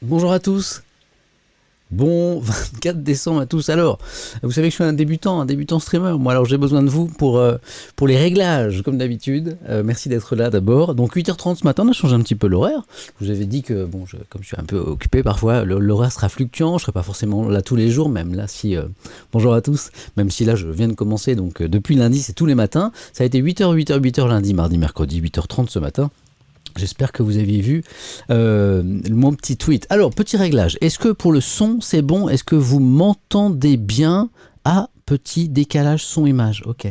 Bonjour à tous. Bon 24 décembre à tous. Alors, vous savez que je suis un débutant streamer. Moi, alors j'ai besoin de vous pour les réglages, comme d'habitude. Merci d'être là d'abord. Donc 8h30 ce matin, on a changé un petit peu l'horaire. Je vous avais dit que, bon, comme je suis un peu occupé parfois, l'horaire sera fluctuant. Je serai pas forcément là tous les jours, même là si... bonjour à tous. Même si là, je viens de commencer, donc depuis lundi, c'est tous les matins. Ça a été 8h, 8h, 8h lundi, mardi, mercredi, 8h30 ce matin. J'espère que vous aviez vu mon petit tweet. Alors, petit réglage. Est-ce que pour le son, c'est bon? Est-ce que vous m'entendez bien? Ah, petit décalage son-image. Ok.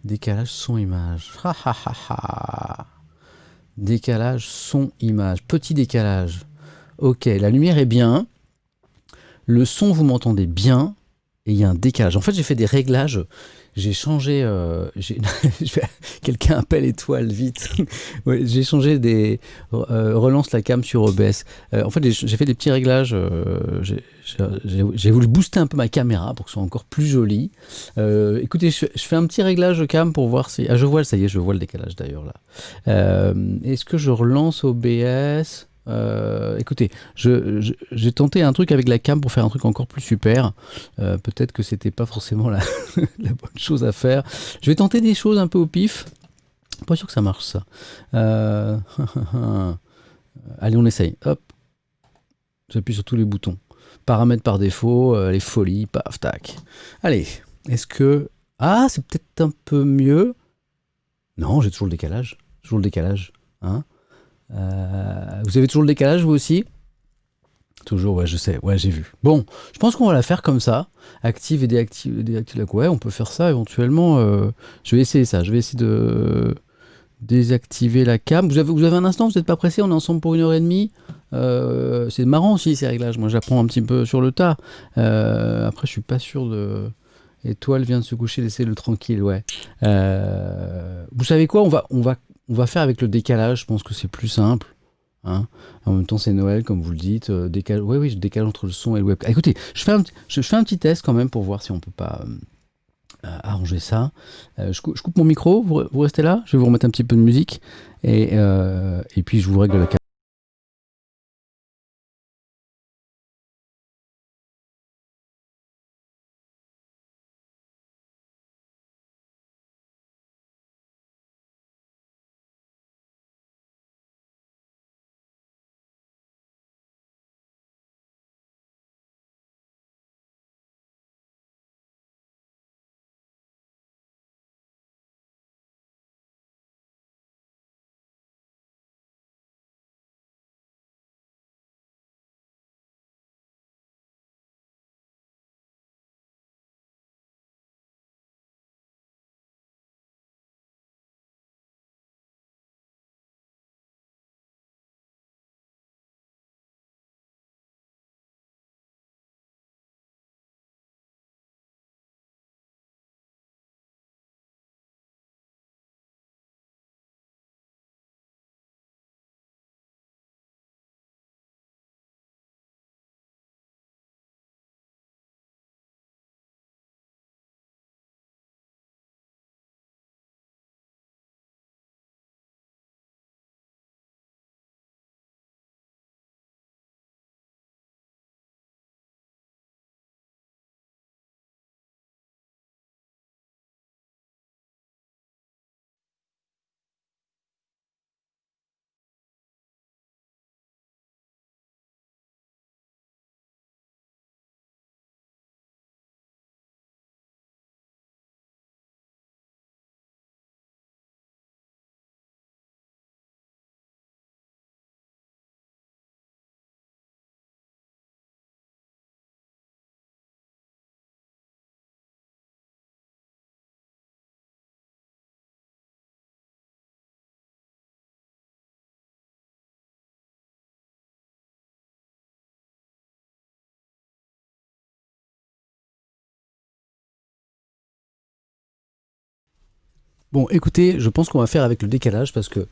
Décalage son-image. Ha ha ha ha. Décalage son-image. Petit décalage. Ok, la lumière est bien. Le son, vous m'entendez bien. Et il y a un décalage. En fait, j'ai fait des réglages. J'ai changé. Quelqu'un appelle étoile vite. Ouais, j'ai changé des. Relance la cam sur OBS. En fait, j'ai fait des petits réglages. J'ai voulu booster un peu ma caméra pour que ce soit encore plus joli. Écoutez, je fais un petit réglage cam pour voir si. Ah, je vois, ça y est, je vois le décalage d'ailleurs là. Est-ce que je relance OBS? Écoutez, j'ai tenté un truc avec la cam pour faire un truc encore plus super. Peut-être que c'était pas forcément la, la bonne chose à faire. Je vais tenter des choses un peu au pif. Pas sûr que ça marche ça. Euh, Allez, on essaye. Hop, j'appuie sur tous les boutons. Paramètres par défaut, les folies, paf, tac. Allez, est-ce que... Ah, c'est peut-être un peu mieux. Non, j'ai toujours le décalage. Toujours le décalage. Hein. Vous avez toujours le décalage, vous aussi? Toujours, ouais, je sais, ouais, j'ai vu. Bon, je pense qu'on va la faire comme ça. Active et déactive la... Ouais, on peut faire ça éventuellement. Je vais essayer ça. Je vais essayer de désactiver la cam. Vous avez un instant, vous n'êtes pas pressé? On est ensemble pour 1h30. C'est marrant aussi ces réglages. Moi, j'apprends un petit peu sur le tas. Après, je suis pas sûr de... Étoile vient de se coucher, laissez-le tranquille, ouais. Vous savez quoi? On va faire avec le décalage. Je pense que c'est plus simple. Hein. En même temps, c'est Noël, comme vous le dites. Oui, oui, je décale entre le son et le web. Ah, écoutez, je fais un petit test quand même pour voir si on peut pas arranger ça. Je coupe mon micro, vous restez là. Je vais vous remettre un petit peu de musique et puis je vous règle la caméra. Bon, écoutez, je pense qu'on va faire avec le décalage parce que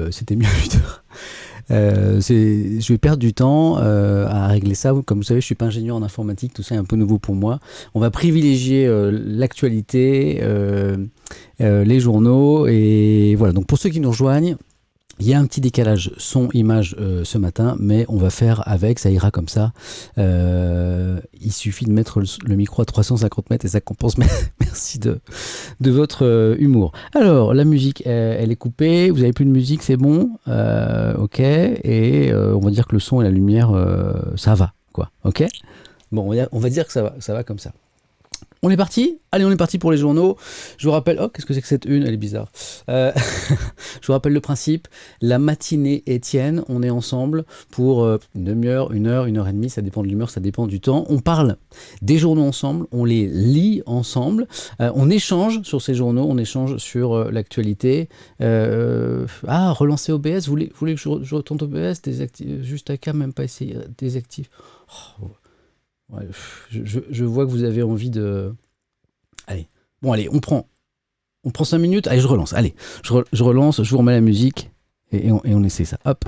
c'était mieux à 8h. Je vais perdre du temps à régler ça. Comme vous savez, je suis pas ingénieur en informatique, tout ça est un peu nouveau pour moi. On va privilégier l'actualité, les journaux et voilà. Donc pour ceux qui nous rejoignent, Il y a un petit décalage son-image ce matin, mais on va faire avec, ça ira comme ça. Il suffit de mettre le micro à 350 mètres et ça compense. Merci de votre humour. Alors, la musique, elle est coupée. Vous n'avez plus de musique, c'est bon. Ok. Et on va dire que le son et la lumière, ça va, quoi. Ok. Bon, on va dire que ça va comme ça. On est parti? Allez, on est parti pour les journaux. Je vous rappelle... Oh, qu'est-ce que c'est que cette une? Elle est bizarre. Je vous rappelle le principe. La matinée Étienne, on est ensemble pour une demi-heure, une heure et demie. Ça dépend de l'humeur, ça dépend du temps. On parle des journaux ensemble, on les lit ensemble. On échange sur ces journaux, on échange sur l'actualité. Relancer OBS. Vous voulez que je retourne OBS? Juste à cas, même pas essayer. Désactive. Oh. Ouais, je vois que vous avez envie de... Allez, on prend 5 minutes. Allez, je relance. Allez, je relance, je vous remets la musique et on essaie ça. Hop.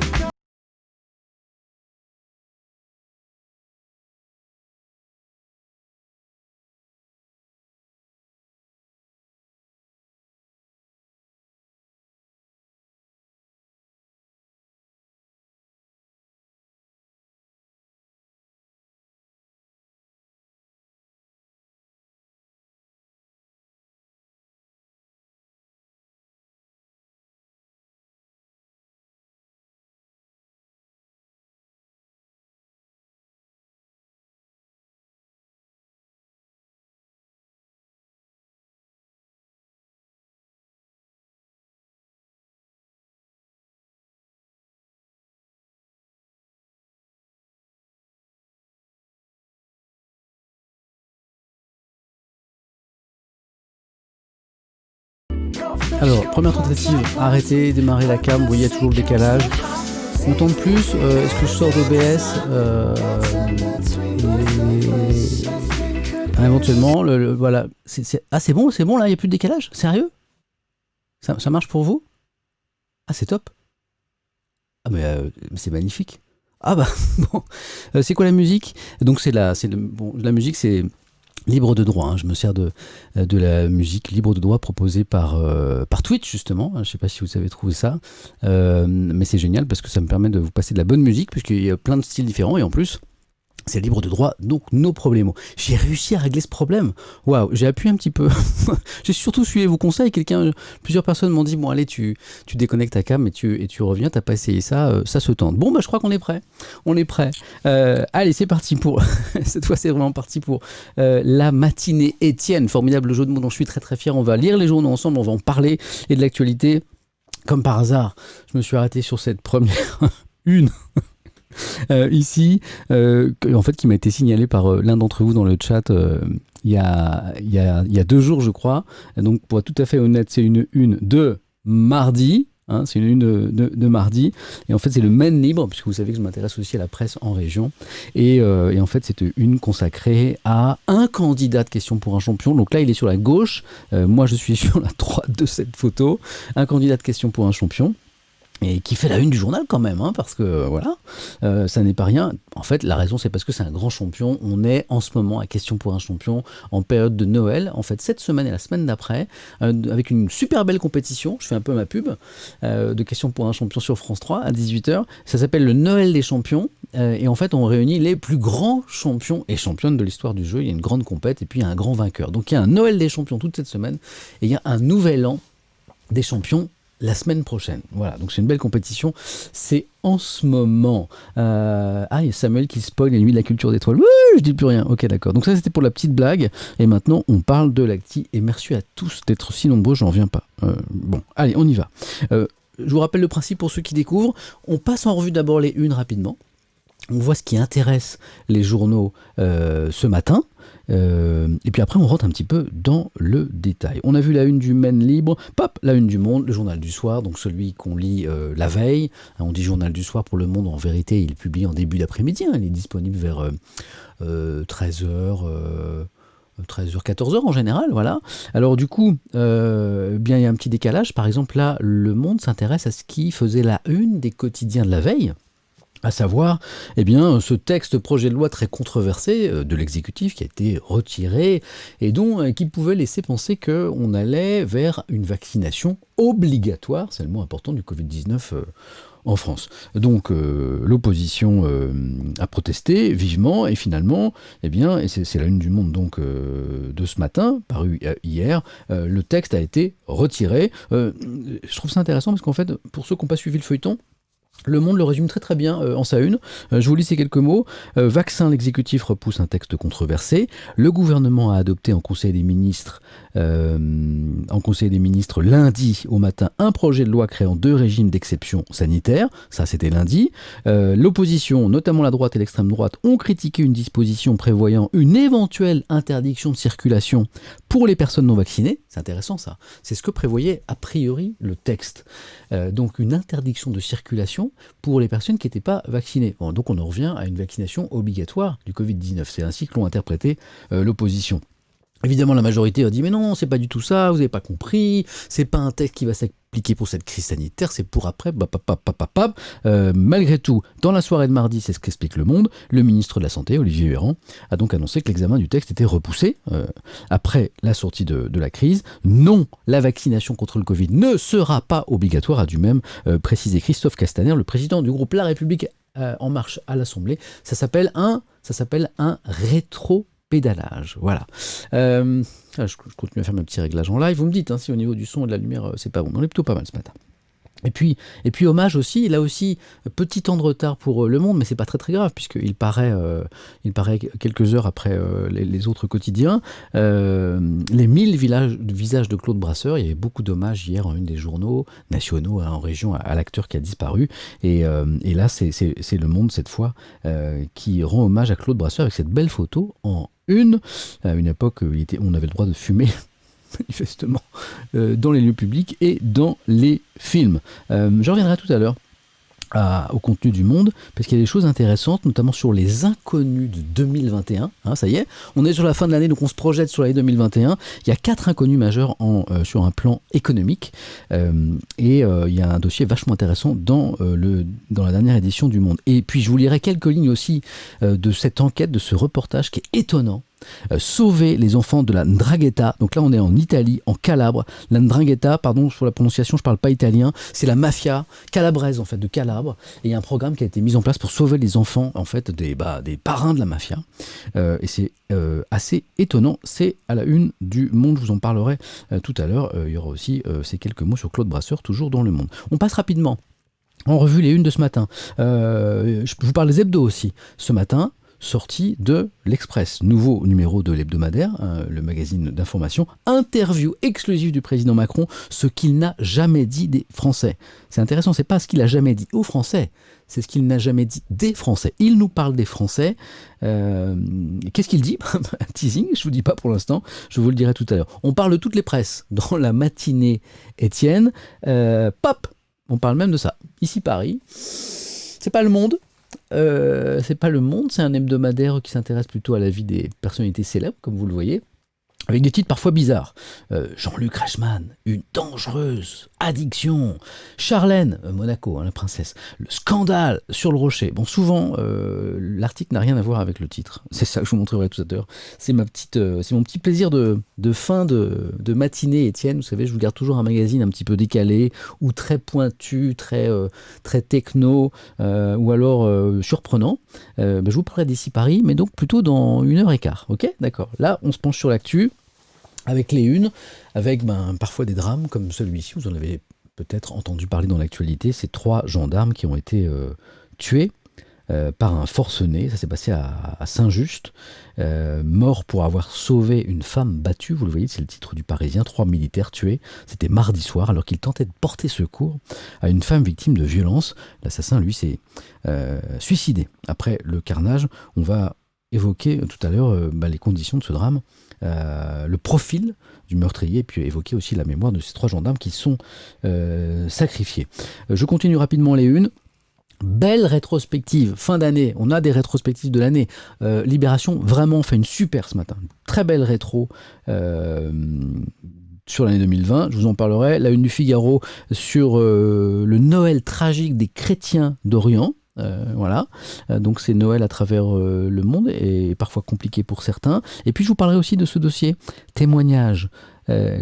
Alors, première tentative, arrêter, démarrer la cam. Vous voyez, il y a toujours le décalage. On tente plus. Est-ce que je sors d'OBS éventuellement, voilà. C'est bon là, il n'y a plus de décalage? Sérieux? Ça marche pour vous? Ah, c'est top. Ah, mais c'est magnifique. Ah bah, bon. C'est quoi la musique? Donc, la musique, c'est libre de droit. Hein. Je me sers de la musique libre de droit proposée par Twitch, justement. Je ne sais pas si vous avez trouvé ça. Mais c'est génial parce que ça me permet de vous passer de la bonne musique, puisqu'il y a plein de styles différents. Et en plus, c'est libre de droit, donc no problemo. J'ai réussi à régler ce problème. Waouh, j'ai appuyé un petit peu. J'ai surtout suivi vos conseils. Plusieurs personnes m'ont dit, bon allez, tu déconnectes ta cam et tu reviens, t'as pas essayé ça, ça se tente. Bon, bah je crois qu'on est prêt. On est prêt. Allez, c'est parti pour... Cette fois, c'est vraiment parti pour la matinée Étienne. Formidable jeu de mots dont je suis très très fier. On va lire les journaux ensemble, on va en parler et de l'actualité. Comme par hasard, je me suis arrêté sur cette première une... ici, en fait, qui m'a été signalé par l'un d'entre vous dans le chat il y a 2 jours, je crois. Donc, pour être tout à fait honnête, c'est une de mardi. Hein, c'est une de mardi. Et en fait, c'est le Maine Libre, puisque vous savez que je m'intéresse aussi à la presse en région. Et en fait, c'est une consacrée à un candidat de Question pour un champion. Donc là, il est sur la gauche. Moi, je suis sur la droite de cette photo. Un candidat de Question pour un champion. Et qui fait la une du journal quand même, hein, parce que voilà, ça n'est pas rien. En fait, la raison, c'est parce que c'est un grand champion. On est en ce moment à Question pour un champion, en période de Noël. En fait, cette semaine et la semaine d'après, avec une super belle compétition, je fais un peu ma pub, de Question pour un champion sur France 3 à 18h. Ça s'appelle le Noël des champions. Et en fait, on réunit les plus grands champions et championnes de l'histoire du jeu. Il y a une grande compète et puis il y a un grand vainqueur. Donc il y a un Noël des champions toute cette semaine et il y a un nouvel an des champions la semaine prochaine. Voilà, donc c'est une belle compétition. C'est en ce moment. Il y a Samuel qui spoil les nuits de la culture d'étoiles. Je dis plus rien. Ok, d'accord. Donc ça, c'était pour la petite blague. Et maintenant, on parle de l'acti. Et merci à tous d'être si nombreux, j'en reviens pas. Bon, allez, on y va. Je vous rappelle le principe pour ceux qui découvrent. On passe en revue d'abord les unes rapidement. On voit ce qui intéresse les journaux ce matin. Et puis après, on rentre un petit peu dans le détail. On a vu la une du Maine Libre, la une du Monde, le journal du soir, donc celui qu'on lit la veille. On dit journal du soir pour le Monde, en vérité, il est publié en début d'après-midi. Il est disponible vers 13h. 13h, 14h en général, voilà. Alors du coup, bien il y a un petit décalage. Par exemple, là, Le Monde s'intéresse à ce qui faisait la une des quotidiens de la veille. À savoir, eh bien, ce texte projet de loi très controversé de l'exécutif qui a été retiré et qui pouvait laisser penser qu'on allait vers une vaccination obligatoire, c'est le mot important, du Covid-19 en France. Donc l'opposition a protesté vivement et finalement, eh bien, et c'est la une du Monde donc de ce matin, paru hier, le texte a été retiré. Je trouve ça intéressant parce qu'en fait, pour ceux qui n'ont pas suivi le feuilleton, le Monde le résume très très bien en sa une. Je vous lis ces quelques mots. Vaccin, l'exécutif repousse un texte controversé. Le gouvernement a adopté en Conseil des ministres lundi au matin un projet de loi créant 2 régimes d'exception sanitaire. Ça, c'était lundi. L'opposition, notamment la droite et l'extrême droite, ont critiqué une disposition prévoyant une éventuelle interdiction de circulation pour les personnes non vaccinées. C'est intéressant ça. C'est ce que prévoyait a priori le texte. Donc une interdiction de circulation pour les personnes qui n'étaient pas vaccinées. Bon, donc on en revient à une vaccination obligatoire du Covid-19. C'est ainsi que l'ont interprété l'opposition. Évidemment, la majorité a dit « Mais non, c'est pas du tout ça, vous n'avez pas compris, c'est pas un texte qui va s'appliquer pour cette crise sanitaire, c'est pour après, malgré tout, dans la soirée de mardi, c'est ce qu'explique Le Monde, le ministre de la Santé, Olivier Véran, a donc annoncé que l'examen du texte était repoussé après la sortie de la crise. Non, la vaccination contre le Covid ne sera pas obligatoire, a dû même préciser Christophe Castaner, le président du groupe La République En Marche à l'Assemblée. Ça s'appelle un rétro-pédalage. Voilà. Je continue à faire mes petits réglages en live. Vous me dites si au niveau du son et de la lumière, c'est pas bon. On est plutôt pas mal ce matin. Et puis hommage aussi, là aussi, petit temps de retard pour Le Monde, mais c'est pas très très grave, puisqu'il paraît quelques heures après les autres quotidiens, les 1000 visages de Claude Brasseur. Il y avait beaucoup d'hommages hier en une des journaux nationaux, en région, à l'acteur qui a disparu, et là c'est Le Monde cette fois qui rend hommage à Claude Brasseur avec cette belle photo en une, à une époque où on avait le droit de fumer manifestement, dans les lieux publics et dans les films. Je reviendrai tout à l'heure au contenu du Monde, parce qu'il y a des choses intéressantes, notamment sur les inconnus de 2021. Ça y est, on est sur la fin de l'année, donc on se projette sur l'année 2021. Il y a 4 inconnus majeurs sur un plan économique, et il y a un dossier vachement intéressant dans la dernière édition du Monde. Et puis je vous lirai quelques lignes aussi de cette enquête, de ce reportage qui est étonnant. Sauver les enfants de la 'ndrangheta. Donc là on est en Italie, en Calabre. La 'ndrangheta, pardon pour la prononciation, je parle pas italien, c'est la mafia calabraise en fait de Calabre, et il y a un programme qui a été mis en place pour sauver les enfants en fait des parrains de la mafia, et c'est assez étonnant. C'est à la une du Monde, je vous en parlerai tout à l'heure. Il y aura aussi ces quelques mots sur Claude Brasseur, toujours dans Le Monde. On passe rapidement en revue les unes de ce matin. Je vous parle des hebdos aussi. Ce matin, sortie de l'Express, nouveau numéro de l'hebdomadaire, le magazine d'information, interview exclusive du président Macron, ce qu'il n'a jamais dit des Français. C'est intéressant, c'est pas ce qu'il a jamais dit aux Français, c'est ce qu'il n'a jamais dit des Français. Il nous parle des Français. Qu'est-ce qu'il dit ? Un teasing, je vous dis pas pour l'instant, je vous le dirai tout à l'heure. On parle de toutes les presses dans la matinée Étienne. Pop, on parle même de ça. Ici Paris, c'est pas Le Monde. C'est pas Le Monde, c'est un hebdomadaire qui s'intéresse plutôt à la vie des personnalités célèbres, comme vous le voyez, avec des titres parfois bizarres. Jean-Luc Reichmann, une dangereuse addiction. Charlène, Monaco, la princesse. Le scandale sur le rocher. Bon, souvent, l'article n'a rien à voir avec le titre. C'est ça que je vous montrerai tout à l'heure. C'est mon petit plaisir de fin de matinée, Étienne. Vous savez, je vous garde toujours un magazine un petit peu décalé, ou très pointu, très techno, ou alors surprenant. Je vous parlerai d'ici Paris, mais donc plutôt dans 1h15. Ok ? D'accord. Là, on se penche sur l'actu, avec les unes, avec parfois des drames comme celui-ci. Vous en avez peut-être entendu parler dans l'actualité. Ces 3 gendarmes qui ont été tués par un forcené. Ça s'est passé à Saint-Just, mort pour avoir sauvé une femme battue. Vous le voyez, c'est le titre du Parisien. 3 militaires tués. C'était mardi soir alors qu'ils tentaient de porter secours à une femme victime de violence. L'assassin, lui, s'est suicidé. Après le carnage, on va évoquer tout à l'heure les conditions de ce drame, le profil du meurtrier, et puis évoquer aussi la mémoire de ces 3 gendarmes qui sont sacrifiés. Je continue rapidement les unes. Belle rétrospective, fin d'année, on a des rétrospectives de l'année. Libération vraiment fait une super ce matin, très belle rétro sur l'année 2020, je vous en parlerai. La une du Figaro sur le Noël tragique des chrétiens d'Orient. Voilà. Donc c'est Noël à travers le monde et parfois compliqué pour certains. Et puis je vous parlerai aussi de ce dossier témoignage.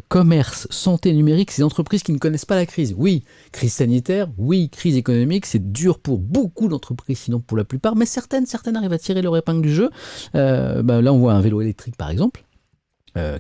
Commerce, santé numérique, ces entreprises qui ne connaissent pas la crise. Oui, crise sanitaire, oui, crise économique, c'est dur pour beaucoup d'entreprises, sinon pour la plupart, mais certaines arrivent à tirer leur épingle du jeu. Là, on voit un vélo électrique, par exemple.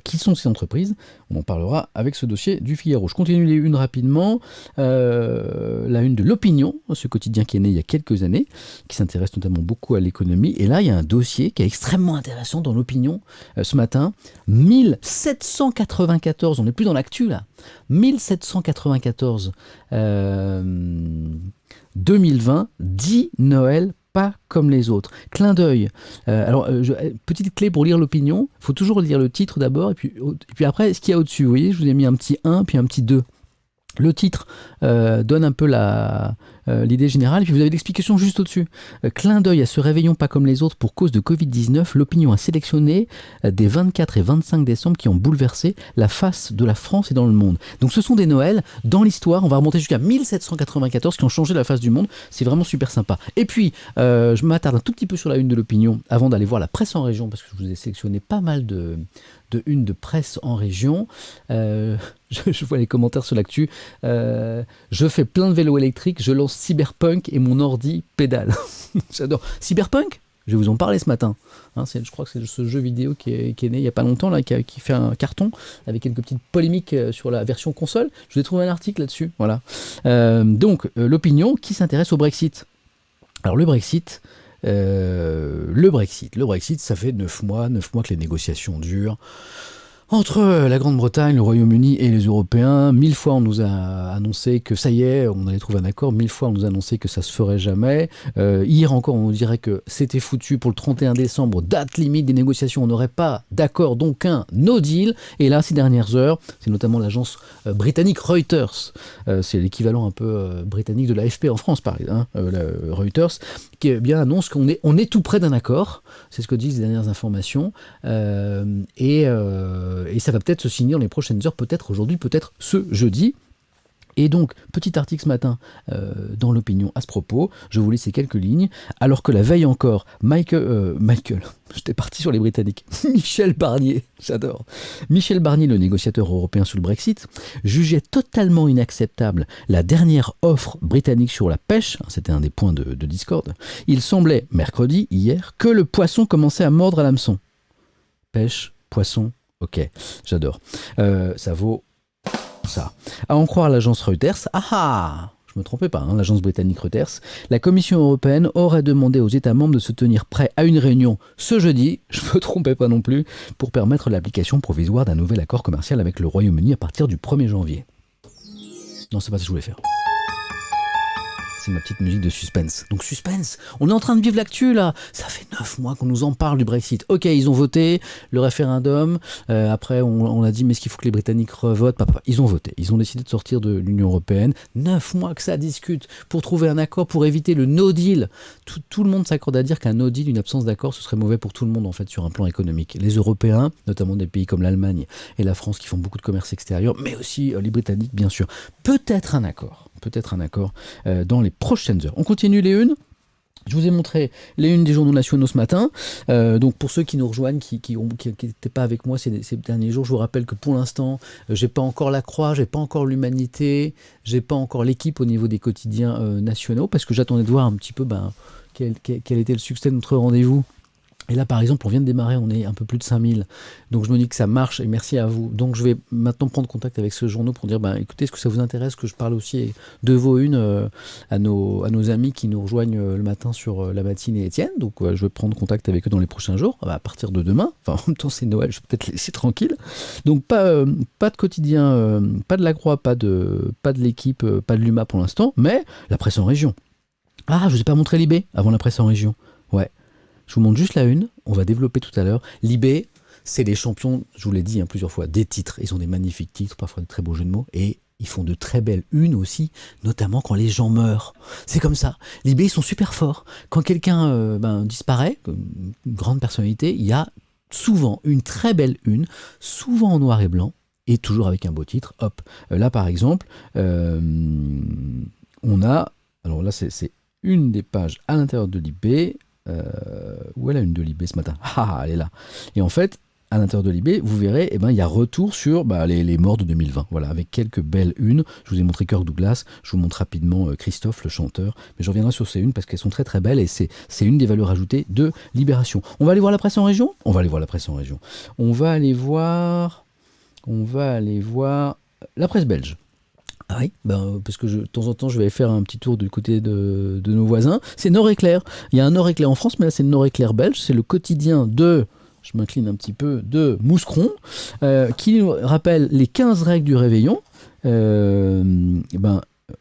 Qui sont ces entreprises? On en parlera avec ce dossier du Figaro. Je continue les unes rapidement. La une de l'Opinion, ce quotidien qui est né il y a quelques années, qui s'intéresse notamment beaucoup à l'économie. Et là, il y a un dossier qui est extrêmement intéressant dans l'Opinion ce matin. 1794, on n'est plus dans l'actu là. 1794, 2020, 10 Noël pas comme les autres. Clin d'œil. Petite clé pour lire l'Opinion, il faut toujours lire le titre d'abord, et puis après, ce qu'il y a au-dessus. Vous voyez, je vous ai mis un petit 1, puis un petit 2. Le titre donne un peu l'idée générale, et puis vous avez l'explication juste au-dessus. Clin d'œil à ce réveillon pas comme les autres pour cause de Covid-19, l'Opinion a sélectionné des 24 et 25 décembre qui ont bouleversé la face de la France et dans le monde. Donc ce sont des Noëls dans l'histoire, on va remonter jusqu'à 1794, qui ont changé la face du monde, c'est vraiment super sympa. Et puis, je m'attarde un tout petit peu sur la une de l'Opinion, avant d'aller voir la presse en région, parce que je vous ai sélectionné pas mal de une de presse en région. Je vois les commentaires sur l'actu. Je fais plein de vélos électriques, je lance Cyberpunk et mon ordi pédale. J'adore. Cyberpunk, je vais vous en parler ce matin. Je crois que c'est ce jeu vidéo qui est né il n'y a pas longtemps, là, qui fait un carton, avec quelques petites polémiques sur la version console. Je vous ai trouvé un article là-dessus. Voilà. Donc, l'Opinion qui s'intéresse au Brexit. Alors, le Brexit, ça fait 9 mois que les négociations durent. Entre la Grande-Bretagne, le Royaume-Uni et les Européens, 1000 fois on nous a annoncé que ça y est, on allait trouver un accord, 1000 fois on nous a annoncé que ça se ferait jamais. Hier encore, on nous dirait que c'était foutu pour le 31 décembre, date limite des négociations, on n'aurait pas d'accord, donc un no deal. Et là, ces dernières heures, c'est notamment l'agence britannique Reuters, c'est l'équivalent un peu britannique de l'AFP en France, pareil, Reuters, qui annonce qu'on est tout près d'un accord. C'est ce que disent les dernières informations. Et ça va peut-être se signer dans les prochaines heures, peut-être aujourd'hui, peut-être ce jeudi. Et donc, petit article ce matin dans l'Opinion à ce propos, je vais vous laisser quelques lignes. Alors que la veille encore, Michael, j'étais parti sur les Britanniques, Michel Barnier, j'adore. Michel Barnier, le négociateur européen sur le Brexit, jugeait totalement inacceptable la dernière offre britannique sur la pêche, c'était un des points de discorde. Il semblait, mercredi, hier, que le poisson commençait à mordre à l'hameçon. Pêche, poisson, ok, j'adore. Ça vaut ça. À en croire l'agence Reuters, je me trompais pas, l'agence britannique Reuters, la Commission européenne aurait demandé aux États membres de se tenir prêts à une réunion ce jeudi, je me trompais pas non plus, pour permettre l'application provisoire d'un nouvel accord commercial avec le Royaume-Uni à partir du 1er janvier. Non, c'est pas ce que je voulais faire. C'est ma petite musique de suspense. Donc suspense, on est en train de vivre l'actu là. Ça fait 9 mois qu'on nous en parle du Brexit. Ok, ils ont voté, le référendum. Après, on a dit, mais est-ce qu'il faut que les Britanniques revotent? Ils ont voté. Ils ont décidé de sortir de l'Union Européenne. 9 mois que ça discute pour trouver un accord, pour éviter le no deal. Tout le monde s'accorde à dire qu'un no deal, une absence d'accord, ce serait mauvais pour tout le monde en fait sur un plan économique. Les Européens, notamment des pays comme l'Allemagne et la France qui font beaucoup de commerce extérieur, mais aussi les Britanniques bien sûr. Peut-être un accord dans les prochaines heures. On continue les unes. Je vous ai montré les unes des journaux nationaux ce matin. Donc pour ceux qui nous rejoignent, qui n'étaient pas avec moi ces derniers jours, je vous rappelle que pour l'instant, j'ai pas encore la Croix, j'ai pas encore l'Humanité, j'ai pas encore l'équipe au niveau des quotidiens nationaux, parce que j'attendais de voir un petit peu quel était le succès de notre rendez-vous. Et là, par exemple, on vient de démarrer, on est un peu plus de 5000. Donc je me dis que ça marche et merci à vous. Donc je vais maintenant prendre contact avec ce journaux pour dire, écoutez, est-ce que ça vous intéresse que je parle aussi de vos unes à nos amis qui nous rejoignent le matin sur la matinée Étienne. Donc je vais prendre contact avec eux dans les prochains jours, à partir de demain. Enfin, en même temps, c'est Noël, je vais peut-être les laisser tranquille. Donc pas de quotidien, pas de la Croix, pas de l'équipe, pas de l'UMA pour l'instant, mais la presse en région. Ah, je vous ai pas montré l'IB avant la presse en région. Ouais. Je vous montre juste la une, on va développer tout à l'heure. L'IB, c'est les champions, je vous l'ai dit plusieurs fois, des titres. Ils ont des magnifiques titres, parfois de très beaux jeux de mots, et ils font de très belles unes aussi, notamment quand les gens meurent. C'est comme ça. L'IB, ils sont super forts. Quand quelqu'un disparaît, une grande personnalité, il y a souvent une très belle une, souvent en noir et blanc, et toujours avec un beau titre. Hop, là par exemple, on a, alors là c'est une des pages à l'intérieur de l'IB. Où est la une de l'IB ce matin? Ah, elle est là. Et en fait, à l'intérieur de l'IB, vous verrez, il y a retour sur les morts de 2020. Voilà, avec quelques belles unes. Je vous ai montré Kirk Douglas, je vous montre rapidement Christophe, le chanteur. Mais je reviendrai sur ces unes parce qu'elles sont très très belles et c'est une des valeurs ajoutées de Libération. On va aller voir la presse en région? On va aller voir la presse en région. On va aller voir la presse belge. Ah oui, parce que de temps en temps, je vais faire un petit tour du côté de nos voisins. C'est Nord-Éclair. Il y a un Nord-Éclair en France, mais là, c'est le Nord-Éclair belge. C'est le quotidien je m'incline un petit peu, de Mouscron, qui nous rappelle les 15 règles du réveillon.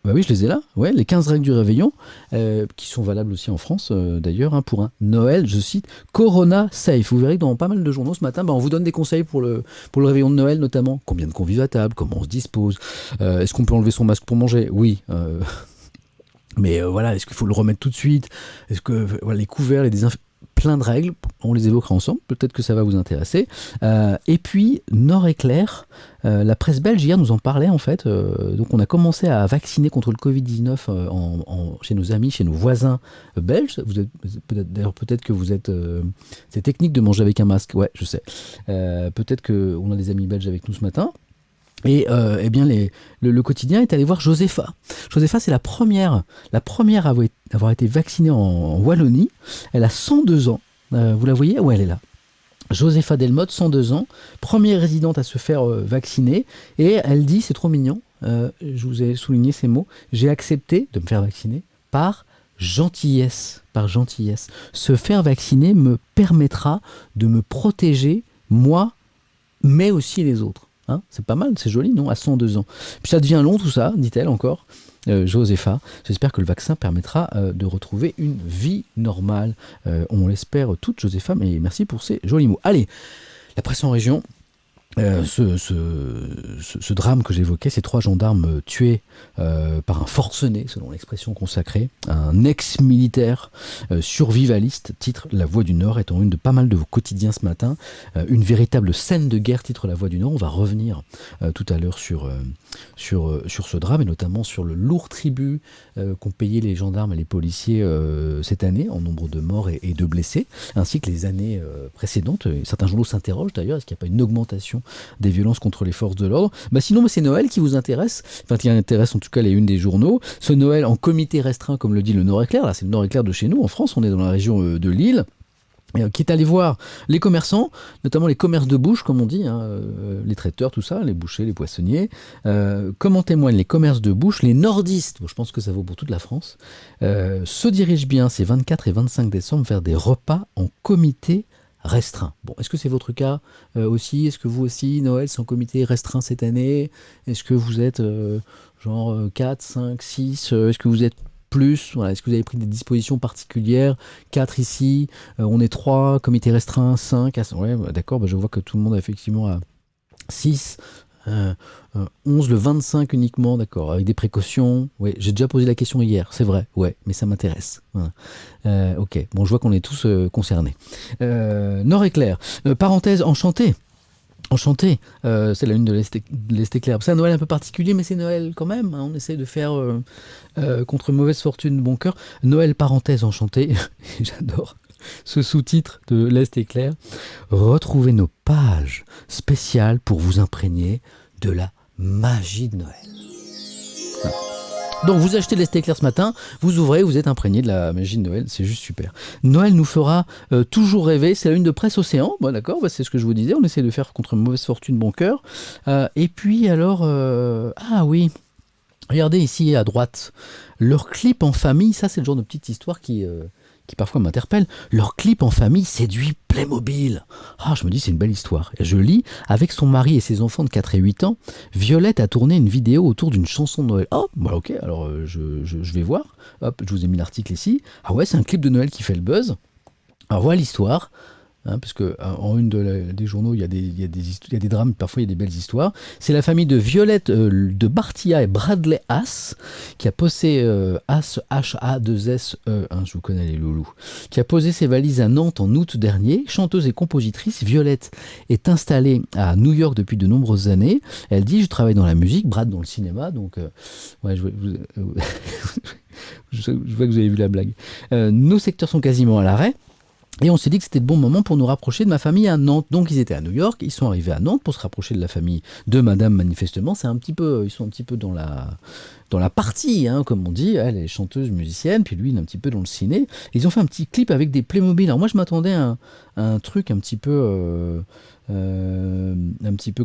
Oui, je les ai là. Ouais, les 15 règles du réveillon, qui sont valables aussi en France, d'ailleurs, pour un Noël, je cite, Corona Safe. Vous verrez que dans pas mal de journaux ce matin, on vous donne des conseils pour le réveillon de Noël, notamment combien de convives à table, comment on se dispose, est-ce qu'on peut enlever son masque pour manger? Oui. Mais voilà, est-ce qu'il faut le remettre tout de suite? Est-ce que les couverts, les désinfectants, plein de règles, on les évoquera ensemble, peut-être que ça va vous intéresser. Et puis, Nord-Éclair, la presse belge hier nous en parlait en fait. Donc on a commencé à vacciner contre le Covid-19 chez nos amis, chez nos voisins belges. Peut-être que vous êtes... c'est technique de manger avec un masque, ouais, je sais. Peut-être qu'on a des amis belges avec nous ce matin. Et le quotidien est allé voir Josepha. Josepha, c'est la première à avoir été vaccinée en Wallonie. Elle a 102 ans. Vous la voyez? Ouais, elle est là. Josepha Delmotte, 102 ans, première résidente à se faire vacciner. Et elle dit, c'est trop mignon, je vous ai souligné ces mots, j'ai accepté de me faire vacciner par gentillesse. Par gentillesse. Se faire vacciner me permettra de me protéger, moi, mais aussi les autres. Hein, c'est pas mal, c'est joli, non? À 102 ans. Puis ça devient long tout ça, dit-elle encore, Josepha. J'espère que le vaccin permettra de retrouver une vie normale. On l'espère toute, Josepha, mais merci pour ces jolis mots. Allez, la presse en région. Ce drame que j'évoquais, ces 3 gendarmes tués par un forcené, selon l'expression consacrée, un ex-militaire survivaliste, titre La Voix du Nord, étant une de pas mal de vos quotidiens ce matin. Une véritable scène de guerre, titre La Voix du Nord. On va revenir tout à l'heure sur ce drame, et notamment sur le lourd tribut qu'ont payé les gendarmes et les policiers cette année, en nombre de morts et de blessés, ainsi que les années précédentes. Certains journaux s'interrogent d'ailleurs, est-ce qu'il n'y a pas une augmentation des violences contre les forces de l'ordre? Sinon, c'est Noël qui vous intéresse, qui intéresse en tout cas les unes des journaux. Ce Noël en comité restreint, comme le dit le Nord-Éclair, là c'est le Nord-Éclair de chez nous, en France, on est dans la région de Lille, qui est allé voir les commerçants, notamment les commerces de bouche, comme on dit, les traiteurs, tout ça, les bouchers, les poissonniers. Comment témoignent les commerces de bouche? Les nordistes, je pense que ça vaut pour toute la France, se dirigent bien ces 24 et 25 décembre vers des repas en comité restreint. Bon, est-ce que c'est votre cas aussi? Est-ce que vous aussi, Noël, c'est en comité restreint cette année? Est-ce que vous êtes genre 4, 5, 6? Est-ce que vous êtes plus? Voilà, est-ce que vous avez pris des dispositions particulières? 4 ici, on est 3, comité restreint, 5. Ouais, d'accord, je vois que tout le monde effectivement a 6. 11 le 25 uniquement, d'accord, avec des précautions. Oui, j'ai déjà posé la question hier, c'est vrai, ouais, mais ça m'intéresse. Voilà. Ok, bon, je vois qu'on est tous concernés. Nord-Éclair, parenthèse enchantée. Enchanté, c'est la une de l'Est-Éclair. C'est un Noël un peu particulier, mais c'est Noël quand même. On essaie de faire contre mauvaise fortune, bon cœur. Noël, parenthèse enchantée. J'adore ce sous-titre de l'Est-Éclair. Retrouvez nos pages spéciales pour vous imprégner de la magie de Noël. Voilà. Donc vous achetez l'Est-Éclair ce matin, vous ouvrez, vous êtes imprégné de la magie de Noël, c'est juste super. Noël nous fera toujours rêver, c'est la une de Presse Océan, bon d'accord, c'est ce que je vous disais, on essaie de faire contre mauvaise fortune, bon cœur. Et puis alors, ah oui, regardez ici à droite, leur clip en famille, ça c'est le genre de petite histoire qui parfois m'interpelle. Leur clip en famille séduit Playmobil. Ah, je me dis, c'est une belle histoire. Et je lis, avec son mari et ses enfants de 4 et 8 ans, Violette a tourné une vidéo autour d'une chanson de Noël. Oh, bah ok, alors je vais voir. Hop, je vous ai mis l'article ici. Ah ouais, c'est un clip de Noël qui fait le buzz. Alors voilà l'histoire. Parce que en une des journaux, il y a des drames, parfois il y a des belles histoires. C'est la famille de Violette de Bartia et Bradley Haas, qui a posé Haas, H-A-2-S-E, je vous connais les loulous, qui a posé ses valises à Nantes en août dernier. Chanteuse et compositrice, Violette est installée à New York depuis de nombreuses années. Elle dit: je travaille dans la musique, Brad dans le cinéma, donc ouais, je vois que vous avez vu la blague. Nos secteurs sont quasiment à l'arrêt. Et on s'est dit que c'était le bon moment pour nous rapprocher de ma famille à Nantes. Donc ils étaient à New York, ils sont arrivés à Nantes pour se rapprocher de la famille de Madame, manifestement. Ils sont un petit peu dans la partie, comme on dit. Elle est chanteuse, musicienne, puis lui il est un petit peu dans le ciné. Ils ont fait un petit clip avec des Playmobil. Alors moi je m'attendais à un truc un petit peu...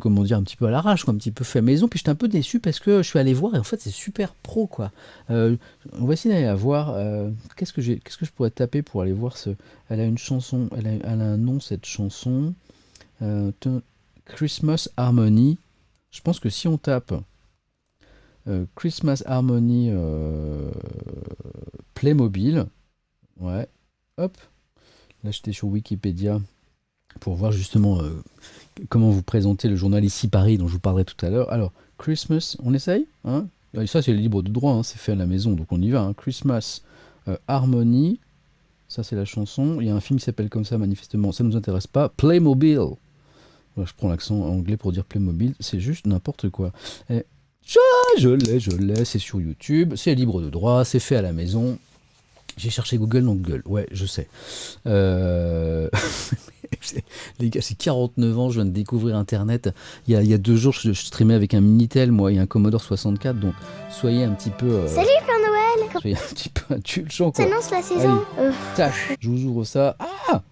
comment dire, un petit peu à l'arrache, quoi, un petit peu fait maison, puis j'étais un peu déçu parce que je suis allé voir et en fait c'est super pro, quoi. On va essayer d'aller la voir. Qu'est-ce que je pourrais taper pour aller voir elle a une chanson, elle a un nom, cette chanson. Christmas Harmony. Je pense que si on tape Christmas Harmony Playmobil, ouais, hop, là j'étais sur Wikipédia pour voir justement comment vous présentez le journal Ici Paris dont je vous parlerai tout à l'heure. Alors, Christmas, on essaye, Et ça, c'est libre de droit, c'est fait à la maison, donc on y va. Christmas Harmony, ça c'est la chanson. Il y a un film qui s'appelle comme ça, manifestement, ça ne nous intéresse pas. Playmobil. Voilà, je prends l'accent anglais pour dire Playmobil, c'est juste n'importe quoi. Et, je l'ai, c'est sur YouTube, c'est libre de droit, c'est fait à la maison. J'ai cherché Google dans Google, ouais, je sais. Les gars, j'ai 49 ans, je viens de découvrir Internet. Il y a 2 jours, je streamais avec un Minitel, moi, et un Commodore 64, donc soyez un petit peu... Salut Père Noël! Soyez un petit peu indulgents, quoi. S'annonce la saison. Tâche, je vous ouvre ça. Ah!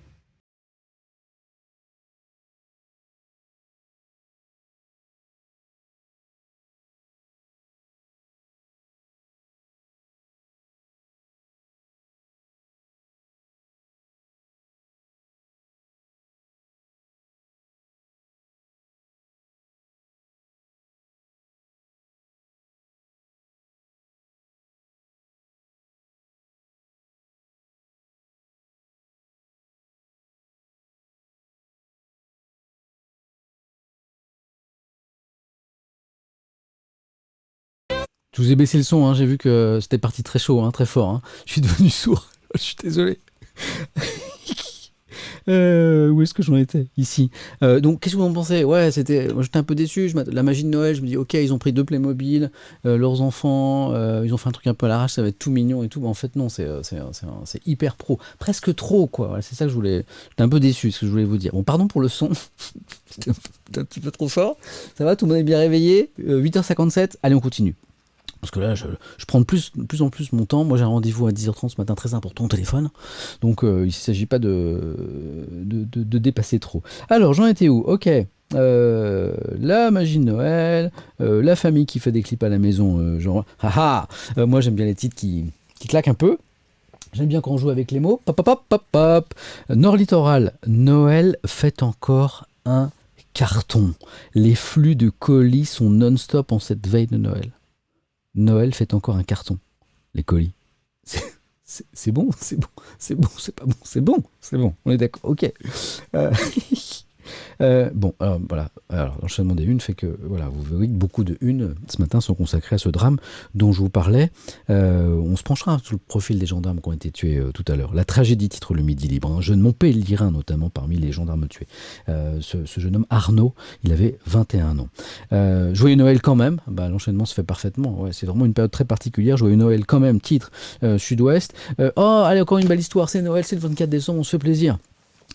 Je vous ai baissé le son, j'ai vu que c'était parti très chaud, très fort. Je suis devenu sourd, je suis désolé. Où est-ce que j'en étais? Ici. Donc, qu'est-ce que vous en pensez? Ouais, moi, j'étais un peu déçu. La magie de Noël, je me dis, ok, ils ont pris 2 Playmobil, leurs enfants, ils ont fait un truc un peu à l'arrache, ça va être tout mignon et tout. Mais en fait, non, c'est hyper pro. Presque trop, quoi. Voilà, c'est ça que je voulais. J'étais un peu déçu, ce que je voulais vous dire. Bon, pardon pour le son. C'était un petit peu trop fort. Ça va, tout le monde est bien réveillé. 8h57, allez, on continue. Parce que là, je prends de plus en plus mon temps. Moi, j'ai un rendez-vous à 10h30 ce matin, très important au téléphone. Donc, il ne s'agit pas de dépasser trop. Alors, j'en étais où? Ok. La magie de Noël, la famille qui fait des clips à la maison, genre, haha. Moi, j'aime bien les titres qui claquent un peu. J'aime bien quand on joue avec les mots. Pop, pop, pop, pop. Nord Littoral, Noël fait encore un carton. Les flux de colis sont non-stop en cette veille de Noël. Noël fait encore un carton, les colis. C'est bon, c'est bon, c'est bon, c'est pas bon, c'est bon, on est d'accord, ok. Bon, alors voilà, l'enchaînement des unes fait que, voilà, vous verrez que beaucoup de unes ce matin sont consacrées à ce drame dont je vous parlais. On se penchera sur le profil des gendarmes qui ont été tués tout à l'heure. La tragédie titre le Midi Libre. Un jeune Montpellierin notamment parmi les gendarmes tués. Ce jeune homme Arnaud, il avait 21 ans. Joyeux Noël quand même. L'enchaînement se fait parfaitement. Ouais, c'est vraiment une période très particulière. Joyeux Noël quand même. Titre Sud-Ouest. Oh, allez, encore une belle histoire. C'est Noël, c'est le 24 décembre. On se fait plaisir.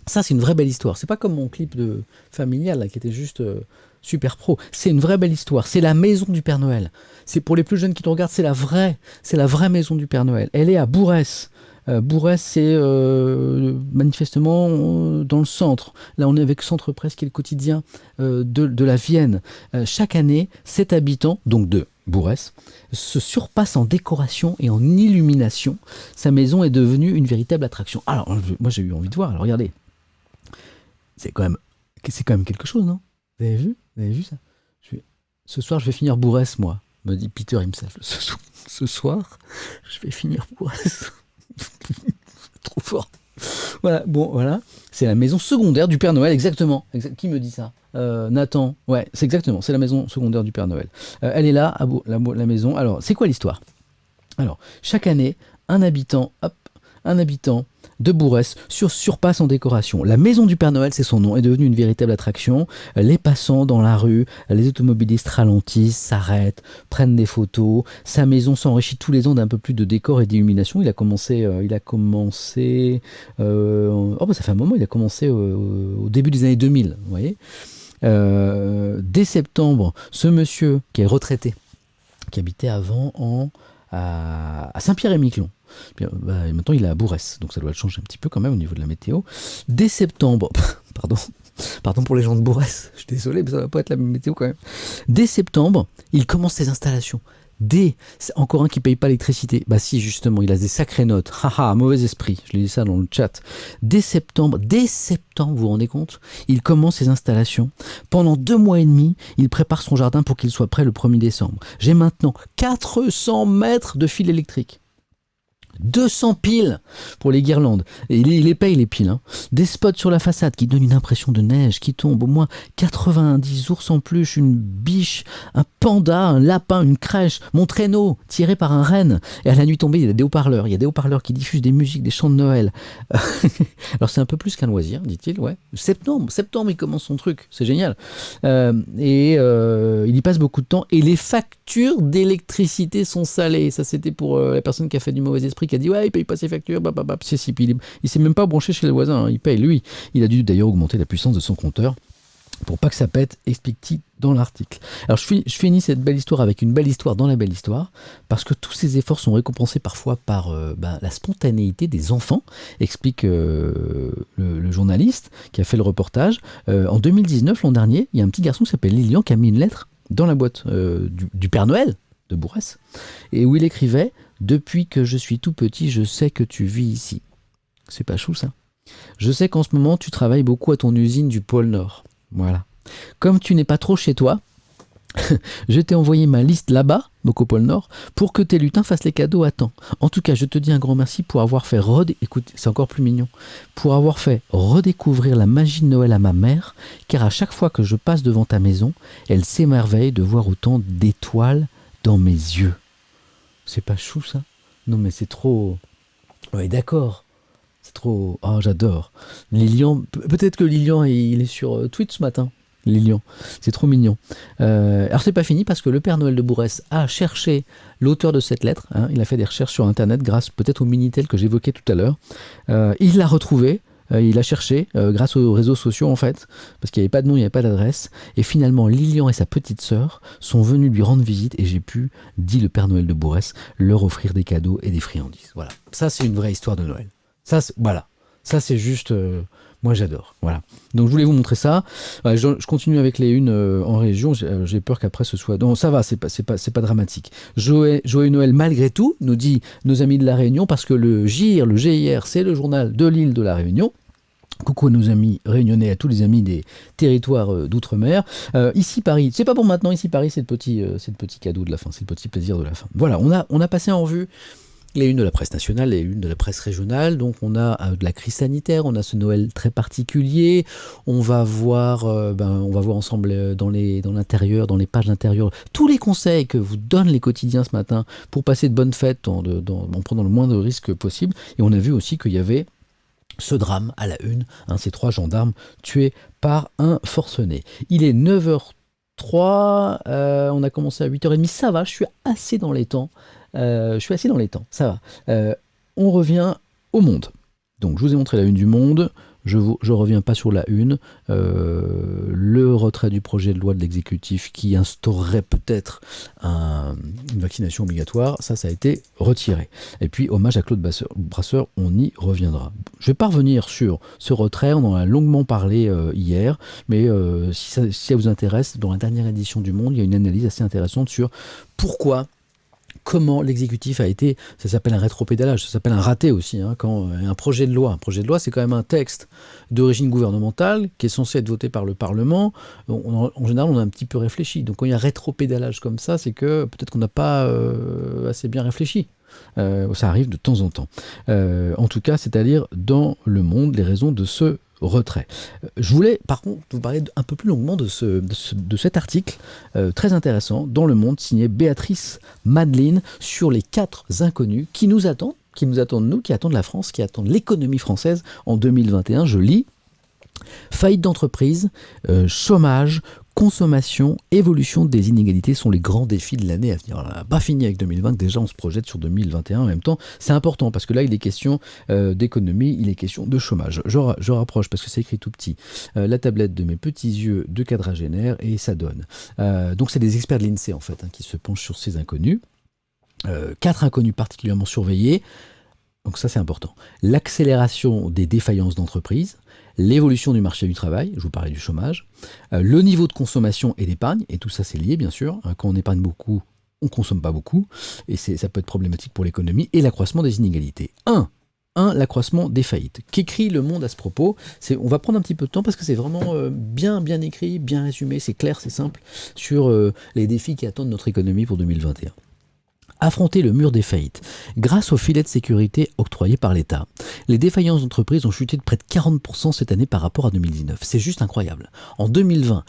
Ça, c'est une vraie belle histoire. C'est pas comme mon clip de familial là, qui était juste super pro. C'est une vraie belle histoire. C'est la maison du Père Noël. C'est pour les plus jeunes qui te regardent, c'est la vraie maison du Père Noël. Elle est à Bourrès. Bourrès, c'est manifestement dans le centre. Là, on est avec Centre Presse, qui est le quotidien de la Vienne. Chaque année, 7 habitants, donc de Bourrès, se surpasse en décoration et en illumination. Sa maison est devenue une véritable attraction. Alors, moi, j'ai eu envie de voir. Alors, regardez. C'est quand même quelque chose, non? Vous avez vu ça? Ce soir, je vais finir Bourrès, moi, me dit Peter himself. Ce soir, je vais finir Bourrès. Trop fort. Voilà, bon, voilà. C'est la maison secondaire du Père Noël, exactement. Qui me dit ça? Nathan. Ouais, c'est exactement. C'est la maison secondaire du Père Noël. Elle est là, la maison. Alors, c'est quoi l'histoire? Alors, chaque année, un habitant de Bourrès surpasse en décoration. La maison du Père Noël, c'est son nom, est devenue une véritable attraction. Les passants dans la rue, les automobilistes ralentissent, s'arrêtent, prennent des photos. Sa maison s'enrichit tous les ans d'un peu plus de décor et d'illumination. Il a commencé, ça fait un moment, il a commencé au début des années 2000, vous voyez. Dès septembre, ce monsieur qui est retraité, qui habitait avant à Saint-Pierre-et-Miquelon. Maintenant, il est à Bourrès, donc ça doit changer un petit peu quand même au niveau de la météo. Dès septembre, pardon pour les gens de Bourrès, je suis désolé, mais ça va pas être la même météo quand même. Dès septembre, il commence ses installations. C'est encore un qui paye pas l'électricité. Bah si, justement, il a des sacrées notes. Haha, mauvais esprit. Je l'ai dit ça dans le chat. Dès septembre, vous vous rendez compte? Il commence ses installations. Pendant 2 mois et demi, il prépare son jardin pour qu'il soit prêt le 1er décembre. J'ai maintenant 400 mètres de fil électrique. 200 piles pour les guirlandes. Et il les paye les piles. Hein. Des spots sur la façade qui donnent une impression de neige qui tombe. Au moins 90 ours en peluche, une biche, un panda, un lapin, une crèche, mon traîneau tiré par un renne. Et à la nuit tombée, il y a des haut-parleurs. Il y a des haut-parleurs qui diffusent des musiques, des chants de Noël. Alors c'est un peu plus qu'un loisir, dit-il. Ouais. Septembre, il commence son truc. C'est génial. Il y passe beaucoup de temps. Et les factures d'électricité sont salées. Ça, c'était pour la personne qui a fait du mauvais esprit, qui a dit ouais, il paye pas ses factures, il s'est même pas branché chez le voisin, hein, il paye lui. Il a dû d'ailleurs augmenter la puissance de son compteur pour pas que ça pète, explique-t-il dans l'article. Alors je finis cette belle histoire avec une belle histoire dans la belle histoire, parce que tous ces efforts sont récompensés parfois par la spontanéité des enfants, explique le journaliste qui a fait le reportage. En 2019, l'an dernier, il y a un petit garçon qui s'appelle Lilian qui a mis une lettre dans la boîte du Père Noël de Bourrès, et où il écrivait: depuis que je suis tout petit, je sais que tu vis ici. C'est pas chou ça? Je sais qu'en ce moment, tu travailles beaucoup à ton usine du pôle Nord. Voilà. Comme tu n'es pas trop chez toi, je t'ai envoyé ma liste là-bas, donc au pôle Nord, pour que tes lutins fassent les cadeaux à temps. En tout cas, je te dis un grand merci pour avoir fait écoute, c'est encore plus mignon, pour avoir fait redécouvrir la magie de Noël à ma mère, car à chaque fois que je passe devant ta maison, elle s'émerveille de voir autant d'étoiles dans mes yeux. C'est pas chou ça? Non mais c'est trop... Ouais, d'accord. C'est trop... Oh, j'adore. Lilian, peut-être que Lilian, il est sur Twitch ce matin. Lilian, c'est trop mignon. Alors c'est pas fini parce que le Père Noël de Bourrès a cherché l'auteur de cette lettre. Hein, il a fait des recherches sur Internet grâce peut-être au Minitel que j'évoquais tout à l'heure. Il l'a retrouvé. Il a cherché grâce aux réseaux sociaux en fait, parce qu'il n'y avait pas de nom, il n'y avait pas d'adresse, et finalement Lilian et sa petite sœur sont venus lui rendre visite et j'ai pu, dit le Père Noël de Bourrès, leur offrir des cadeaux et des friandises. Voilà, ça c'est une vraie histoire de Noël. Ça c'est juste, moi j'adore. Voilà. Donc je voulais vous montrer ça. Je continue avec les unes en région. J'ai peur qu'après ce soit. Non, ça va, c'est pas dramatique. Joyeux Noël malgré tout, nous dit nos amis de la Réunion, parce que le GIR, c'est le journal de l'île de la Réunion. Coucou à nos amis réunionnais, à tous les amis des territoires d'outre-mer. Ici Paris, c'est pas pour maintenant. Ici Paris, c'est le petit cadeau de la fin, c'est le petit plaisir de la fin. Voilà, on a passé en revue les unes de la presse nationale et une de la presse régionale. Donc on a de la crise sanitaire, on a ce Noël très particulier. On va voir ensemble dans l'intérieur, dans les pages d'intérieur, tous les conseils que vous donnent les quotidiens ce matin pour passer de bonnes fêtes en prenant le moins de risques possible. Et on a vu aussi qu'il y avait ce drame à la une, ces 3 gendarmes tués par un forcené. Il est 9h03, on a commencé à 8h30, ça va, je suis assez dans les temps. Ça va. On revient au Monde. Donc je vous ai montré la une du Monde, je reviens pas sur la une. Le retrait du projet de loi de l'exécutif qui instaurerait peut-être une vaccination obligatoire, ça a été retiré. Et puis hommage à Claude Brasseur, on y reviendra. Je vais pas revenir sur ce retrait, on en a longuement parlé hier, mais si ça vous intéresse, dans la dernière édition du Monde, il y a une analyse assez intéressante sur comment l'exécutif a été, ça s'appelle un rétropédalage, ça s'appelle un raté aussi, quand un projet de loi c'est quand même un texte d'origine gouvernementale qui est censé être voté par le Parlement, en général on a un petit peu réfléchi, donc quand il y a rétropédalage comme ça, c'est que peut-être qu'on n'a pas assez bien réfléchi. Ça arrive de temps en temps. En tout cas, c'est à dire dans le monde, les raisons de ce retrait. Je voulais par contre vous parler un peu plus longuement de cet article très intéressant dans Le Monde, signé Béatrice Madeline, sur les 4 inconnus qui nous attendent nous, qui attendent la France, qui attendent l'économie française en 2021. Je lis: faillite d'entreprise, chômage, consommation, évolution des inégalités sont les grands défis de l'année à venir. On n'a pas fini avec 2020, déjà on se projette sur 2021 en même temps. C'est important parce que là il est question d'économie, il est question de chômage. Je rapproche parce que c'est écrit tout petit la tablette de mes petits yeux de quadragénaire et ça donne. Donc c'est des experts de l'INSEE en fait qui se penchent sur ces inconnus. 4 inconnus particulièrement surveillés. Donc ça c'est important. L'accélération des défaillances d'entreprises, l'évolution du marché du travail, je vous parlais du chômage, le niveau de consommation et d'épargne, et tout ça c'est lié bien sûr, quand on épargne beaucoup, on ne consomme pas beaucoup, et ça peut être problématique pour l'économie, et l'accroissement des inégalités. 1. L'accroissement des faillites. Qu'écrit Le Monde à ce propos? On va prendre un petit peu de temps parce que c'est vraiment bien écrit, bien résumé, c'est clair, c'est simple, sur les défis qui attendent notre économie pour 2021. Affronter le mur des faillites. Grâce au filet de sécurité octroyé par l'État, les défaillances d'entreprises ont chuté de près de 40% cette année par rapport à 2019. C'est juste incroyable. En 2020,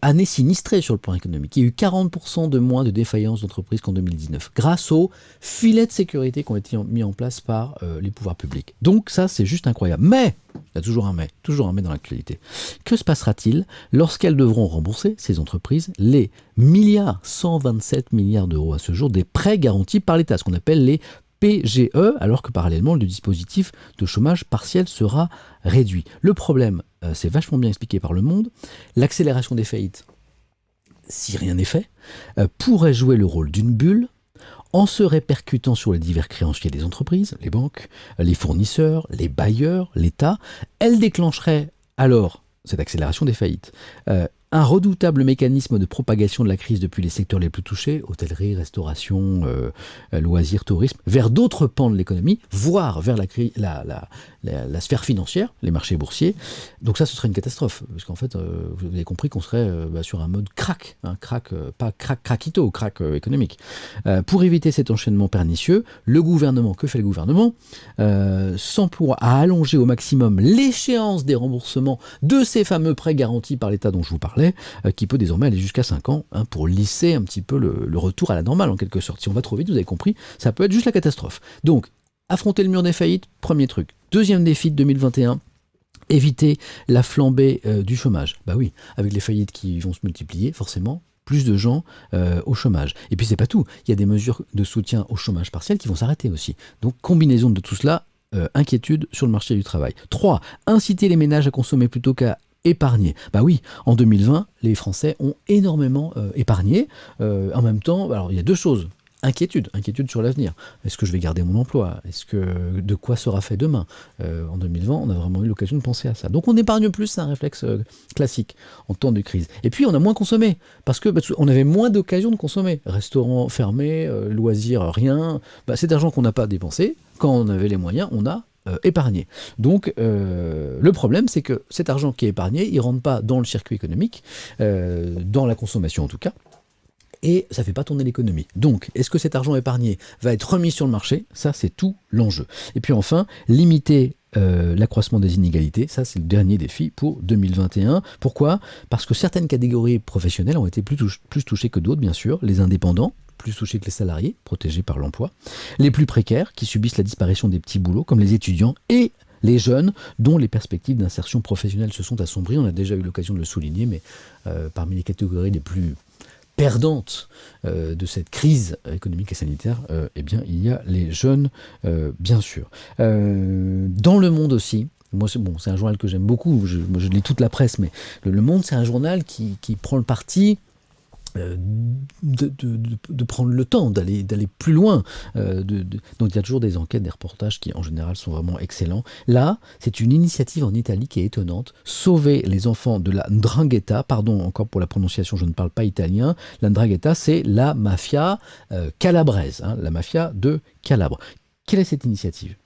année sinistrée sur le plan économique, il y a eu 40% de moins de défaillances d'entreprises qu'en 2019, grâce au filet de sécurité qui ont été mis en place par les pouvoirs publics. Donc ça, c'est juste incroyable. Mais, il y a toujours un mais dans l'actualité. Que se passera-t-il lorsqu'elles devront rembourser, ces entreprises, les 127 milliards d'euros à ce jour des prêts garantis par l'État, ce qu'on appelle les PGE, alors que parallèlement, le dispositif de chômage partiel sera réduit. Le problème, c'est vachement bien expliqué par Le Monde, l'accélération des faillites, si rien n'est fait, pourrait jouer le rôle d'une bulle en se répercutant sur les divers créanciers des entreprises, les banques, les fournisseurs, les bailleurs, l'État. Elle déclencherait alors cette accélération des faillites. Un redoutable mécanisme de propagation de la crise depuis les secteurs les plus touchés, hôtellerie, restauration, loisirs, tourisme, vers d'autres pans de l'économie, voire vers la sphère financière, les marchés boursiers. Donc ça, ce serait une catastrophe, parce qu'en fait, vous avez compris qu'on serait sur un mode crack, pas craquito, crack économique. Pour éviter cet enchaînement pernicieux, que fait le gouvernement s'emploie à allonger au maximum l'échéance des remboursements de ces fameux prêts garantis par l'État dont je vous parlais, qui peut désormais aller jusqu'à 5 ans, pour lisser un petit peu le retour à la normale en quelque sorte. Si on va trop vite, vous avez compris, ça peut être juste la catastrophe. Donc, affronter le mur des faillites, premier truc. Deuxième défi de 2021, éviter la flambée du chômage. Bah oui, avec les faillites qui vont se multiplier, forcément, plus de gens au chômage. Et puis c'est pas tout, il y a des mesures de soutien au chômage partiel qui vont s'arrêter aussi. Donc combinaison de tout cela, inquiétude sur le marché du travail. 3. Inciter les ménages à consommer plutôt qu'à épargner. Bah oui, en 2020, les Français ont énormément épargné. En même temps, alors il y a 2 choses. Inquiétude sur l'avenir. Est-ce que je vais garder mon emploi? De quoi sera fait demain? En 2020, on a vraiment eu l'occasion de penser à ça. Donc on épargne plus, c'est un réflexe classique en temps de crise. Et puis on a moins consommé, parce qu'on avait moins d'occasions de consommer. Restaurants fermés, loisirs, rien. Cet argent qu'on n'a pas dépensé, quand on avait les moyens, on a épargné. Donc le problème, c'est que cet argent qui est épargné, il ne rentre pas dans le circuit économique, dans la consommation en tout cas, et ça ne fait pas tourner l'économie. Donc, est-ce que cet argent épargné va être remis sur le marché? Ça, c'est tout l'enjeu. Et puis enfin, limiter l'accroissement des inégalités, ça c'est le dernier défi pour 2021. Pourquoi? Parce que certaines catégories professionnelles ont été plus touchées que d'autres, bien sûr. Les indépendants, plus touchés que les salariés, protégés par l'emploi. Les plus précaires, qui subissent la disparition des petits boulots, comme les étudiants, et les jeunes, dont les perspectives d'insertion professionnelle se sont assombries. On a déjà eu l'occasion de le souligner, mais parmi les catégories les plus perdantes de cette crise économique et sanitaire, eh bien, il y a les jeunes, bien sûr. Dans Le Monde aussi, moi, c'est un journal que j'aime beaucoup, je lis toute la presse, mais Le Monde, c'est un journal qui prend le parti de prendre le temps, d'aller plus loin. Donc il y a toujours des enquêtes, des reportages qui en général sont vraiment excellents. Là, c'est une initiative en Italie qui est étonnante. Sauver les enfants de la 'ndrangheta, pardon encore pour la prononciation, je ne parle pas italien. La 'ndrangheta, c'est la mafia calabraise, la mafia de Calabre. Quelle est cette initiative?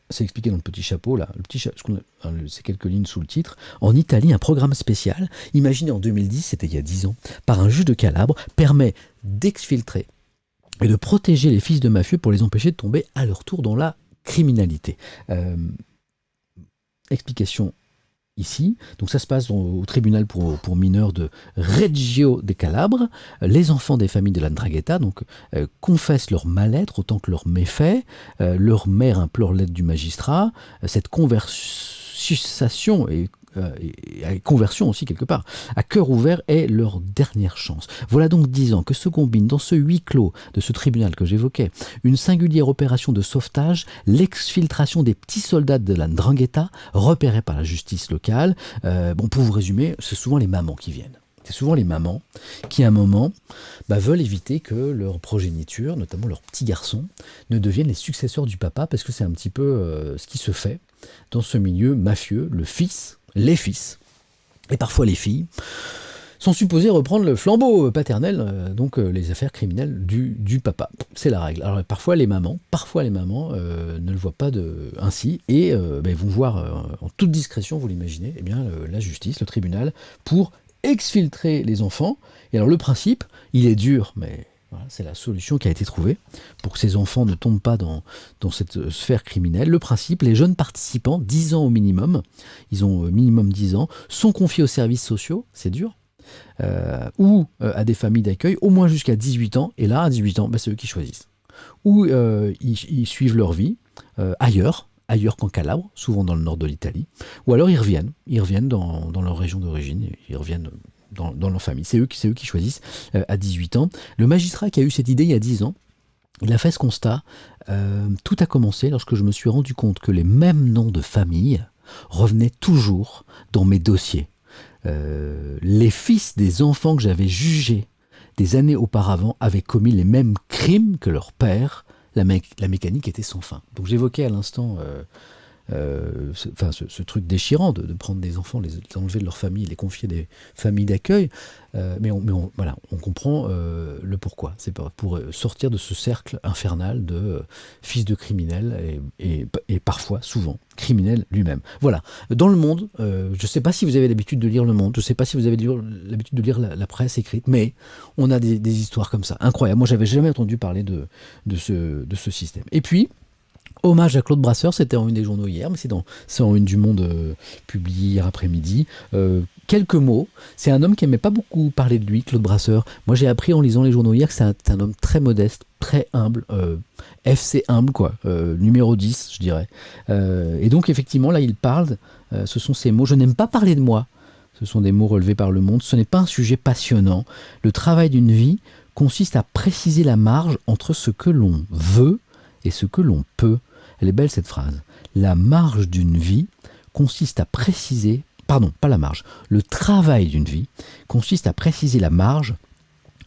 C'est expliqué dans le petit chapeau, là. C'est quelques lignes sous le titre. En Italie, un programme spécial, imaginé en 2010, c'était il y a 10 ans, par un juge de Calabre, permet d'exfiltrer et de protéger les fils de mafieux pour les empêcher de tomber à leur tour dans la criminalité. Explication ici. Donc ça se passe au tribunal pour mineurs de Reggio de Calabre. Les enfants des familles de la 'Ndrangheta confessent leur mal-être autant que leurs méfaits. Leur mère implore l'aide du magistrat. Cette conversation et conversion aussi quelque part, à cœur ouvert est leur dernière chance. Voilà donc 10 ans que se combine dans ce huis clos de ce tribunal que j'évoquais, une singulière opération de sauvetage, l'exfiltration des petits soldats de la 'Ndrangheta, repérés par la justice locale. Pour vous résumer, c'est souvent les mamans qui viennent. C'est souvent les mamans qui, à un moment, veulent éviter que leur progéniture, notamment leurs petits garçons, ne deviennent les successeurs du papa, parce que c'est un petit peu ce qui se fait dans ce milieu mafieux. Les fils, et parfois les filles, sont supposés reprendre le flambeau paternel, donc les affaires criminelles du papa. C'est la règle. Alors parfois les mamans ne le voient pas ainsi, et vont voir en toute discrétion, vous l'imaginez, la justice, le tribunal, pour exfiltrer les enfants. Et alors le principe, il est dur, mais voilà, c'est la solution qui a été trouvée pour que ces enfants ne tombent pas dans cette sphère criminelle. Le principe, les jeunes participants, 10 ans au minimum, ils ont minimum 10 ans, sont confiés aux services sociaux, c'est dur, ou à des familles d'accueil, au moins jusqu'à 18 ans. Et là, à 18 ans, c'est eux qui choisissent. Ou ils suivent leur vie ailleurs qu'en Calabre, souvent dans le nord de l'Italie, ou alors ils reviennent dans leur région d'origine, ils reviennent dans leur famille. C'est eux qui choisissent à 18 ans. Le magistrat qui a eu cette idée il y a 10 ans, il a fait ce constat. Tout a commencé lorsque je me suis rendu compte que les mêmes noms de famille revenaient toujours dans mes dossiers. Les fils des enfants que j'avais jugés des années auparavant avaient commis les mêmes crimes que leur père. La mécanique était sans fin. Donc j'évoquais à l'instant ce truc déchirant de prendre des enfants, les enlever de leur famille, les confier à des familles d'accueil, mais on comprend le pourquoi. C'est pour sortir de ce cercle infernal de fils de criminels et parfois, souvent, criminel lui-même. Voilà. Dans le monde, je ne sais pas si vous avez l'habitude de lire Le Monde, je ne sais pas si vous avez l'habitude de lire la presse écrite, mais on a des histoires comme ça, incroyables. Moi, j'avais jamais entendu parler de ce système. Et puis, hommage à Claude Brasseur, c'était en une des journaux hier, mais c'est en une du Monde publié hier après-midi. Quelques mots. C'est un homme qui n'aimait pas beaucoup parler de lui, Claude Brasseur. Moi, j'ai appris en lisant les journaux hier que c'est un homme très modeste, très humble, FC humble, quoi, numéro 10, je dirais. Et donc, effectivement, là, il parle, ce sont ces mots. Je n'aime pas parler de moi. Ce sont des mots relevés par Le Monde. Ce n'est pas un sujet passionnant. Le travail d'une vie consiste à préciser la marge entre ce que l'on veut et ce que l'on peut. Elle est belle cette phrase. La marge d'une vie consiste à préciser, pardon, pas la marge, le travail d'une vie consiste à préciser la marge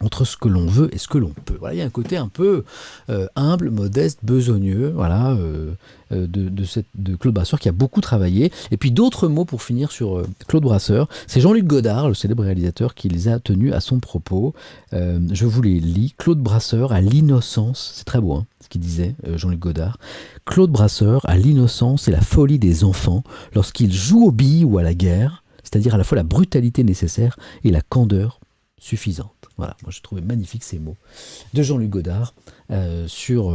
entre ce que l'on veut et ce que l'on peut. Voilà, il y a un côté un peu humble, modeste, besogneux, voilà, de Claude Brasseur qui a beaucoup travaillé. Et puis d'autres mots pour finir sur Claude Brasseur. C'est Jean-Luc Godard, le célèbre réalisateur, qui les a tenus à son propos. Je vous les lis. Claude Brasseur à l'innocence, c'est très beau, hein, ce qu'il disait, Jean-Luc Godard. Claude Brasseur à l'innocence et la folie des enfants lorsqu'ils jouent aux billes ou à la guerre, c'est-à-dire à la fois la brutalité nécessaire et la candeur suffisante. Voilà, moi je trouvais magnifique ces mots de Jean-Luc Godard sur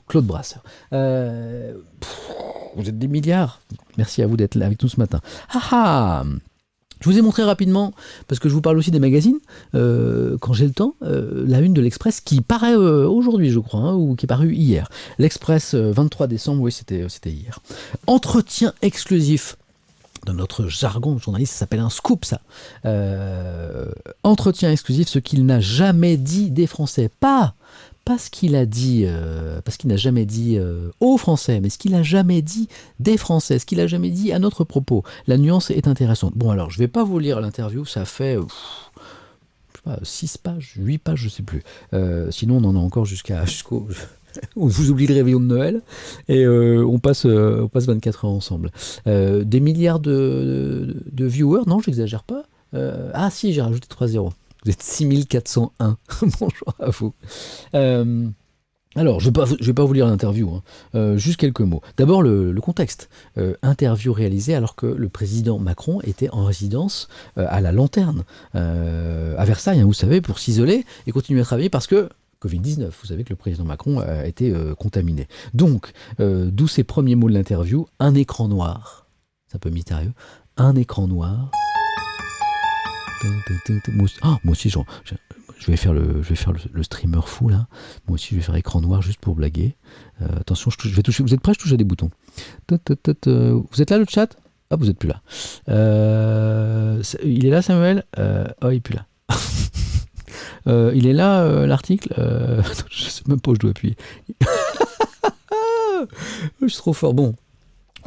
Claude Brasseur. Vous êtes des milliards. Merci à vous d'être là avec nous ce matin. Je vous ai montré rapidement, parce que je vous parle aussi des magazines, quand j'ai le temps, la une de l'Express qui paraît aujourd'hui, je crois, ou qui est parue hier. L'Express, 23 décembre, oui, c'était hier. Entretien exclusif. Dans notre jargon journaliste, ça s'appelle un scoop, ça. Entretien exclusif, ce qu'il n'a jamais dit des Français. Pas ce qu'il a dit, parce qu'il n'a jamais dit aux Français, mais ce qu'il n'a jamais dit des Français, ce qu'il n'a jamais dit à notre propos. La nuance est intéressante. Bon, alors, je ne vais pas vous lire l'interview, ça fait 6 pages, 8 pages, je ne sais plus. Sinon, on en a encore jusqu'au... On vous oublie le réveillon de Noël et on passe 24 heures ensemble. Des milliards de viewers, non, j'exagère pas. Si, j'ai rajouté 3 zéros. Vous êtes 6401. Bonjour à vous. Alors, je vais pas vous lire l'interview, hein. Juste quelques mots. D'abord, le contexte. Interview réalisée alors que le président Macron était en résidence à la Lanterne, à Versailles, hein, vous savez, pour s'isoler et continuer à travailler parce que Covid-19. Vous savez que le président Macron a été contaminé. Donc, d'où ces premiers mots de l'interview, un écran noir. C'est un peu mystérieux. Un écran noir. Moi aussi, je vais faire le streamer fou là. Moi aussi, je vais faire écran noir juste pour blaguer. Attention, je vais toucher. Vous êtes prêts? Je touche à des boutons. Vous êtes là, le chat? Ah, vous êtes plus là. Il est là, Samuel? Oh, il est plus là. Il est là, l'article? Je sais même pas où je dois appuyer. Je suis trop fort. Bon,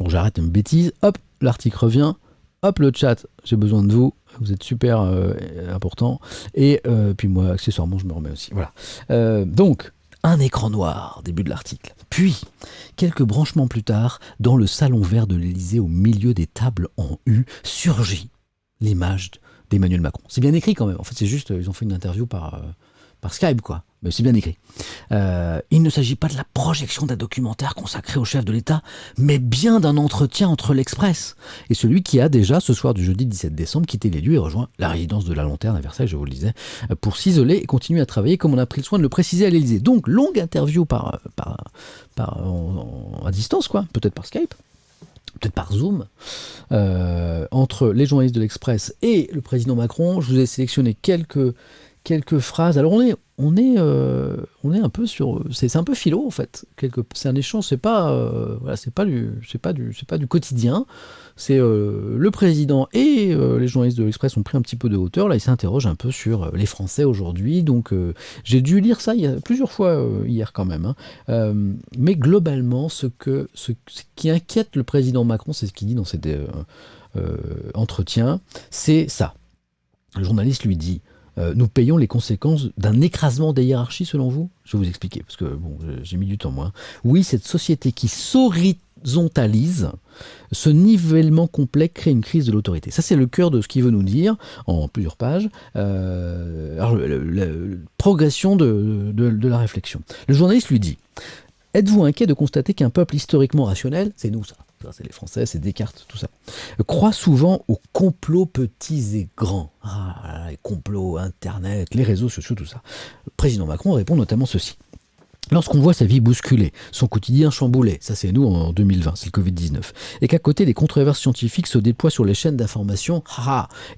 j'arrête une bêtise. Hop, l'article revient. Hop, le chat, j'ai besoin de vous. Vous êtes super important. Et puis moi, accessoirement, je me remets aussi. Voilà. Donc, un écran noir, début de l'article. Puis, quelques branchements plus tard, dans le salon vert de l'Élysée, au milieu des tables en U, surgit l'image d'Emmanuel Macron. C'est bien écrit quand même. En fait, c'est juste, ils ont fait une interview par Skype, quoi. Mais c'est bien écrit. Il ne s'agit pas de la projection d'un documentaire consacré au chef de l'État, mais bien d'un entretien entre l'Express et celui qui a déjà, ce soir du jeudi 17 décembre, quitté les lieux et rejoint la résidence de la Lanterne à Versailles, je vous le disais, pour s'isoler et continuer à travailler comme on a pris le soin de le préciser à l'Élysée. Donc, longue interview à distance, quoi. Peut-être par Skype. Peut-être par Zoom, entre les journalistes de l'Express et le président Macron. Je vous ai sélectionné quelques phrases. Alors on est un peu sur, c'est un peu philo en fait. C'est un échange, c'est pas du quotidien. C'est le président et les journalistes de l'Express ont pris un petit peu de hauteur. Là, ils s'interrogent un peu sur les Français aujourd'hui. Donc j'ai dû lire ça plusieurs fois hier quand même. Mais globalement, ce qui inquiète le président Macron, c'est ce qu'il dit dans cet entretien, c'est ça. Le journaliste lui dit: nous payons les conséquences d'un écrasement des hiérarchies, selon vous? Je vais vous expliquer, parce que bon, j'ai mis du temps, moi. Oui, cette société qui s'horizontalise, ce nivellement complet crée une crise de l'autorité. Ça, c'est le cœur de ce qu'il veut nous dire, en plusieurs pages. Alors, la progression de la réflexion. Le journaliste lui dit: êtes-vous inquiet de constater qu'un peuple historiquement rationnel, c'est nous ça, c'est les Français, c'est Descartes, tout ça, croit souvent aux complots petits et grands. Ah, les complots, Internet, les réseaux sociaux, tout ça. Le président Macron répond notamment ceci: lorsqu'on voit sa vie bousculée, son quotidien chamboulé, ça c'est nous en 2020, c'est le Covid-19, et qu'à côté les controverses scientifiques se déploient sur les chaînes d'information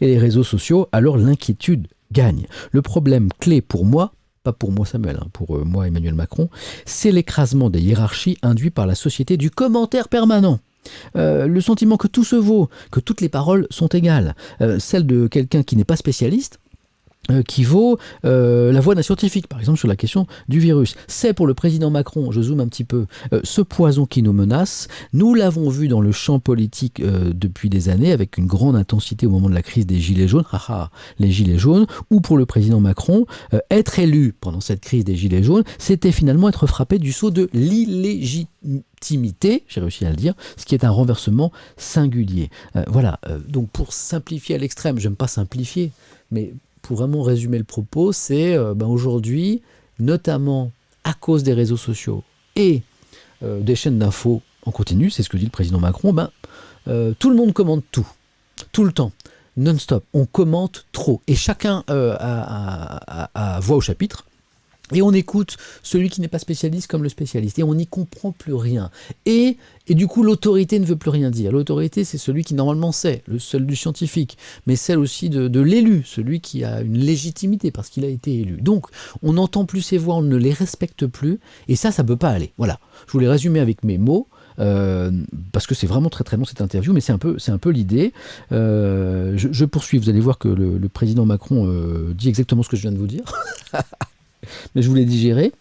et les réseaux sociaux, alors l'inquiétude gagne. Le problème clé pour moi, pas pour moi Samuel, pour moi Emmanuel Macron, c'est l'écrasement des hiérarchies induit par la société du commentaire permanent. Le sentiment que tout se vaut, que toutes les paroles sont égales. Celle de quelqu'un qui n'est pas spécialiste, qui vaut la voix d'un scientifique, par exemple sur la question du virus. C'est pour le président Macron, je zoome un petit peu, ce poison qui nous menace. Nous l'avons vu dans le champ politique depuis des années, avec une grande intensité au moment de la crise des Gilets jaunes, les Gilets jaunes, ou pour le président Macron, être élu pendant cette crise des Gilets jaunes, c'était finalement être frappé du sceau de l'illégitimité, j'ai réussi à le dire, ce qui est un renversement singulier. Voilà, donc pour simplifier à l'extrême, j'aime pas simplifier, mais pour vraiment résumer le propos, c'est aujourd'hui, notamment à cause des réseaux sociaux et des chaînes d'infos en continu, c'est ce que dit le président Macron, tout le monde commente tout le temps, non-stop. On commente trop et chacun a voix au chapitre. Et on écoute celui qui n'est pas spécialiste comme le spécialiste. Et on n'y comprend plus rien. Et du coup, l'autorité ne veut plus rien dire. L'autorité, c'est celui qui normalement sait, celle du scientifique, mais celle aussi de l'élu, celui qui a une légitimité parce qu'il a été élu. Donc, on n'entend plus ses voix, on ne les respecte plus. Et ça ne peut pas aller. Voilà. Je voulais résumer avec mes mots. Parce que c'est vraiment très très long cette interview, mais c'est un peu l'idée. Je poursuis, vous allez voir que le président Macron dit exactement ce que je viens de vous dire. Mais je vous l'ai digéré.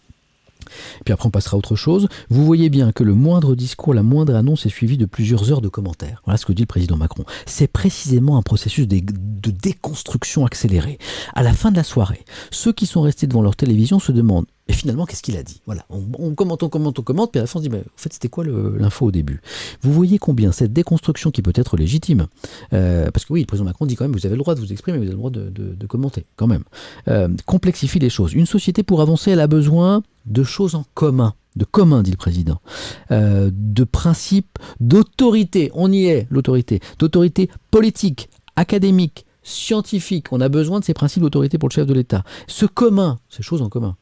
Puis après on passera à autre chose. Vous voyez bien que le moindre discours, la moindre annonce est suivie de plusieurs heures de commentaires. Voilà ce que dit le président Macron. C'est précisément un processus de déconstruction accélérée. À la fin de la soirée, ceux qui sont restés devant leur télévision se demandent: et finalement, qu'est-ce qu'il a dit? Voilà, on commente, puis à la fin on se dit: en fait, c'était quoi l'info au début? Vous voyez combien cette déconstruction, qui peut être légitime, parce que oui, le président Macron dit quand même: vous avez le droit de vous exprimer, vous avez le droit de commenter, quand même, complexifie les choses. Une société, pour avancer, elle a besoin de choses en commun. De commun, dit le président, de principes d'autorité, on y est, l'autorité, d'autorité politique, académique, scientifique. On a besoin de ces principes d'autorité pour le chef de l'État. Ce commun, ces choses en commun,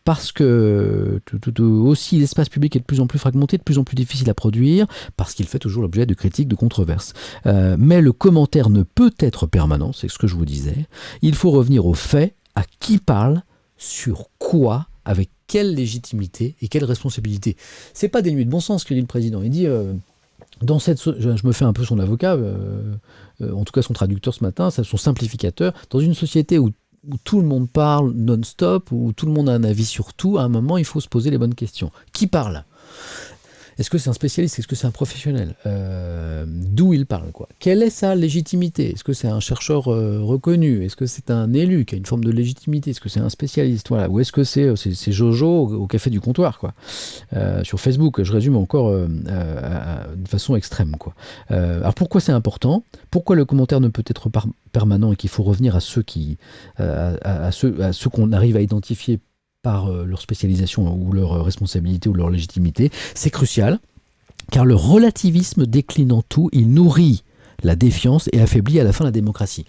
parce que aussi l'espace public est de plus en plus fragmenté, de plus en plus difficile à produire, parce qu'il fait toujours l'objet de critiques, de controverses. Mais le commentaire ne peut être permanent, c'est ce que je vous disais. Il faut revenir aux faits, à qui parle, sur quoi, avec quelle légitimité et quelle responsabilité. C'est pas dénué de bon sens ce que dit le président. Il dit... je me fais un peu son avocat, en tout cas son traducteur ce matin, son simplificateur. Dans une société où tout le monde parle non-stop, où tout le monde a un avis sur tout, à un moment, il faut se poser les bonnes questions. Qui parle ? Est-ce que c'est un spécialiste ? Est-ce que c'est un professionnel ? D'où il parle, quoi ? Quelle est sa légitimité ? Est-ce que c'est un chercheur reconnu ? Est-ce que c'est un élu qui a une forme de légitimité ? Est-ce que c'est un spécialiste ? Voilà. Ou est-ce que c'est Jojo au café du comptoir, quoi ? Sur Facebook, je résume encore de façon extrême, quoi. Alors pourquoi c'est important ? Pourquoi le commentaire ne peut être permanent et qu'il faut revenir à ceux qu'on arrive à identifier par leur spécialisation ou leur responsabilité ou leur légitimité, c'est crucial, car le relativisme déclinant tout, il nourrit la défiance et affaiblit à la fin la démocratie.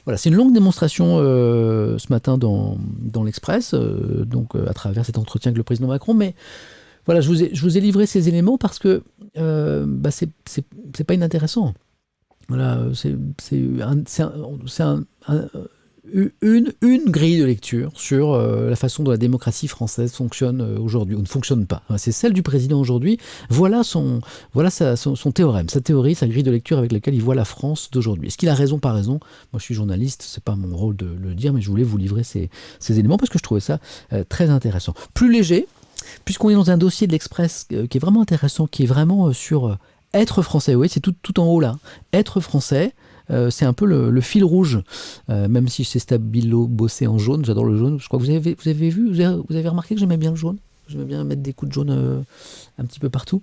Voilà, c'est une longue démonstration ce matin dans l'Express, à travers cet entretien avec le président Macron, mais voilà, je vous ai livré ces éléments parce que c'est pas inintéressant. Voilà, une grille de lecture sur la façon dont la démocratie française fonctionne aujourd'hui, ou ne fonctionne pas. C'est celle du président aujourd'hui. Voilà son théorème, sa théorie, sa grille de lecture avec laquelle il voit la France d'aujourd'hui. Est-ce qu'il a raison, pas raison ? Moi, je suis journaliste, c'est pas mon rôle de le dire, mais je voulais vous livrer ces éléments parce que je trouvais ça très intéressant. Plus léger, puisqu'on est dans un dossier de l'Express qui est vraiment intéressant, qui est vraiment sur être français. Oui, c'est tout en haut là. Être français. C'est un peu le fil rouge, même si c'est stabilo bossé en jaune, j'adore le jaune. Je crois que vous avez remarqué que j'aimais bien le jaune. J'aimais bien mettre des coups de jaune un petit peu partout.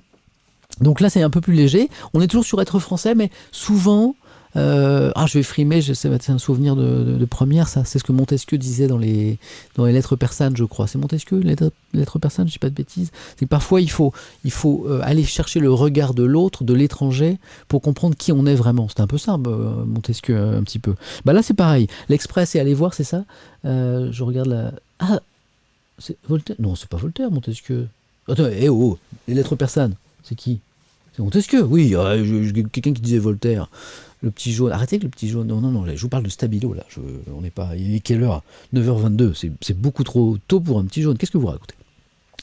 Donc là, c'est un peu plus léger. On est toujours sur être français, mais souvent... je vais frimer, c'est un souvenir de première, ça. C'est ce que Montesquieu disait dans les lettres persanes, je crois. C'est Montesquieu, les lettres persanes, je ne dis pas de bêtises. C'est que parfois, il faut aller chercher le regard de l'autre, de l'étranger, pour comprendre qui on est vraiment. C'est un peu ça, Montesquieu, un petit peu. Là, c'est pareil. L'Express est allé voir, c'est ça. Je regarde la... Ah, c'est Voltaire ? Non, c'est pas Voltaire, Montesquieu. Attends, les lettres persanes, c'est qui ? C'est Montesquieu, oui. Quelqu'un qui disait Voltaire. Le petit jaune, arrêtez avec le petit jaune, non, je vous parle de stabilo, là, on n'est pas, il est quelle heure ? 9h22, c'est beaucoup trop tôt pour un petit jaune, qu'est-ce que vous racontez ?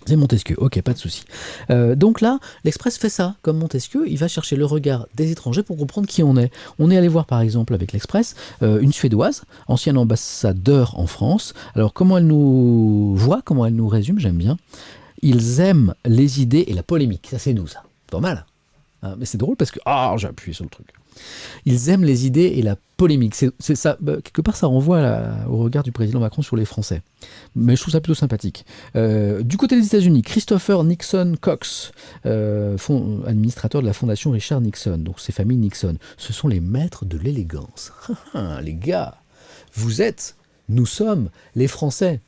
C'est Montesquieu, ok, pas de souci. Donc là, l'Express fait ça, comme Montesquieu, il va chercher le regard des étrangers pour comprendre qui on est. On est allé voir par exemple avec l'Express une Suédoise, ancienne ambassadeur en France. Alors comment elle nous voit, comment elle nous résume, j'aime bien. Ils aiment les idées et la polémique, ça c'est nous ça, pas mal. Hein, mais c'est drôle parce que, j'ai appuyé sur le truc. Ils aiment les idées et la polémique. C'est ça, quelque part, ça renvoie au regard du président Macron sur les Français. Mais je trouve ça plutôt sympathique. Du côté des États-Unis, Christopher Nixon Cox, administrateur de la fondation Richard Nixon, donc ces familles Nixon, ce sont les maîtres de l'élégance. Les gars, nous sommes les Français.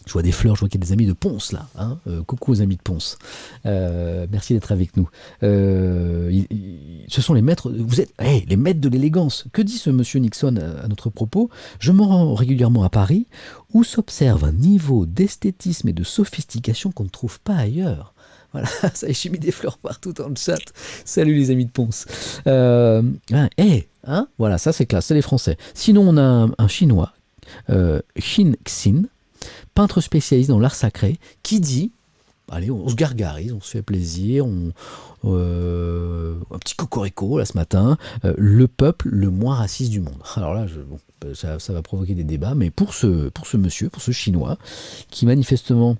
Je vois des fleurs, je vois qu'il y a des amis de Ponce là. Hein, coucou aux amis de Ponce. Merci d'être avec nous. Ce sont les maîtres. Vous êtes les maîtres de l'élégance. Que dit ce monsieur Nixon à notre propos ? Je me rends régulièrement à Paris où s'observe un niveau d'esthétisme et de sophistication qu'on ne trouve pas ailleurs. Voilà, ça y est, j'ai mis des fleurs partout dans le chat. Salut les amis de Ponce. Voilà, ça c'est classe, c'est les Français. Sinon, on a un Chinois, Xin Xin, peintre spécialiste dans l'art sacré, qui dit, allez, on se gargarise, on se fait plaisir, un petit cocorico là ce matin, le peuple le moins raciste du monde. Alors là, ça va provoquer des débats, mais pour ce monsieur, pour ce Chinois, qui manifestement,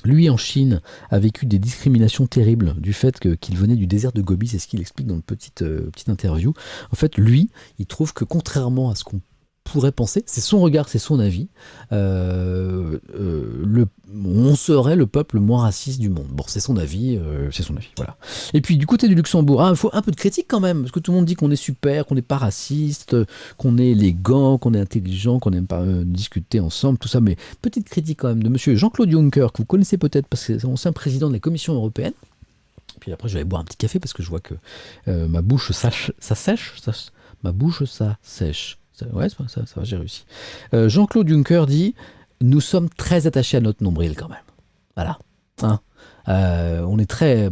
lui en Chine, a vécu des discriminations terribles du fait qu'il venait du désert de Gobi, c'est ce qu'il explique dans une petite interview. En fait, lui, il trouve que contrairement à ce qu'on pourrait penser, c'est son regard, c'est son avis, on serait le peuple le moins raciste du monde. Bon, c'est son avis, voilà. Et puis du côté du Luxembourg, il faut un peu de critique quand même, parce que tout le monde dit qu'on est super, qu'on n'est pas raciste, qu'on est élégant, qu'on est intelligent, qu'on aime pas discuter ensemble, tout ça, mais petite critique quand même de monsieur Jean-Claude Juncker, que vous connaissez peut-être parce que c'est l'ancien président de la Commission européenne. Puis après, je vais boire un petit café parce que je vois que ma bouche Ma bouche, ça sèche. Ouais, ça va, j'ai réussi. Jean-Claude Juncker dit: nous sommes très attachés à notre nombril quand même. Voilà. Hein. On est très.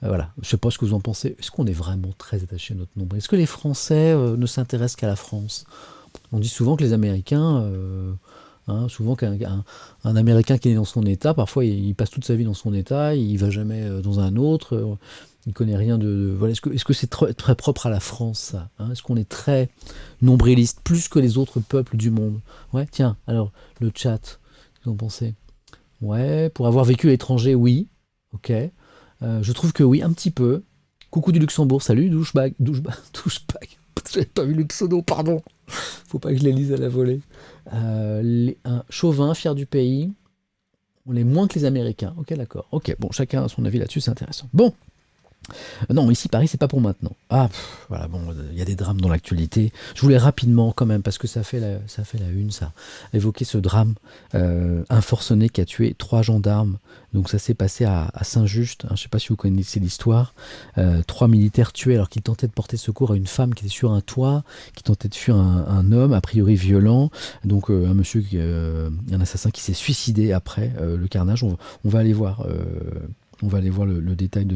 Voilà. Je sais pas ce que vous en pensez. Est-ce qu'on est vraiment très attachés à notre nombril? Est-ce que les Français ne s'intéressent qu'à la France? On dit souvent que les Américains. Souvent qu'un Américain qui est dans son État, parfois il passe toute sa vie dans son État, il va jamais dans un autre, il connaît rien voilà. Est-ce que c'est très propre à la France, ça, hein? Est-ce qu'on est très nombriliste, plus que les autres peuples du monde? Ouais, tiens, alors, le chat, qu'est-ce que vous en pensez? Ouais, pour avoir vécu à l'étranger, oui, ok. Je trouve que oui, un petit peu. Coucou du Luxembourg, salut, douchebag, douchebag, douchebag. J'avais pas vu le pseudo, pardon. Faut pas que je les lise à la volée. Un chauvin, fier du pays. On est moins que les Américains. Ok, d'accord. Ok, bon, chacun a son avis là-dessus, c'est intéressant. Bon, non, ici, Paris, c'est pas pour maintenant. Voilà, bon, il y a des drames dans l'actualité. Je voulais rapidement, quand même, parce que ça fait la une, ça, évoquer ce drame. Un forcené qui a tué 3 gendarmes. Donc ça s'est passé à Saint-Just. Je ne sais pas si vous connaissez l'histoire. 3 militaires tués alors qu'ils tentaient de porter secours à une femme qui était sur un toit, qui tentait de fuir un homme, a priori violent. Donc un monsieur, un assassin qui s'est suicidé après le carnage. On va aller voir. On va aller voir le détail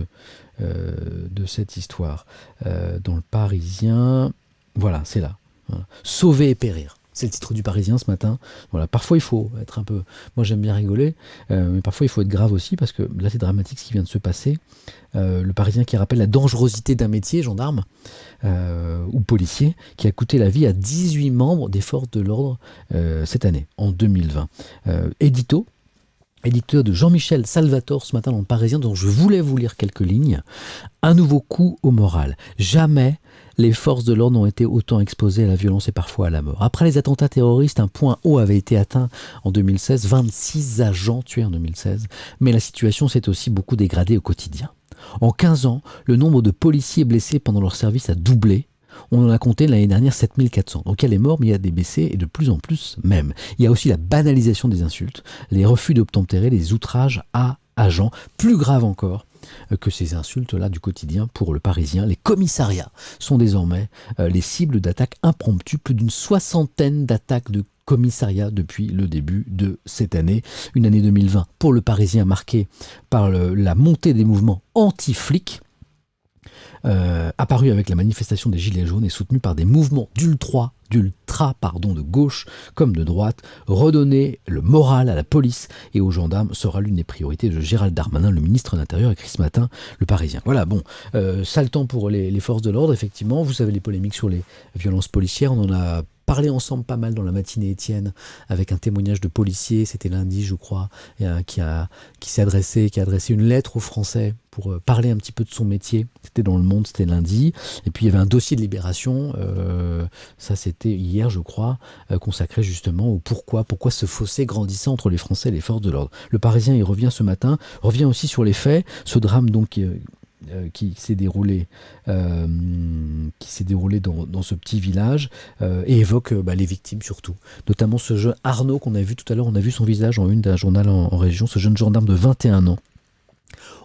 de cette histoire. Dans le Parisien, voilà, c'est là. Voilà. Sauver et périr. C'est le titre du Parisien ce matin. Voilà, parfois il faut être un peu... Moi j'aime bien rigoler, mais parfois il faut être grave aussi, parce que là c'est dramatique ce qui vient de se passer. Le Parisien qui rappelle la dangerosité d'un métier, gendarme ou policier, qui a coûté la vie à 18 membres des forces de l'ordre cette année, en 2020. Éditeur de Jean-Michel Salvatore ce matin dans le Parisien, dont je voulais vous lire quelques lignes. Un nouveau coup au moral. Jamais les forces de l'ordre n'ont été autant exposées à la violence et parfois à la mort. Après les attentats terroristes, un point haut avait été atteint en 2016, 26 agents tués en 2016, mais la situation s'est aussi beaucoup dégradée au quotidien. En 15 ans, le nombre de policiers blessés pendant leur service a doublé. On en a compté l'année dernière 7400. Donc il y a les morts, mais il y a des blessés, et de plus en plus même. Il y a aussi la banalisation des insultes, les refus d'obtempérer, les outrages à agents. Plus grave encore que ces insultes-là du quotidien pour le Parisien, les commissariats sont désormais les cibles d'attaques impromptues. Plus d'une 60aine d'attaques de commissariats depuis le début de cette année. Une année 2020 pour le Parisien marquée par la montée des mouvements anti-flics, apparu avec la manifestation des Gilets jaunes et soutenu par des mouvements d'ultra de gauche comme de droite. Redonner le moral à la police et aux gendarmes sera l'une des priorités de Gérald Darmanin, le ministre de l'Intérieur, écrit ce matin le Parisien. Voilà, bon, sale temps pour les forces de l'ordre, effectivement. Vous savez les polémiques sur les violences policières, on en a parlé ensemble pas mal dans la matinée, Étienne, avec un témoignage de policier, c'était lundi je crois, qui a adressé une lettre aux Français pour parler un petit peu de son métier. C'était dans Le Monde, c'était lundi. Et puis il y avait un dossier de Libération, ça c'était hier je crois, consacré justement au pourquoi ce fossé grandissait entre les Français et les forces de l'ordre. Le Parisien, il revient ce matin, revient aussi sur les faits, ce drame donc qui s'est déroulé dans ce petit village, et évoque les victimes surtout, notamment ce jeune Arnaud qu'on a vu tout à l'heure. On a vu son visage en une d'un journal en région, ce jeune gendarme de 21 ans,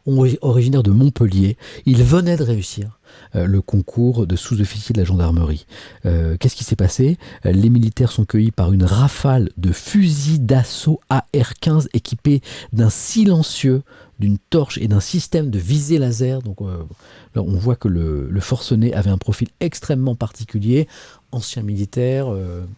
originaire de Montpellier. Il venait de réussir le concours de sous-officier de la gendarmerie. Qu'est-ce qui s'est passé? Les militaires sont cueillis par une rafale de fusils d'assaut AR-15 équipés d'un silencieux, d'une torche et d'un système de visée laser. Donc là, on voit que le forcené avait un profil extrêmement particulier, ancien militaire,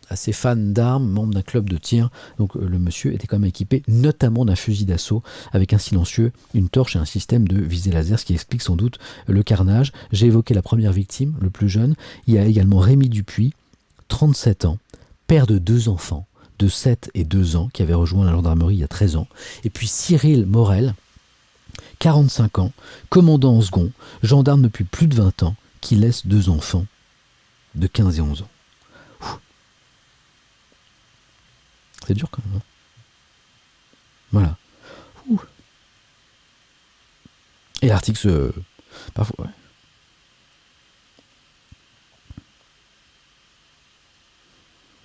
assez fan d'armes, membre d'un club de tir. Donc le monsieur était quand même équipé notamment d'un fusil d'assaut avec un silencieux, une torche et un système de visée laser, ce qui explique sans doute le carnage. J'ai évoqué la première victime, le plus jeune. Il y a également Rémi Dupuis, 37 ans, père de 2 enfants, de 7 et 2 ans, qui avait rejoint la gendarmerie il y a 13 ans. Et puis Cyril Morel, 45 ans, commandant en second, gendarme depuis plus de 20 ans, qui laisse 2 enfants de 15 et 11 ans. C'est dur quand même. Hein. Voilà. Et l'article parfois, ouais.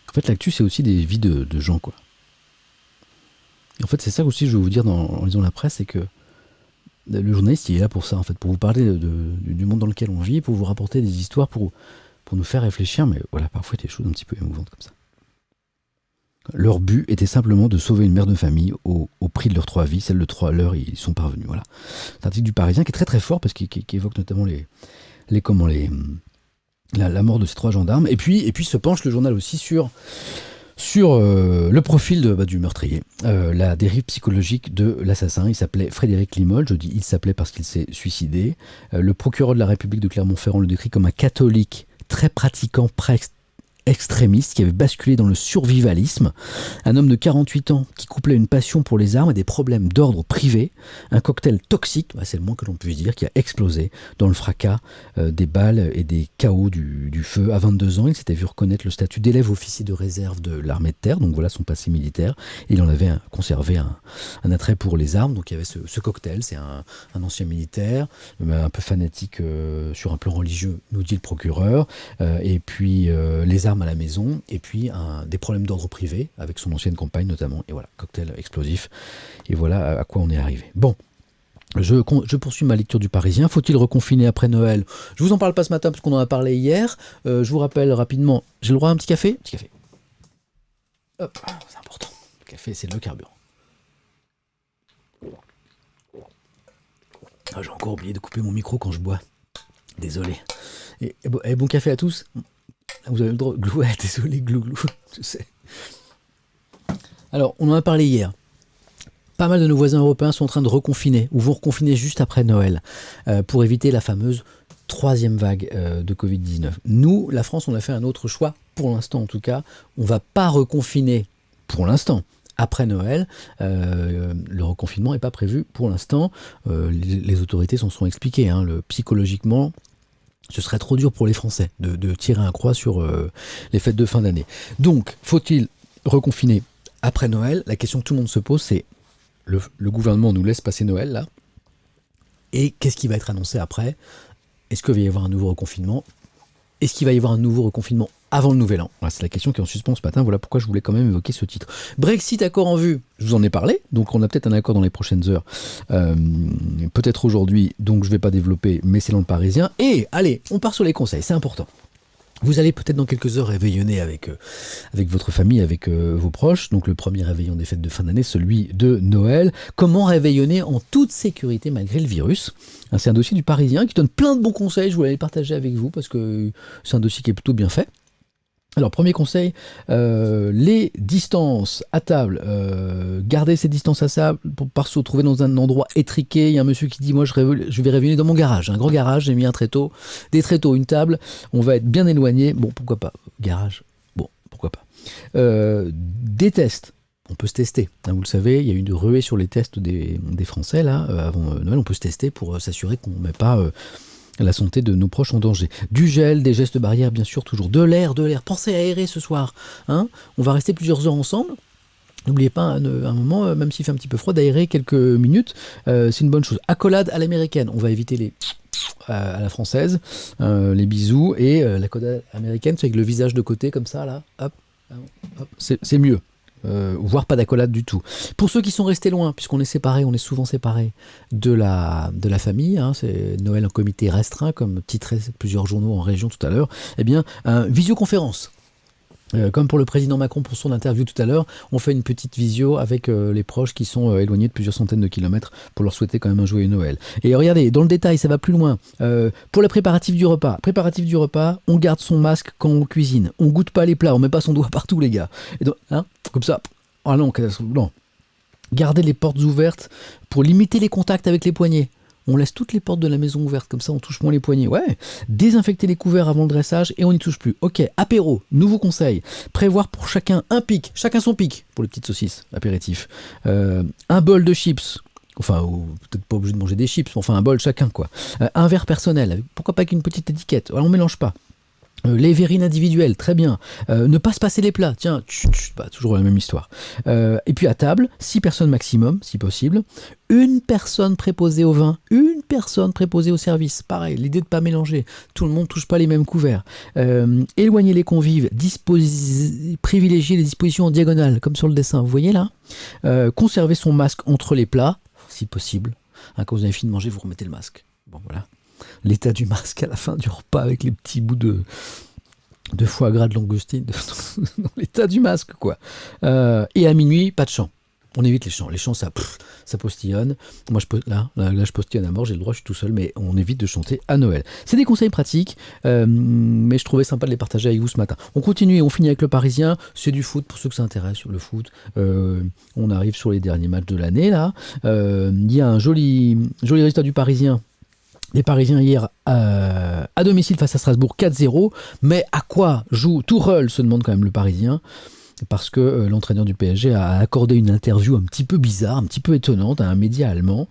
En fait, l'actu, c'est aussi des vies de gens, quoi. Et en fait, c'est ça aussi que je veux vous dire en lisant la presse, c'est que le journaliste, il est là pour ça, en fait, pour vous parler du monde dans lequel on vit, pour vous rapporter des histoires, pour pour nous faire réfléchir, mais voilà, parfois il y a des choses un petit peu émouvantes comme ça. Leur but était simplement de sauver une mère de famille au prix de leurs 3 vies, celle de 3 leurs, ils sont parvenus. Voilà. C'est un article du Parisien qui est très très fort parce qu'il évoque notamment la mort de ces 3 gendarmes. Et puis se penche le journal aussi sur le profil du meurtrier, la dérive psychologique de l'assassin. Il s'appelait Frédéric Limolle, je dis il s'appelait parce qu'il s'est suicidé. Le procureur de la République de Clermont-Ferrand le décrit comme un catholique très pratiquant, extrémiste qui avait basculé dans le survivalisme, un homme de 48 ans qui couplait une passion pour les armes et des problèmes d'ordre privé, un cocktail toxique, c'est le moins que l'on puisse dire, qui a explosé dans le fracas des balles et des chaos du feu. À 22 ans, il s'était vu reconnaître le statut d'élève officier de réserve de l'armée de terre, donc voilà son passé militaire, et il en avait conservé un attrait pour les armes, donc il y avait ce cocktail, c'est un ancien militaire, un peu fanatique sur un plan religieux, nous dit le procureur, et puis les armes à la maison, et puis des problèmes d'ordre privé avec son ancienne compagne notamment, et voilà, cocktail explosif, et voilà à quoi on est arrivé. Bon, je poursuis ma lecture du Parisien. Faut-il reconfiner après Noël? Je vous en parle pas ce matin parce qu'on en a parlé hier. Je vous rappelle rapidement, j'ai le droit à un petit café? Petit café. Hop, c'est important. Le café, c'est le carburant. J'ai encore oublié de couper mon micro quand je bois. Désolé. Et bon café à tous. Vous avez le droit. Ouais, désolé, glou, je sais. Alors, on en a parlé hier. Pas mal de nos voisins européens sont en train de reconfiner, ou vont reconfiner juste après Noël, pour éviter la fameuse 3e vague de Covid-19. Nous, la France, on a fait un autre choix, pour l'instant en tout cas. On ne va pas reconfiner, pour l'instant, après Noël. Le reconfinement n'est pas prévu pour l'instant. Les autorités s'en sont expliquées. Psychologiquement, ce serait trop dur pour les Français de tirer un croix sur les fêtes de fin d'année. Donc, faut-il reconfiner après Noël? La question que tout le monde se pose, c'est le gouvernement nous laisse passer Noël, là, et qu'est-ce qui va être annoncé après? Est-ce qu'il va y avoir un nouveau reconfinement? Est-ce qu'il va y avoir un nouveau reconfinement avant le Nouvel An? Voilà, c'est la question qui est en suspens ce matin, voilà pourquoi je voulais quand même évoquer ce titre. Brexit, accord en vue, je vous en ai parlé, donc on a peut-être un accord dans les prochaines heures, peut-être aujourd'hui, donc je ne vais pas développer, mais c'est dans le Parisien. Et allez, on part sur les conseils, c'est important. Vous allez peut-être dans quelques heures réveillonner avec votre famille, avec vos proches. Donc le premier réveillon des fêtes de fin d'année, celui de Noël. Comment réveillonner en toute sécurité malgré le virus? C'est un dossier du Parisien qui donne plein de bons conseils. Je voulais les partager avec vous parce que c'est un dossier qui est plutôt bien fait. Alors, premier conseil, les distances à table. Gardez ces distances à table pour ne pas se retrouver dans un endroit étriqué. Il y a un monsieur qui dit, moi je vais réveiller dans mon garage. Un grand garage, j'ai mis un tréteau, des tréteaux, une table. On va être bien éloigné. Bon, pourquoi pas. Garage, bon, pourquoi pas. Des tests. On peut se tester. Vous le savez, il y a eu une ruée sur les tests des Français là, avant Noël. On peut se tester pour s'assurer qu'on ne met pas... la santé de nos proches en danger. Du gel, des gestes barrières, bien sûr, toujours. De l'air. Pensez à aérer ce soir. On va rester plusieurs heures ensemble. N'oubliez pas, un moment, même s'il fait un petit peu froid, d'aérer quelques minutes. C'est une bonne chose. Accolade à l'américaine. On va éviter les à la française, les bisous. Et l'accolade américaine, c'est avec le visage de côté, comme ça, là. Hop, hop. C'est mieux. Voire pas d'accolade du tout. Pour ceux qui sont restés loin, puisqu'on est séparés, on est souvent séparés de la famille, c'est Noël en comité restreint, comme titraient plusieurs journaux en région tout à l'heure, eh bien, visioconférence. Comme pour le président Macron pour son interview tout à l'heure, on fait une petite visio avec les proches qui sont éloignés de plusieurs centaines de kilomètres pour leur souhaiter quand même un joyeux Noël. Et regardez, dans le détail, ça va plus loin. Pour les préparatifs du repas, on garde son masque quand on cuisine. On goûte pas les plats, on met pas son doigt partout les gars. Et donc, comme ça, ah non. Gardez les portes ouvertes pour limiter les contacts avec les poignets. On laisse toutes les portes de la maison ouvertes, comme ça on touche moins les poignets. Ouais, désinfecter les couverts avant le dressage et on n'y touche plus. Ok, apéro, nouveau conseil. Prévoir pour chacun un pic, chacun son pic, pour les petites saucisses, apéritif. Un bol de chips, enfin, peut-être pas obligé de manger des chips, enfin un bol chacun quoi. Un verre personnel, pourquoi pas qu'une petite étiquette, alors on mélange pas. Les verrines individuelles, très bien. Ne pas se passer les plats, tiens, toujours la même histoire. Et puis à table, 6 personnes maximum, si possible. Une personne préposée au vin, une personne préposée au service. Pareil, l'idée de ne pas mélanger. Tout le monde ne touche pas les mêmes couverts. Éloigner les convives, privilégier les dispositions en diagonale, comme sur le dessin. Vous voyez là, conserver son masque entre les plats, si possible. Quand vous avez fini de manger, vous remettez le masque. Bon, voilà. L'état du masque à la fin du repas avec les petits bouts de de foie gras de langoustine dans l'état du masque, quoi. Et à minuit, pas de chant. On évite les chants. Les chants, ça postillonne. Moi, je postillonne à mort, j'ai le droit, je suis tout seul, mais on évite de chanter à Noël. C'est des conseils pratiques, mais je trouvais sympa de les partager avec vous ce matin. On continue et on finit avec le Parisien. C'est du foot, pour ceux que ça intéresse, sur le foot. On arrive sur les derniers matchs de l'année, là. Il y a un joli résultat du Parisien. Les Parisiens hier à domicile face à Strasbourg 4-0, mais à quoi joue Tourelle, se demande quand même le Parisien, parce que l'entraîneur du PSG a accordé une interview un petit peu bizarre, un petit peu étonnante à un média allemand,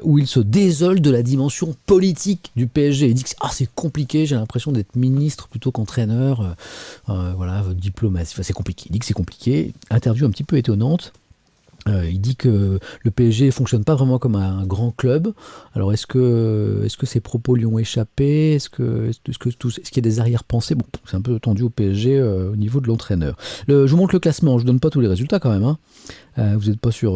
où il se désole de la dimension politique du PSG. Il dit que c'est compliqué, j'ai l'impression d'être ministre plutôt qu'entraîneur, voilà, diplomatie, c'est compliqué. Il dit que c'est compliqué, interview un petit peu étonnante. Il dit que le PSG ne fonctionne pas vraiment comme un grand club. Alors est-ce que ces propos lui ont échappé? Est-ce qu'il y a des arrière-pensées? Bon, c'est un peu tendu au PSG au niveau de l'entraîneur. Je vous montre le classement, je ne donne pas tous les résultats quand même. Hein. Vous n'êtes pas sur,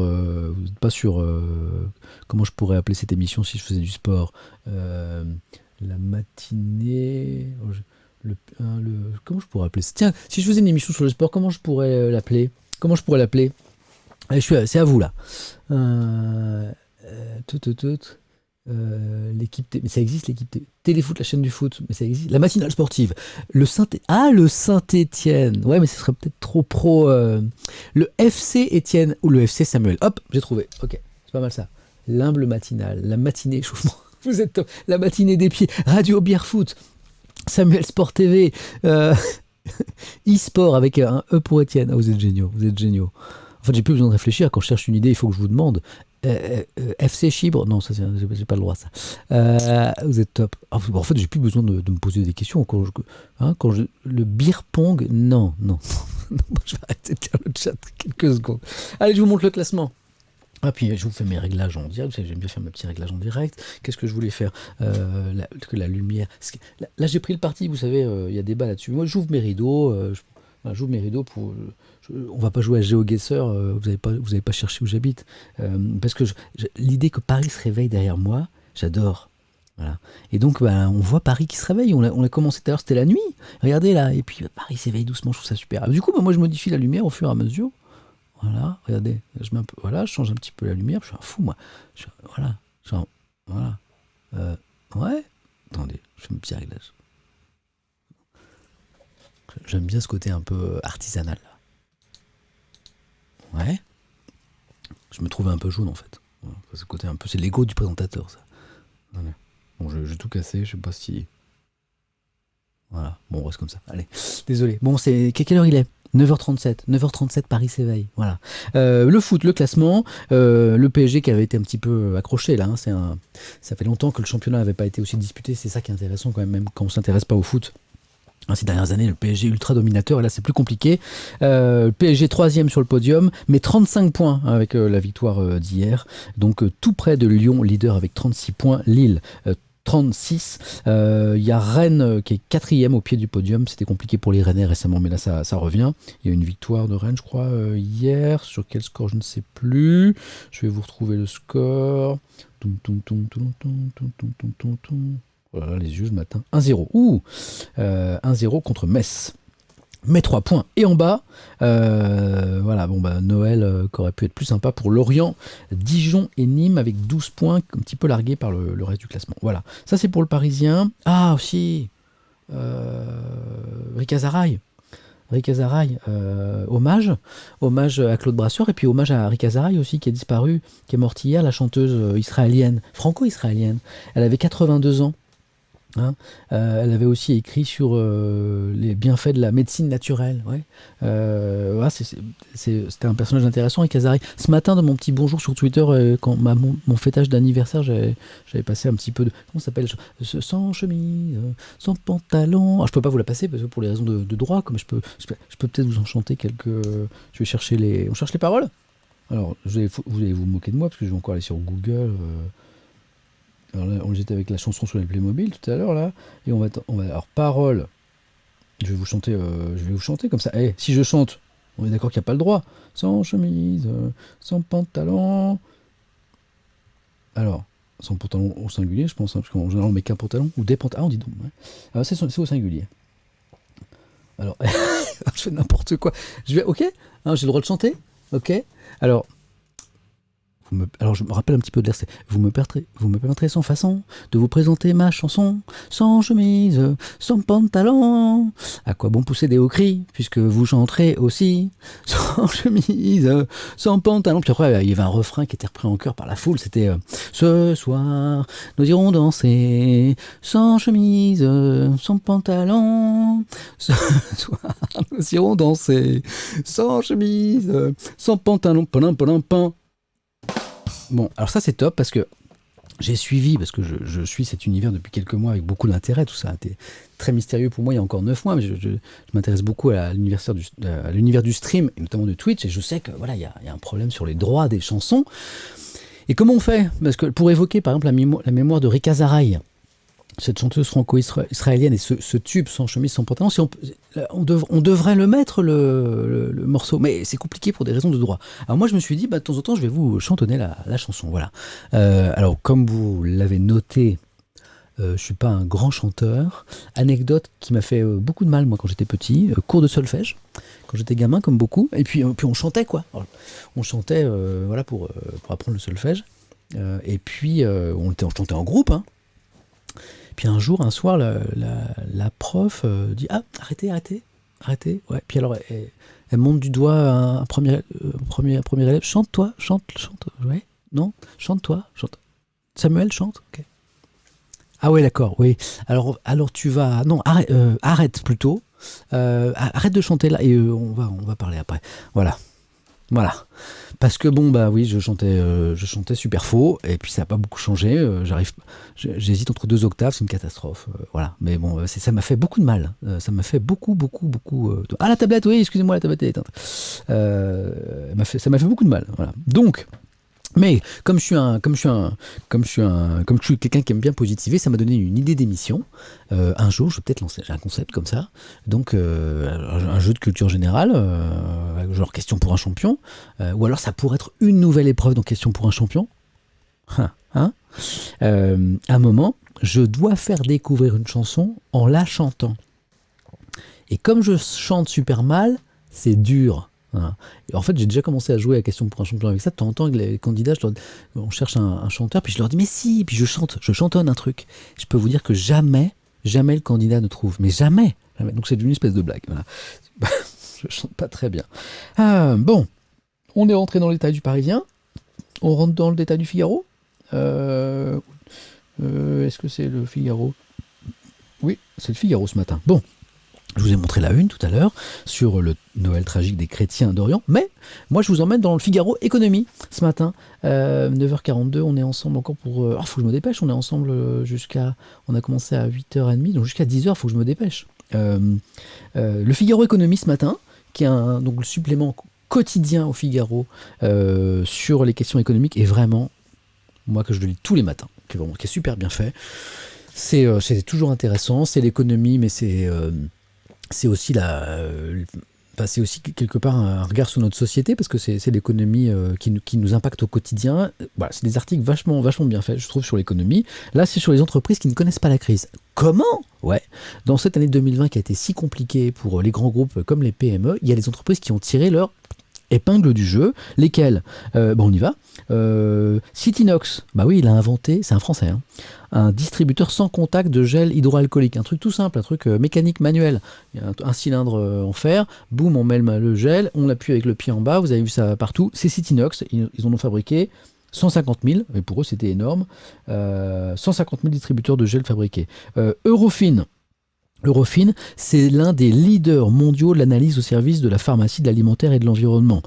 comment je pourrais appeler cette émission si je faisais du sport. La matinée... comment je pourrais appeler ça? Tiens, si je faisais une émission sur le sport, comment je pourrais l'appeler? Allez, c'est à vous là. Mais ça existe l'équipe Téléfoot, la chaîne du foot, mais ça existe. La matinale sportive. Le Saint-Étienne. Ouais, mais ce serait peut-être trop pro. Le FC Étienne ou le FC Samuel. Hop, j'ai trouvé. Ok, c'est pas mal ça. L'humble matinale, la matinée échauffement. Vous êtes top. La matinée des pieds. Radio Bière Foot. Samuel Sport TV. e-sport avec un E pour Étienne. Ah, vous êtes géniaux. En fait, j'ai plus besoin de réfléchir. Quand je cherche une idée, il faut que je vous demande. FC Chibre, non, ça, j'ai pas le droit, ça. Vous êtes top. En fait, j'ai plus besoin de me poser des questions. Le beer pong, non. Je vais arrêter de lire le chat quelques secondes. Allez, je vous montre le classement. Ah, puis je vous fais mes réglages en direct. Vous savez, j'aime bien faire mes petits réglages en direct. Qu'est-ce que je voulais faire? La lumière. Là, j'ai pris le parti, vous savez, il y a débat là-dessus. Moi, j'ouvre mes rideaux. J'ouvre mes rideaux pour. On va pas jouer à GeoGuessr, vous avez pas cherché où j'habite. Parce que l'idée que Paris se réveille derrière moi, j'adore. Voilà. Et donc, on voit Paris qui se réveille. On a commencé tout à l'heure, c'était la nuit. Regardez là. Et puis, Paris s'éveille doucement, je trouve ça super. Du coup, moi, je modifie la lumière au fur et à mesure. Voilà, regardez. Je change un petit peu la lumière. Je suis un fou, moi. Voilà. Ouais. Attendez, je fais mes petits réglages. J'aime bien ce côté un peu artisanal. Ouais. Je me trouvais un peu jaune en fait. Voilà. Ce côté un peu, c'est l'ego du présentateur ça. Voilà. Bon, j'ai tout cassé, je sais pas si. Voilà. Bon, on reste comme ça. Allez. Désolé. Bon, quelle heure il est? 9h37, Paris s'éveille. Voilà. Le foot, le classement, le PSG qui avait été un petit peu accroché là. Hein, ça fait longtemps que le championnat n'avait pas été aussi disputé. C'est ça qui est intéressant quand même quand on s'intéresse pas au foot. Ces dernières années, le PSG ultra dominateur, et là c'est plus compliqué. Le PSG 3e sur le podium, mais 35 points avec la victoire d'hier. Donc tout près de Lyon, leader avec 36 points. Lille, 36. Il y a Rennes qui est 4e au pied du podium. C'était compliqué pour les Rennais récemment, mais là ça revient. Il y a une victoire de Rennes, je crois, hier. Sur quel score, je ne sais plus. Je vais vous retrouver le score. Voilà, les yeux ce matin. 1-0. 1-0 contre Metz. Mais 3 points. Et en bas, voilà, Noël qui aurait pu être plus sympa pour Lorient, Dijon et Nîmes avec 12 points, un petit peu largués par le reste du classement. Voilà, ça c'est pour le Parisien. Ah, aussi, Ricazaraï. Hommage à Claude Brasseur et puis hommage à Ricazaraï aussi qui est disparu, qui est morte hier, la chanteuse israélienne, franco-israélienne. Elle avait 82 ans. Hein, elle avait aussi écrit sur les bienfaits de la médecine naturelle. Ouais. C'était un personnage intéressant. Et Casari, ce matin, dans mon petit bonjour sur Twitter, quand mon fêtage d'anniversaire, j'avais passé un petit peu de. Comment ça s'appelle? Sans chemise, sans pantalon. Alors, je peux pas vous la passer parce que pour les raisons de droit, comme je peux peut-être vous en chanter quelques. Je vais chercher les. On cherche les paroles. Alors, vous allez vous moquer de moi parce que je vais encore aller sur Google. Alors là, j'étais avec la chanson sur les Playmobil tout à l'heure là, et on va alors parole. Je vais vous chanter comme ça. Si je chante, on est d'accord qu'il n'y a pas le droit. Sans chemise, sans pantalon. Alors, sans pantalon au singulier, je pense, hein, parce qu'en général on met qu'un pantalon ou des pantalons. Ah, on dit donc. Ouais. Alors c'est au singulier. Alors, je fais n'importe quoi. Je vais, ok, hein, j'ai le droit de chanter, ok. Alors, alors je me rappelle un petit peu de l'air. Vous me permettrez sans façon de vous présenter ma chanson, sans chemise, sans pantalon. À quoi bon pousser des hauts cris, puisque vous chanterez aussi, sans chemise, sans pantalon. Puis après, il y avait un refrain qui était repris en chœur par la foule. C'était ce soir, nous irons danser, sans chemise, sans pantalon. Ce soir, nous irons danser, sans chemise, sans pantalon. Panin, panin, pan. Bon, alors ça c'est top parce que j'ai suivi, parce que je suis cet univers depuis quelques mois avec beaucoup d'intérêt, tout ça a été très mystérieux pour moi il y a encore 9 mois, mais je m'intéresse beaucoup à l'univers du stream, et notamment de Twitch, et je sais que voilà, il y a un problème sur les droits des chansons. Et comment on fait? Parce que pour évoquer par exemple la mémoire de Rika Zaraï, cette chanteuse franco-israélienne, et ce tube sans chemise, sans pantalon, on devrait le mettre, le morceau, mais c'est compliqué pour des raisons de droit. Alors moi je me suis dit, de temps en temps je vais vous chantonner la chanson, voilà. Alors comme vous l'avez noté, je suis pas un grand chanteur. Anecdote qui m'a fait beaucoup de mal moi quand j'étais petit, cours de solfège, quand j'étais gamin comme beaucoup, et puis on chantait quoi. Alors, on chantait voilà, pour apprendre le solfège, et puis on chantait en groupe, hein. Puis un jour, un soir, la prof dit « Ah, arrêtez. Ouais. Puis alors, elle monte du doigt un premier élève. « Chante, toi, chante. Ouais, non, chante, toi, chante. Samuel, chante. Ok. Ah ouais, d'accord, oui. Alors tu vas... Non, arrête plutôt. Arrête de chanter là, et on va parler après. Voilà. Parce que bon, bah oui, je chantais super faux, et puis ça n'a pas beaucoup changé. J'hésite entre 2 octaves, c'est une catastrophe. Voilà. Mais bon, ça m'a fait beaucoup de mal. Ça m'a fait beaucoup. Ah, la tablette, oui, excusez-moi, la tablette est éteinte. Ça m'a fait beaucoup de mal. Voilà. Donc. Mais comme je suis quelqu'un qui aime bien positiver, ça m'a donné une idée d'émission. Un jour, je vais peut-être lancer un concept comme ça. Donc, un jeu de culture générale, genre question pour un champion, ou alors ça pourrait être une nouvelle épreuve dans question pour un champion. À un moment, je dois faire découvrir une chanson en la chantant. Et comme je chante super mal, c'est dur. Voilà. Et en fait, j'ai déjà commencé à jouer à question pour un champion avec ça. De temps en temps, avec les candidats, on cherche un chanteur, puis je leur dis mais si, puis je chantonne un truc. Je peux vous dire que jamais le candidat ne trouve, mais jamais. Donc c'est une espèce de blague. Voilà. Je chante pas très bien. Bon, on est rentré dans le détail du Parisien. On rentre dans le détail du Figaro. Est-ce que c'est le Figaro? Oui, c'est le Figaro ce matin. Bon. Je vous ai montré la une tout à l'heure sur le Noël tragique des chrétiens d'Orient, mais moi je vous emmène dans le Figaro Économie ce matin, 9h42, on est ensemble encore pour... faut que je me dépêche, on est ensemble on a commencé à 8h30, donc jusqu'à 10h, faut que je me dépêche. Le Figaro Économie ce matin, qui est donc le supplément quotidien au Figaro sur les questions économiques, est vraiment, moi que je le lis tous les matins, qui est super bien fait. C'est toujours intéressant, c'est l'économie, mais c'est aussi c'est aussi quelque part un regard sur notre société, parce que c'est l'économie qui nous impacte au quotidien. Voilà, c'est des articles vachement bien faits, je trouve, sur l'économie. Là, c'est sur les entreprises qui ne connaissent pas la crise. Comment? Ouais. Dans cette année 2020 qui a été si compliquée pour les grands groupes comme les PME, il y a des entreprises qui ont tiré leur épingle du jeu. Lesquelles? On y va. Citinox, bah oui, il a inventé, c'est un Français, hein, un distributeur sans contact de gel hydroalcoolique. Un truc tout simple, un truc mécanique manuel. Il y a un cylindre en fer, boum, on met le gel, on l'appuie avec le pied en bas, vous avez vu ça partout. C'est Citinox, ils en ont fabriqué 150 000, et pour eux c'était énorme. 150 000 distributeurs de gel fabriqués. Eurofin, c'est l'un des leaders mondiaux de l'analyse au service de la pharmacie, de l'alimentaire et de l'environnement.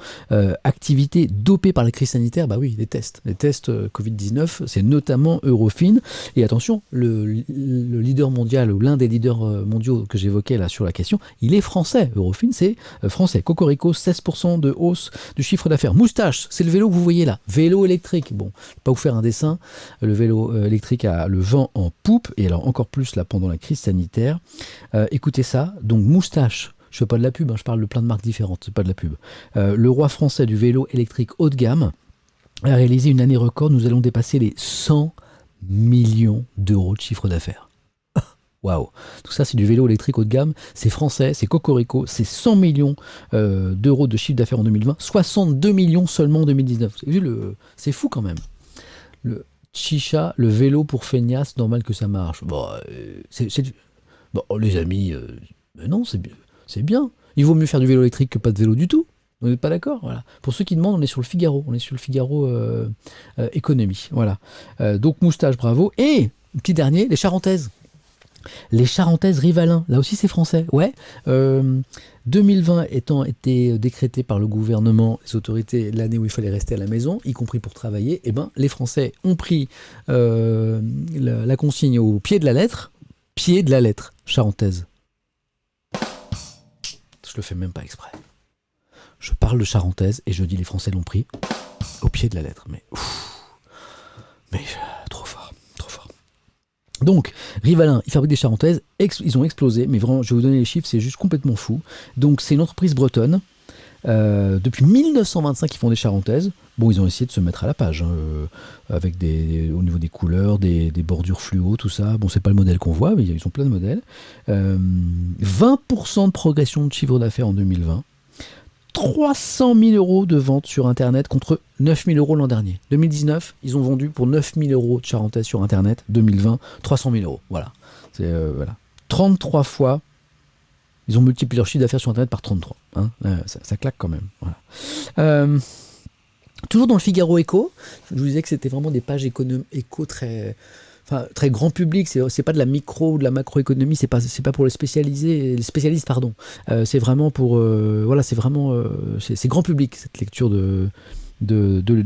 Activité dopée par la crise sanitaire, bah oui, les tests Covid-19, c'est notamment Eurofin. Et attention, le leader mondial, ou l'un des leaders mondiaux que j'évoquais là sur la question, il est français. Eurofin, c'est français. Cocorico, 16% de hausse du chiffre d'affaires. Moustache, c'est le vélo que vous voyez là. Vélo électrique. Bon, je vais pas vous faire un dessin. Le vélo électrique a le vent en poupe, et alors encore plus là pendant la crise sanitaire. Écoutez ça, donc Moustache, je fais pas de la pub, hein, je parle de plein de marques différentes, c'est pas de la pub. Le roi français du vélo électrique haut de gamme a réalisé une année record, nous allons dépasser les 100 millions d'euros de chiffre d'affaires. Waouh. Tout ça, c'est du vélo électrique haut de gamme. C'est français, c'est Cocorico. C'est 100 millions d'euros de chiffre d'affaires en 2020. 62 millions seulement en 2019. Vous avez vu c'est fou quand même. Le chicha, le vélo pour feignasse, normal que ça marche. Bon, bon les amis, non, c'est bien. Il vaut mieux faire du vélo électrique que pas de vélo du tout. Vous n'êtes pas d'accord? Voilà. Pour ceux qui demandent, on est sur le Figaro. On est sur le Figaro économie. Voilà. Donc moustache, bravo. Et, petit dernier, les Charentaises. Les Charentaises Rivalin. Là aussi, c'est français. Ouais. 2020 étant été décrété par le gouvernement, les autorités, l'année où il fallait rester à la maison, y compris pour travailler, eh ben, les Français ont pris la consigne au pied de la lettre. Pied de la lettre. Charentaise. Je le fais même pas exprès. Je parle de charentaise et je dis les Français l'ont pris au pied de la lettre. Mais trop fort, trop fort. Donc, Rivalin, ils fabriquent des charentaises, ils ont explosé, mais vraiment, je vais vous donner les chiffres, c'est juste complètement fou. Donc, c'est une entreprise bretonne. Depuis 1925, ils font des charentaises. Bon, ils ont essayé de se mettre à la page, avec au niveau des couleurs, des bordures fluo, tout ça. Bon, c'est pas le modèle qu'on voit, mais ils ont plein de modèles. 20% de progression de chiffre d'affaires en 2020. 300 000 euros de vente sur Internet contre 9 000 euros l'an dernier. 2019, ils ont vendu pour 9 000 euros de charentaise sur Internet. 2020, 300 000 euros. Voilà. Voilà. 33 fois, ils ont multiplié leur chiffre d'affaires sur Internet par 33. Hein. Ça claque quand même. Voilà. Toujours dans le Figaro Éco, je vous disais que c'était vraiment des pages éco très grand public, c'est pas de la micro ou de la macroéconomie, c'est pas pour les spécialistes pardon. C'est vraiment pour voilà, c'est vraiment c'est grand public cette lecture de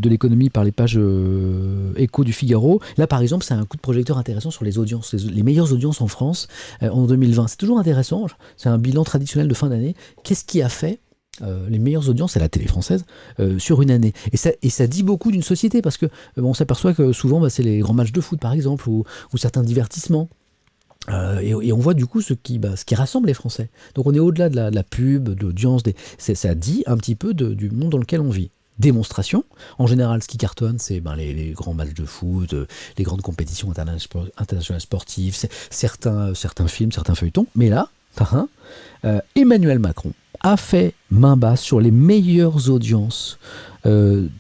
l'économie par les pages éco du Figaro. Là par exemple, c'est un coup de projecteur intéressant sur les audiences, les meilleures audiences en France en 2020. C'est toujours intéressant, c'est un bilan traditionnel de fin d'année. Qu'est-ce qui a fait les meilleures audiences à la télé française sur une année. Et ça dit beaucoup d'une société, parce que on s'aperçoit que souvent c'est les grands matchs de foot par exemple, ou certains divertissements. Et on voit du coup ce qui rassemble les Français. Donc on est au-delà de la pub, de l'audience, ça dit un petit peu du monde dans lequel on vit. Démonstration. En général, ce qui cartonne, c'est les grands matchs de foot, les grandes compétitions internationales sportives, certains films, certains feuilletons. Mais là, Emmanuel Macron a fait main basse sur les meilleures audiences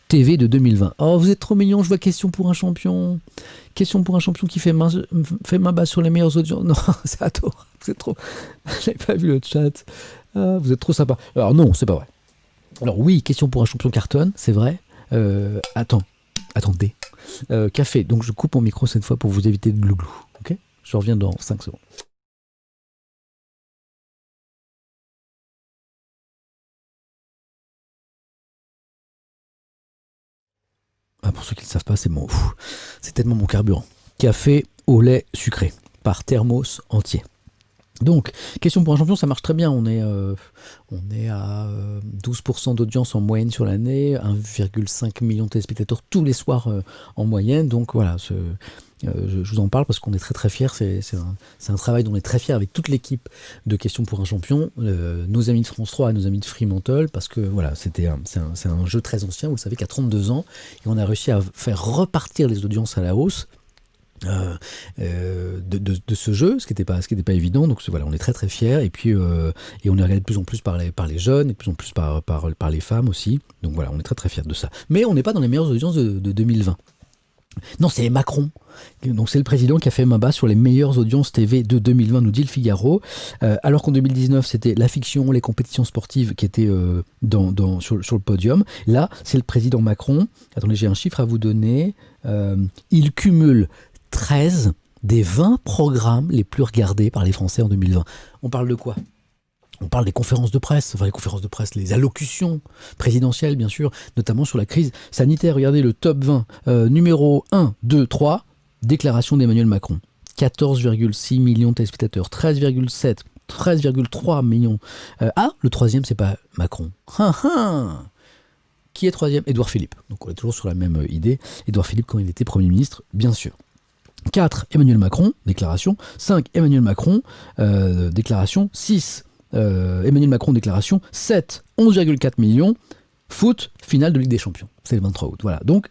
TV de 2020. Oh, vous êtes trop mignons, je vois Question pour un champion. Question pour un champion qui fait main basse sur les meilleures audiences. Non, c'est adorable, vous êtes trop... J'avais pas vu le chat. Ah, vous êtes trop sympa. Alors non, c'est pas vrai. Alors oui, Question pour un champion cartonne, c'est vrai. Attendez. Café, donc je coupe mon micro cette fois pour vous éviter de glouglou. Ok ? Je reviens dans 5 secondes. Pour ceux qui ne le savent pas, c'est tellement mon carburant. Café au lait sucré, par thermos entier. Donc, Question pour un champion, ça marche très bien. On est à 12% d'audience en moyenne sur l'année, 1,5 million de téléspectateurs tous les soirs en moyenne. Donc voilà, je vous en parle parce qu'on est très très fiers. C'est un travail dont on est très fiers avec toute l'équipe de Question pour un champion, nos amis de France 3 et nos amis de Fremantle, parce que voilà, c'est un jeu très ancien, vous le savez, qui a 32 ans, et on a réussi à faire repartir les audiences à la hausse. De ce jeu, ce qui n'était pas évident. Donc voilà, on est très très fiers, et puis et on est regardé de plus en plus par les jeunes, et de plus en plus par les femmes aussi. Donc voilà, on est très très fiers de ça. Mais on n'est pas dans les meilleures audiences de 2020. Non, c'est Macron. Donc c'est le président qui a fait main basse sur les meilleures audiences TV de 2020, nous dit le Figaro. Alors qu'en 2019, c'était la fiction, les compétitions sportives qui étaient sur le podium. Là, c'est le président Macron. Attendez, j'ai un chiffre à vous donner. Il cumule 13 des 20 programmes les plus regardés par les Français en 2020. On parle de quoi ? On parle des conférences de presse, les allocutions présidentielles, bien sûr, notamment sur la crise sanitaire. Regardez le top 20, numéro 1, 2, 3, déclaration d'Emmanuel Macron. 14,6 millions de téléspectateurs, 13,3 millions. Le troisième, c'est pas Macron. Qui est troisième ? Édouard Philippe. Donc on est toujours sur la même idée. Édouard Philippe quand il était Premier ministre, bien sûr. 4, Emmanuel Macron, déclaration. 5, Emmanuel Macron, déclaration. 6, Emmanuel Macron, déclaration. 7, 11,4 millions. Foot, finale de Ligue des Champions. C'est le 23 août. Voilà. Donc,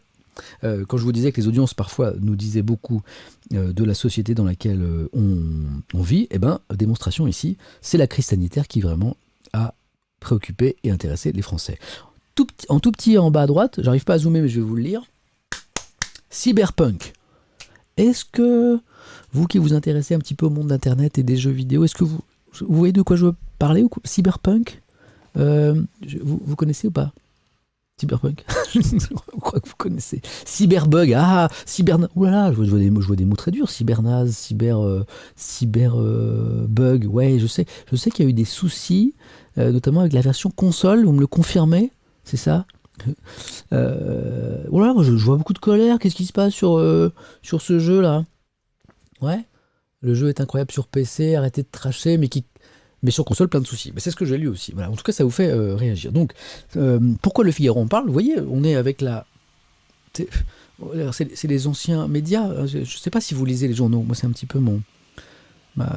Quand je vous disais que les audiences parfois nous disaient beaucoup de la société dans laquelle on vit, eh ben, démonstration ici, c'est la crise sanitaire qui vraiment a préoccupé et intéressé les Français. En tout petit en bas à droite, j'arrive pas à zoomer mais je vais vous le lire. Cyberpunk. Est-ce que vous qui vous intéressez un petit peu au monde d'Internet et des jeux vidéo, est-ce que vous voyez de quoi je veux parler? Cyberpunk, vous connaissez ou pas? Cyberpunk. Je crois que vous connaissez. Cyberbug. Ah, oulala, je vois des mots très durs. Cybernaz, cyberbug. Ouais, je sais qu'il y a eu des soucis, notamment avec la version console. Vous me le confirmez? C'est ça? Voilà, je vois beaucoup de colère. Qu'est-ce qui se passe sur ce jeu-là? Ouais. Le jeu est incroyable sur PC. Arrêtez de tracher, mais sur console, plein de soucis. Mais c'est ce que j'ai lu aussi. Voilà. En tout cas, ça vous fait réagir. Donc, pourquoi le Figaro en parle? Vous voyez, on est avec la... C'est les anciens médias. Je ne sais pas si vous lisez les journaux. Moi, c'est un petit peu mon...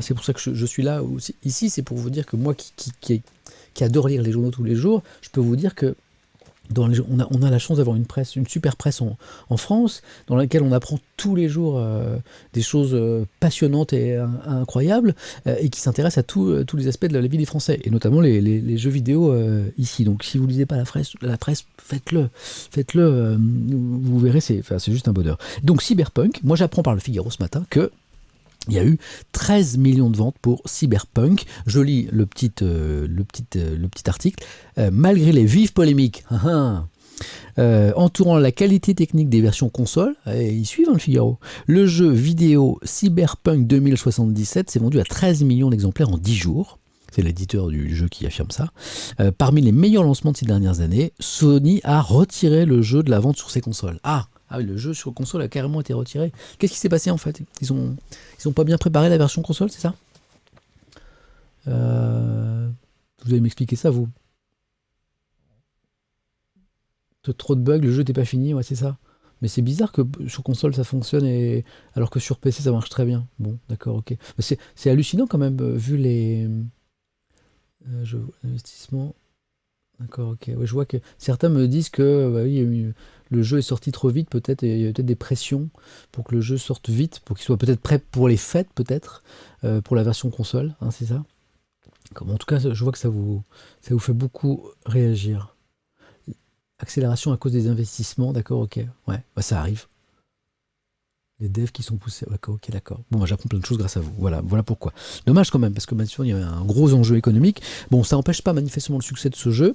c'est pour ça que je suis là aussi. Ici, c'est pour vous dire que moi, qui adore lire les journaux tous les jours, je peux vous dire que on a la chance d'avoir une super presse en France, dans laquelle on apprend tous les jours des choses passionnantes et incroyables, et qui s'intéresse à tous les aspects de la vie des Français, et notamment les jeux vidéo ici. Donc si vous ne lisez pas la presse, faites-le. Vous verrez, c'est juste un bonheur. Donc Cyberpunk, moi j'apprends par le Figaro ce matin que il y a eu 13 millions de ventes pour Cyberpunk. Je lis le petit article. Malgré les vives polémiques entourant la qualité technique des versions consoles, et ils suivent le Figaro, le jeu vidéo Cyberpunk 2077 s'est vendu à 13 millions d'exemplaires en 10 jours. C'est l'éditeur du jeu qui affirme ça. Parmi les meilleurs lancements de ces dernières années, Sony a retiré le jeu de la vente sur ses consoles. Ah oui, le jeu sur console a carrément été retiré. Qu'est-ce qui s'est passé en fait? Ils ont pas bien préparé la version console, c'est ça? Vous allez m'expliquer ça, vous? Trop de bugs, le jeu n'était pas fini, ouais, c'est ça. Mais c'est bizarre que sur console ça fonctionne, alors que sur PC ça marche très bien. Bon, d'accord, ok. Mais c'est hallucinant quand même, vu les investissements. D'accord, ok. Ouais, je vois que certains me disent que oui, le jeu est sorti trop vite, peut-être, et il y a peut-être des pressions pour que le jeu sorte vite, pour qu'il soit peut-être prêt pour les fêtes, peut-être, pour la version console, hein, c'est ça? En tout cas, je vois que ça vous fait beaucoup réagir. Accélération à cause des investissements, d'accord, ok. Ouais, ça arrive. Les devs qui sont poussés. Ok, d'accord. Bon, j'apprends plein de choses grâce à vous. Voilà pourquoi. Dommage quand même, parce que maintenant, il y a un gros enjeu économique. Bon, ça n'empêche pas manifestement le succès de ce jeu.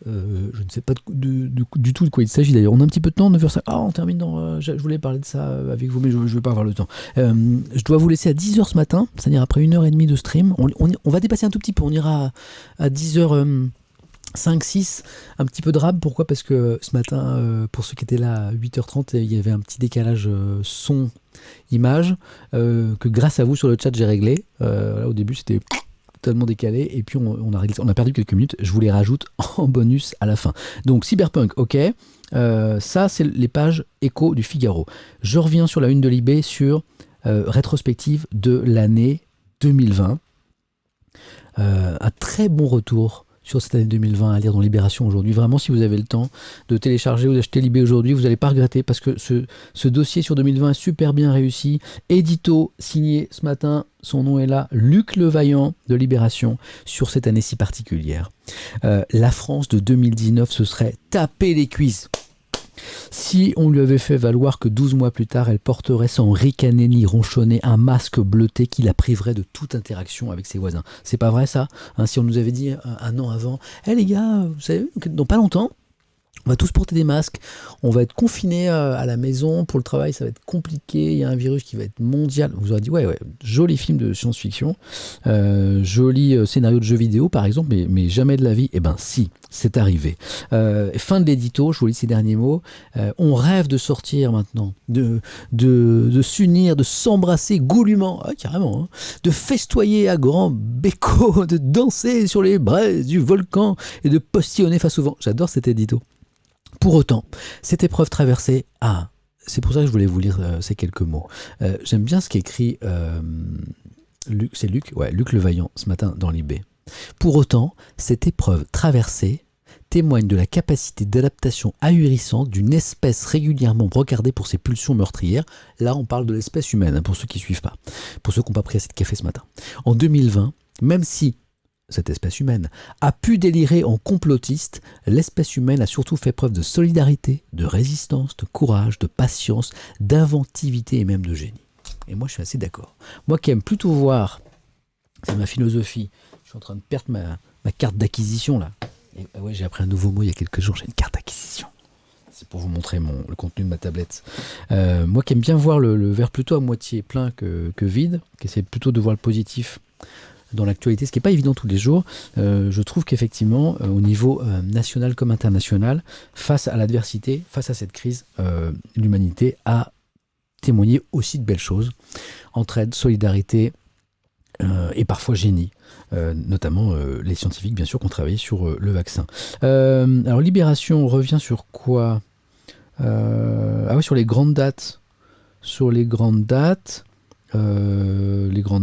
Je ne sais pas du tout de quoi il s'agit d'ailleurs. On a un petit peu de temps, 9h05. Ah, on termine dans... je voulais parler de ça avec vous, mais je ne vais pas avoir le temps. Je dois vous laisser à 10h ce matin, c'est-à-dire après 1h30 de stream. On va dépasser un tout petit peu. On ira à 10h... 5, 6, un petit peu de rab. Pourquoi? Parce que ce matin, pour ceux qui étaient là à 8h30, il y avait un petit décalage son-image que grâce à vous sur le chat j'ai réglé. Au début c'était totalement décalé et puis on a perdu quelques minutes. Je vous les rajoute en bonus à la fin. Donc Cyberpunk, ok. Ça c'est les pages écho du Figaro. Je reviens sur la une de Libé sur rétrospective de l'année 2020. Un très bon retour sur cette année 2020 à lire dans Libération aujourd'hui. Vraiment, si vous avez le temps de télécharger ou d'acheter Libé aujourd'hui, vous n'allez pas regretter parce que ce dossier sur 2020 est super bien réussi. Édito signé ce matin, son nom est là, Luc Levaillant de Libération, sur cette année si particulière. La France de 2019 se serait tapé les cuisses si on lui avait fait valoir que 12 mois plus tard, elle porterait sans ricaner ni ronchonner un masque bleuté qui la priverait de toute interaction avec ses voisins. C'est pas vrai ça, hein? Si on nous avait dit un an avant, les gars, vous savez, dans pas longtemps, on va tous porter des masques, on va être confinés à la maison, pour le travail ça va être compliqué, il y a un virus qui va être mondial. On vous aurait dit ouais, joli film de science-fiction, joli scénario de jeu vidéo par exemple, mais jamais de la vie. Eh ben si, c'est arrivé. Fin de l'édito, je vous lis ces derniers mots. On rêve de sortir maintenant, de s'unir, de s'embrasser goulûment, carrément, hein, de festoyer à grand béco, de danser sur les braises du volcan et de postillonner face au vent. J'adore cet édito. Pour autant, cette épreuve traversée, c'est pour ça que je voulais vous lire ces quelques mots. J'aime bien ce qu'écrit Luc Levaillant ce matin dans Libé. Pour autant, cette épreuve traversée, témoigne de la capacité d'adaptation ahurissante d'une espèce régulièrement regardée pour ses pulsions meurtrières. Là, on parle de l'espèce humaine, hein, pour ceux qui ne suivent pas, pour ceux qui n'ont pas pris assez de café ce matin. En 2020, même si cette espèce humaine a pu délirer en complotiste, l'espèce humaine a surtout fait preuve de solidarité, de résistance, de courage, de patience, d'inventivité et même de génie. Et moi, je suis assez d'accord. Moi qui aime plutôt voir, c'est ma philosophie, je suis en train de perdre ma carte d'acquisition là. Et, ouais, j'ai appris un nouveau mot il y a quelques jours, j'ai une carte d'acquisition. C'est pour vous montrer le contenu de ma tablette. Moi qui aime bien voir le verre plutôt à moitié plein que vide, qui essaie plutôt de voir le positif dans l'actualité, ce qui n'est pas évident tous les jours, je trouve qu'effectivement, au niveau national comme international, face à l'adversité, face à cette crise, l'humanité a témoigné aussi de belles choses. Entraide, solidarité et parfois génie. Notamment les scientifiques, bien sûr, qui ont travaillé sur le vaccin. Alors, Libération revient sur quoi ? Ah oui, sur les grandes dates. Les grandes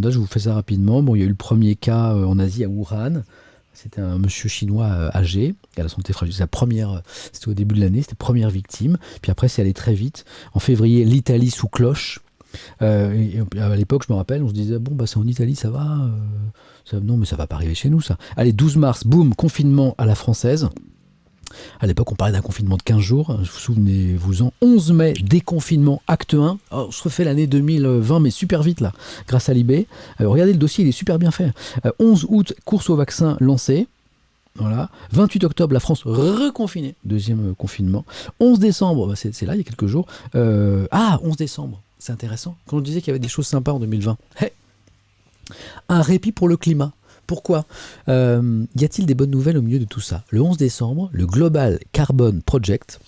dates, je vous fais ça rapidement. Bon, il y a eu le premier cas en Asie à Wuhan. C'était un monsieur chinois âgé, à la santé fragile. C'était au début de l'année, c'était la première victime. Puis après, c'est allé très vite. En février, l'Italie sous cloche. Et à l'époque, je me rappelle, on se disait, bon, bah, c'est en Italie, ça va. Non, mais ça va pas arriver chez nous, ça. Allez, 12 mars, boum, confinement à la française. À l'époque, on parlait d'un confinement de 15 jours. Vous souvenez-vous-en. 11 mai, déconfinement, acte 1. On se refait l'année 2020, mais super vite, là, grâce à Libé. Regardez, le dossier, il est super bien fait. 11 août, course au vaccin lancée. Voilà. 28 octobre, la France reconfinée. Deuxième confinement. 11 décembre, bah, c'est là, il y a quelques jours. 11 décembre, c'est intéressant. Quand on disait qu'il y avait des choses sympas en 2020. Hey, un répit pour le climat. Pourquoi y a-t-il des bonnes nouvelles au milieu de tout ça ? Le 11 décembre, le Global Carbon Project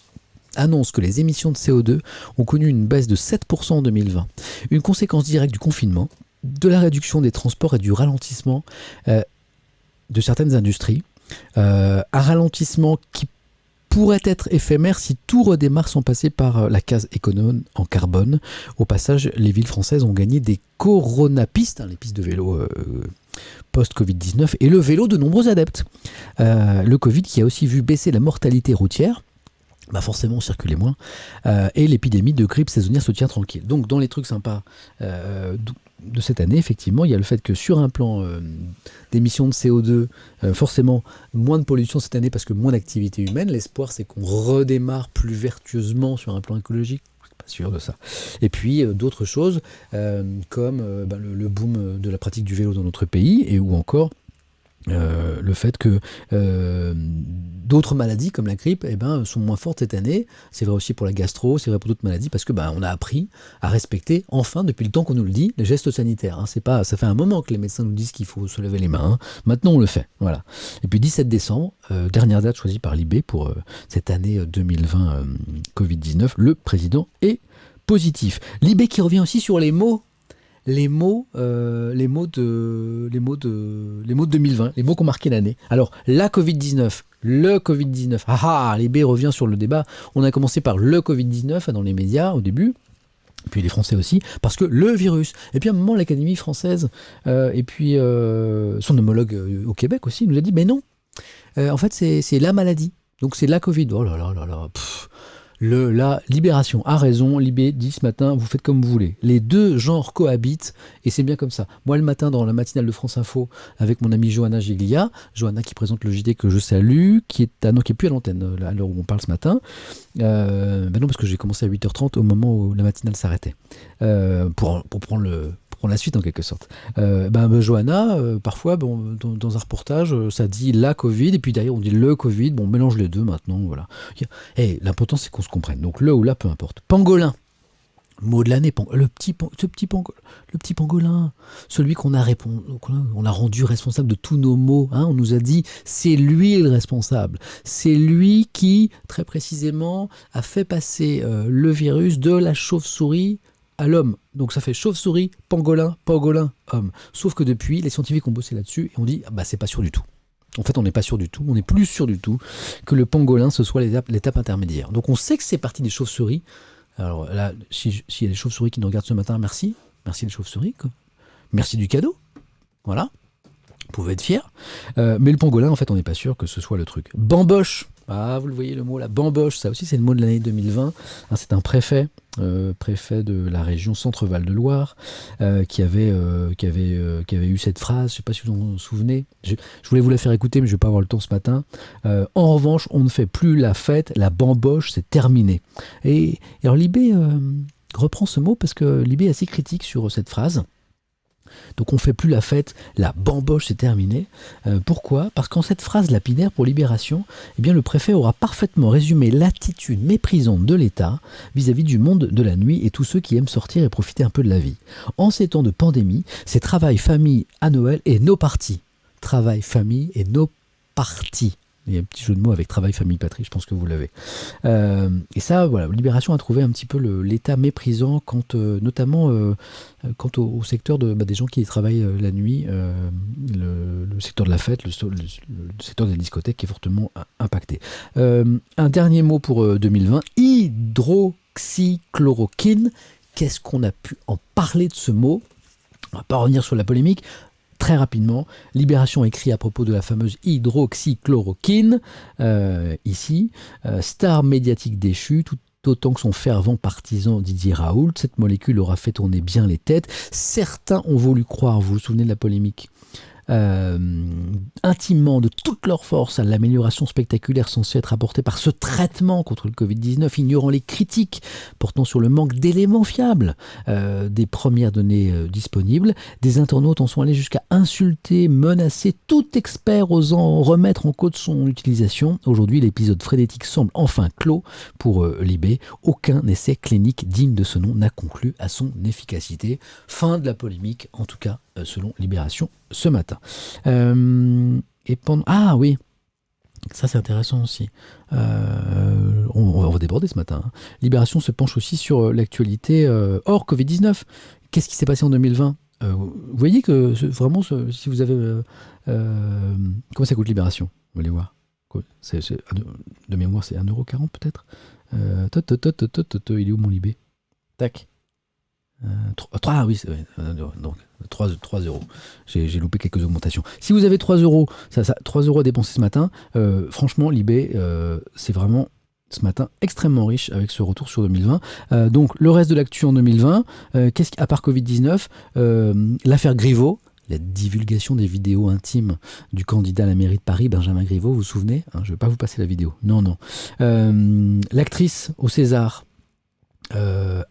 annonce que les émissions de CO2 ont connu une baisse de 7% en 2020. Une conséquence directe du confinement, de la réduction des transports et du ralentissement de certaines industries. Un ralentissement qui pourrait être éphémère si tout redémarre sans passer par la case économe en carbone. Au passage, les villes françaises ont gagné des coronapistes, les pistes de vélo post-Covid-19, et le vélo de nombreux adeptes. Le Covid qui a aussi vu baisser la mortalité routière, bah forcément on circulait moins, et l'épidémie de grippe saisonnière se tient tranquille. Donc dans les trucs sympas de cette année, effectivement, il y a le fait que sur un plan d'émissions de CO2, forcément moins de pollution cette année parce que moins d'activité humaine. L'espoir, c'est qu'on redémarre plus vertueusement sur un plan écologique. Je suis pas sûr de ça. Et puis d'autres choses comme le boom de la pratique du vélo dans notre pays, et ou encore le fait que d'autres maladies comme la grippe sont moins fortes cette année. C'est vrai aussi pour la gastro, c'est vrai pour d'autres maladies, parce que on a appris à respecter, enfin, depuis le temps qu'on nous le dit, les gestes sanitaires. Ça fait un moment que les médecins nous disent qu'il faut se lever les mains. Maintenant, on le fait. Voilà. Et puis 17 décembre, dernière date choisie par l'IB pour cette année 2020 Covid-19, le président est positif. L'IB qui revient aussi sur les mots. Les mots de 2020, les mots qui ont marqué l'année. Alors, la Covid-19, le Covid-19. L'IB revient sur le débat. On a commencé par le Covid-19 dans les médias au début, puis les Français aussi, parce que le virus. Et puis à un moment, l'Académie française, et puis son homologue au Québec aussi, nous a dit, mais non, en fait, c'est la maladie. Donc c'est la Covid. Oh là là là là, la Libération a raison, Libé dit ce matin, vous faites comme vous voulez. Les deux genres cohabitent et c'est bien comme ça. Moi le matin dans la matinale de France Info avec mon amie Johanna Giglia, Johanna qui présente le JT que je salue, qui est plus à l'antenne à l'heure où on parle ce matin. Non parce que j'ai commencé à 8h30 au moment où la matinale s'arrêtait. Pour prendre la suite en quelque sorte. Johanna, parfois dans un reportage, ça dit la Covid et puis derrière on dit le Covid, on mélange les deux maintenant, voilà. L'important c'est qu'on se comprenne, donc le ou la peu importe. Pangolin, mot de l'année, le petit pangolin, celui qu'on a rendu responsable de tous nos maux, on nous a dit c'est lui le responsable, c'est lui qui très précisément a fait passer le virus de la chauve-souris à l'homme. Donc ça fait chauve-souris, pangolin, homme. Sauf que depuis, les scientifiques ont bossé là-dessus et on dit c'est pas sûr du tout. En fait, on n'est pas sûr du tout, on n'est plus sûr du tout que le pangolin, ce soit l'étape intermédiaire. Donc on sait que c'est parti des chauves-souris. Alors là, s'il y a des chauves-souris qui nous regardent ce matin, merci les chauves-souris. Merci du cadeau. Voilà. pouvait être fier. Mais le pangolin, en fait, on n'est pas sûr que ce soit le truc. Bamboche. Ah, vous le voyez le mot là, bamboche, ça aussi c'est le mot de l'année 2020. Hein, c'est un préfet de la région Centre-Val de Loire, qui avait eu cette phrase, je ne sais pas si vous en souvenez, je voulais vous la faire écouter, mais je ne vais pas avoir le temps ce matin. En revanche, on ne fait plus la fête, la bamboche, c'est terminé. Et alors Libé reprend ce mot parce que Libé est assez critique sur cette phrase. Donc on fait plus la fête, la bamboche c'est terminé. Pourquoi ? Parce qu'en cette phrase lapidaire pour Libération, eh bien le préfet aura parfaitement résumé l'attitude méprisante de l'État vis-à-vis du monde de la nuit et tous ceux qui aiment sortir et profiter un peu de la vie. En ces temps de pandémie, c'est travail, famille à Noël et nos partis. Travail, famille et nos partis. Il y a un petit jeu de mots avec travail, famille, patrie, je pense que vous l'avez. Et ça, voilà, Libération a trouvé un petit peu l'état méprisant notamment quant au secteur des gens qui travaillent la nuit, le secteur de la fête, le secteur des discothèques qui est fortement impacté. Un dernier mot pour 2020, hydroxychloroquine. Qu'est-ce qu'on a pu en parler de ce mot ? On va pas revenir sur la polémique. Très rapidement, Libération écrit à propos de la fameuse hydroxychloroquine, ici, star médiatique déchue, tout autant que son fervent partisan Didier Raoult, cette molécule aura fait tourner bien les têtes. Certains ont voulu croire, vous vous souvenez de la polémique, intimement de toute leur force à l'amélioration spectaculaire censée être apportée par ce traitement contre le Covid-19, ignorant les critiques portant sur le manque d'éléments fiables des premières données disponibles. Des internautes en sont allés jusqu'à insulter, menacer tout expert osant remettre en cause son utilisation. Aujourd'hui, l'épisode frénétique semble enfin clos pour Libé. Aucun essai clinique digne de ce nom n'a conclu à son efficacité. Fin de la polémique, en tout cas selon Libération ce matin. Ah oui, ça c'est intéressant aussi. On va déborder ce matin. Hein. Libération se penche aussi sur l'actualité hors Covid-19. Qu'est-ce qui s'est passé en 2020 ? Vous voyez que vraiment, si vous avez... comment ça coûte Libération ? Vous allez voir. De mémoire, c'est 1,40€ peut-être. Il est où mon Libé ? Tac. 3, oui, donc 3 euros. J'ai loupé quelques augmentations. Si vous avez 3 euros, 3 euros à dépenser ce matin, franchement, Libé, c'est vraiment ce matin extrêmement riche avec ce retour sur 2020. Donc, le reste de l'actu en 2020, à part Covid-19, l'affaire Griveaux, la divulgation des vidéos intimes du candidat à la mairie de Paris, Benjamin Griveaux, vous vous souvenez ? Je ne vais pas vous passer la vidéo. Non. L'actrice au César,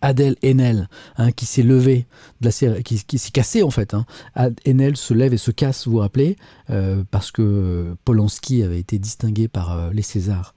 Adèle Haenel, qui s'est levée de la série, qui s'est cassée en fait. Haenel se lève et se casse, vous vous rappelez, parce que Polanski avait été distingué par les Césars